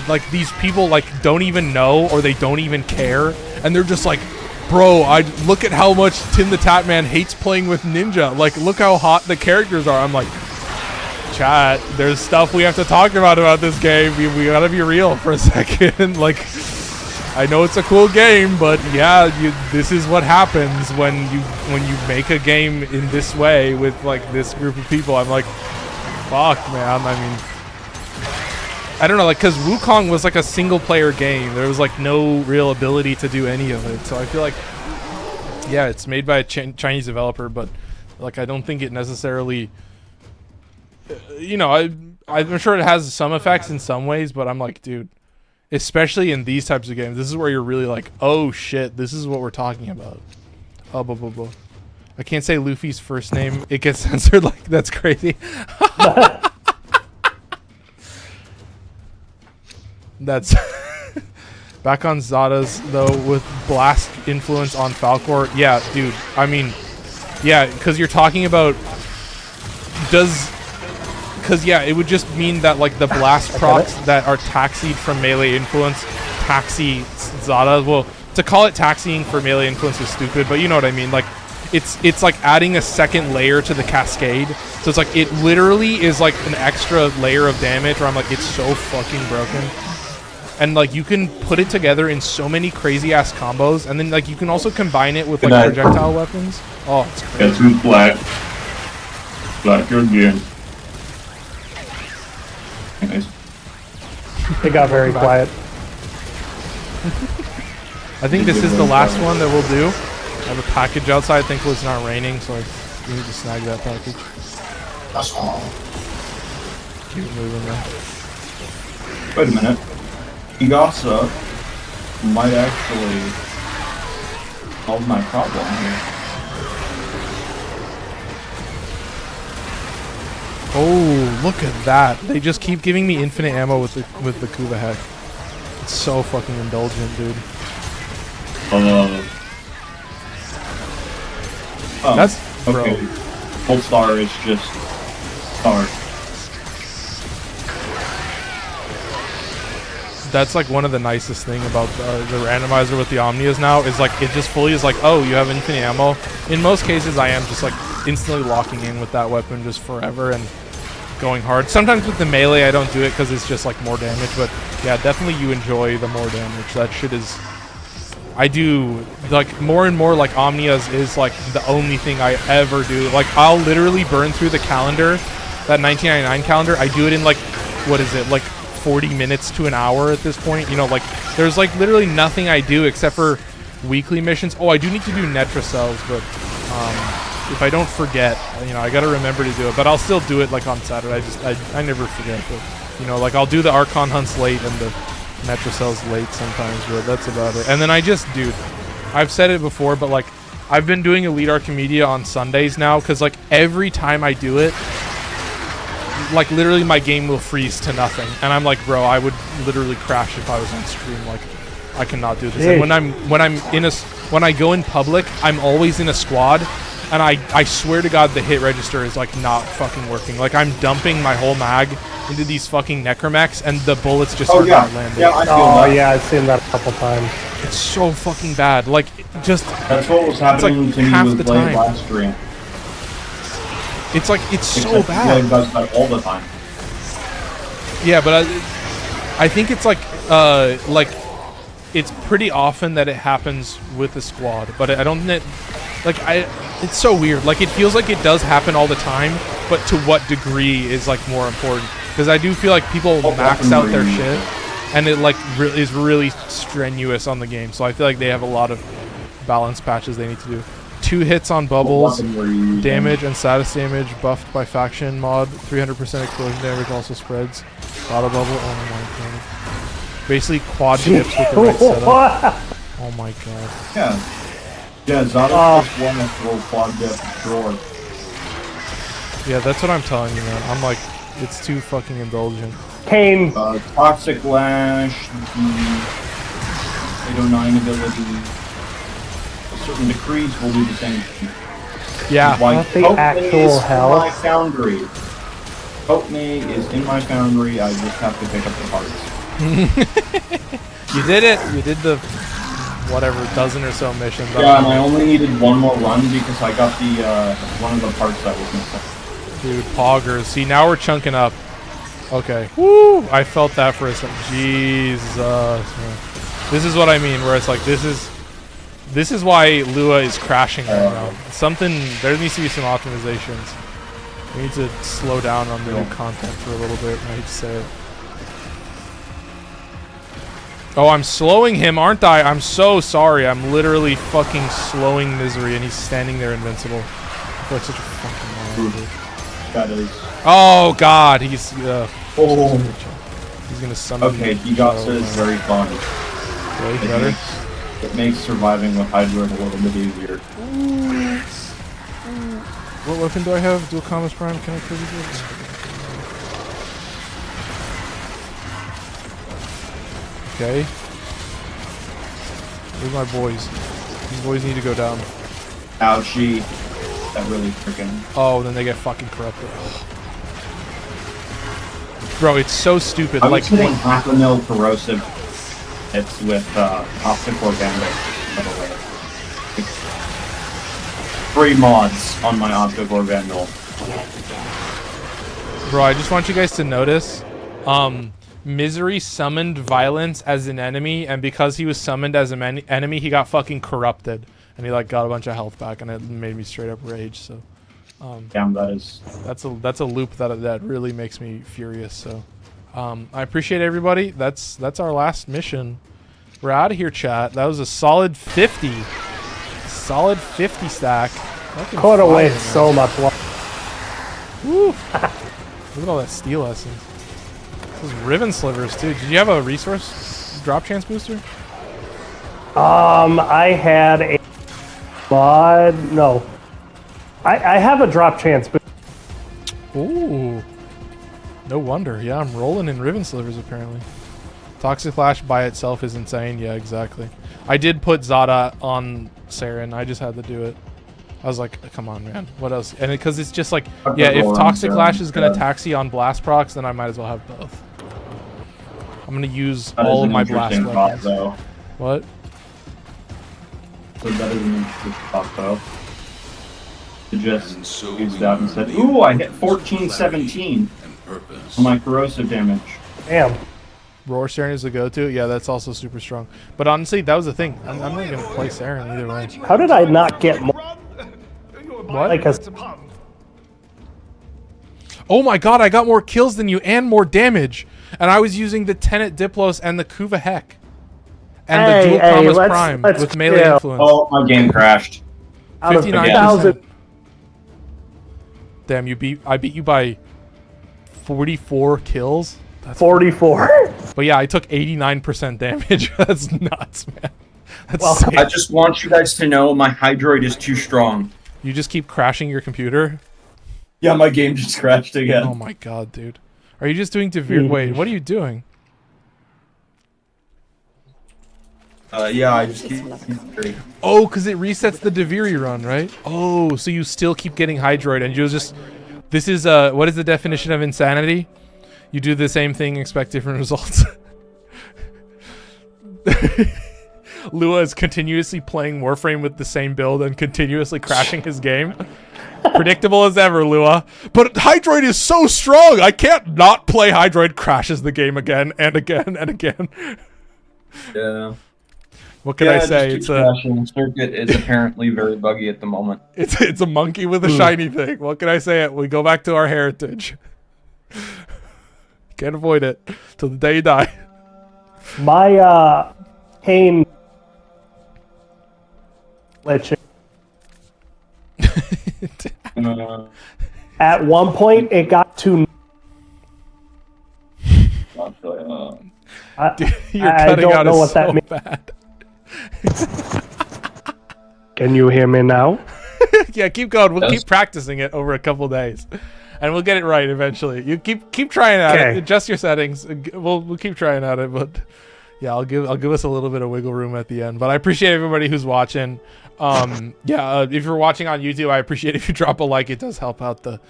like these people like don't even know or they don't even care, and they're just like, "Bro, I look at how much Tim the Tat Man hates playing with Ninja. Like, look how hot the characters are." I'm like, chat, there's stuff we have to talk about this game. We gotta be real for a second. Like, I know it's a cool game, but yeah, this is what happens when you make a game in this way with like this group of people. I'm like, fuck, man. I mean, I don't know, like, because Wukong was like a single player game. There was like no real ability to do any of it. So I feel like, yeah, it's made by a Chinese developer, but like I don't think it necessarily. You know, I'm sure it has some effects in some ways, but I'm like, dude, especially in these types of games, this is where you're really like, oh shit, this is what we're talking about. Oh, blah, blah, blah. I can't say Luffy's first name. It gets censored. Like, that's crazy. That's back on Zada's though with blast influence on Falcor. Yeah, dude. I mean, yeah, because you're talking about because yeah, it would just mean that like the blast procs that are taxied from melee influence taxi Zada. Well, to call it taxiing for melee influence is stupid, but you know what I mean. Like, it's like adding a second layer to the cascade. So it's like it literally is like an extra layer of damage. Where I'm like, it's so fucking broken. And like you can put it together in so many crazy ass combos, and then like you can also combine it with like projectile weapons. Oh, it's crazy. Guess who's black? Black again. Nice. It got very quiet. I think this is the last one that we'll do. I have a package outside. I think it's not raining, so I need to snag that package. That's all. Keep it moving, man. Wait a minute. Igasa might actually solve my problem here. Oh, look at that. They just keep giving me infinite ammo with the Kuva Heck. It's so fucking indulgent, dude. That's okay. bro. Full star is just star. That's like one of the nicest thing about the randomizer with the Omnias now is like it just fully is like, oh, you have infinite ammo. In most cases, I am just like instantly locking in with that weapon just forever and going hard. Sometimes with the melee, I don't do it because it's just like more damage. But yeah, definitely you enjoy the more damage. That shit is. I do like more and more like Omnias is like the only thing I ever do. Like I'll literally burn through the calendar, that 1999 calendar. I do it in like, what is it, like 40 minutes to an hour at this point. You know, like there's like literally nothing I do except for weekly missions. Oh, I do need to do Netra cells, but if I don't forget, you know, I gotta remember to do it. But I'll still do it like on Saturday. I never forget. But you know, like I'll do the Archon hunts late and the Netra cells late sometimes, but that's about it. And then I just, dude, I've said it before, but like I've been doing Elite Archimedia on Sundays now because like every time I do it, like literally my game will freeze to nothing, and I'm like, bro, I would literally crash if I was on stream. Like I cannot do this. And when I go in public, I'm always in a squad, and I swear to God the hit register is like not fucking working. Like I'm dumping my whole mag into these fucking necromechs, and the bullets just are not landing. Yeah, I feel that. Yeah, I've seen that a couple times. It's so fucking bad. Like just That's what was happening like to me half with the Blade time. last stream. It's like it's so Except bad. Blade does that all the time. Yeah, but I think it's like it's pretty often that it happens with the squad, but I don't think it's so weird. Like it feels like it does happen all the time, but to what degree is like more important? Because I do feel like people max out their shit, and it like is really strenuous on the game. So I feel like they have a lot of balance patches they need to do. 2 hits on bubbles, damage and status damage buffed by faction mod. 300% explosion damage also spreads. Auto bubble. Oh my god. Basically quad dips with the right setup. Oh my god. Yeah. Yeah, Zada plus 1 with roll quad dip drawer. Yeah, that's what I'm telling you, man. I'm like, it's too fucking indulgent. Kane. Toxic Lash, the 809 ability. Certain decrees will do the same thing. Yeah. What the actual hell? My foundry. Potney is in my foundry. I just have to pick up the parts. You did it. You did the whatever dozen or so missions. Yeah, and I only needed one more run because I got the one of the parts that was missing. Dude, poggers. See, now we're chunking up. Okay. Woo! I felt that for a second. Jesus. Man. This is what I mean, where it's like, this is why Lua is crashing right now. There needs to be some optimizations. We need to slow down on the new content for a little bit. I hate to say it. Oh, I'm slowing him, aren't I? I'm so sorry. I'm literally fucking slowing Misery, and he's standing there invincible. I feel like such a fucking moron, dude. That is. Oh god, he's Oh. he's gonna summon. Okay, Higasa is very fun. Okay, better. It makes surviving with Hydra a little bit easier. What weapon do I have? Dual Commas Prime. Can I kill these guys? Okay. Where's my boys? These boys need to go down. Ouchie. That really freaking. Oh, then they get fucking corrupted. Bro, it's so stupid. I was Like, hitting half a mil corrosive hits with optical gambit, by the way. 3 mods on my optical vandal. bro, I just want you guys to notice. Misery summoned Violence as an enemy, and because he was summoned as an enemy, he got fucking corrupted, and he like got a bunch of health back, and it made me straight up rage. So, Damn, that is. that's a loop that really makes me furious. So, I appreciate everybody. That's our last mission. We're out of here, chat. That was a solid 50. Solid 50 stack. Could have waited so much longer. Woo! Look at all that steel essence. Those ribbon slivers too. Did you have a resource drop chance booster? I had a mod. No, I have a drop chance. But Ooh. No wonder. Yeah, I'm rolling in ribbon slivers apparently. Toxic Flash by itself is insane. Yeah, exactly. I did put Zada on Saren. I just had to do it. I was like, come on, man. What else? And because it's just like, yeah, if Toxic Flash is going to taxi on blast procs, then I might as well have both. I'm going to use all of my blast weapons. Though. What? So that is an interesting thought, though. To just use that instead. Ooh, I hit 1417 on my corrosive damage. damn. Roar Saren is the go-to. Yeah, that's also super strong. But honestly, that was the thing. I'm not going to play Saren either way. How did I not get more? What? Like a, Oh my god, I got more kills than you and more damage. And I was using the Tenet Diplos and the Kuva Heck. And the Dual Commas Prime with melee chill. influence. Oh, my game crashed. out of 59%. Damn, I beat you by 44 kills? That's 44. But yeah, I took 89% damage. That's nuts, man. That's Well, sick. I just want you guys to know my Hydroid is too strong. You just keep crashing your computer? Yeah, my game just crashed again. Oh my god, dude. Are you just doing Wait, what are you doing? Yeah, I just keep... Oh, because it resets the Deviri run, right? Oh, so you still keep getting Hydroid and you'll just... This is, what is the definition of insanity? You do the same thing, expect different results. Lua is continuously playing Warframe with the same build and continuously crashing his game. Predictable as ever, Lua. But Hydroid is so strong! I can't not play Hydroid, crashes the game again and again and again. Yeah. What can I say? It's crashing. Circuit is apparently very buggy at the moment. It's a monkey with a shiny thing. What can I say? We go back to our heritage. Can't avoid it till the day you die. My pain glitching. At one point, it got to. You're I cutting don't out know is what so that means. bad. Can you hear me now? Yeah, keep going. We'll keep practicing it over a couple days, and we'll get it right eventually. You keep trying at it. Adjust your settings. We'll keep trying at it, but yeah, I'll give us a little bit of wiggle room at the end. But I appreciate everybody who's watching. If you're watching on YouTube, I appreciate if you drop a like. It does help out the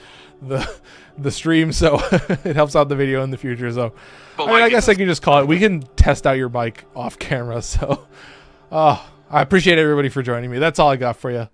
stream, so it helps out the video in the future. So I guess I can just call it. We can test out your mic off camera. So I appreciate everybody for joining me. That's all I got for you.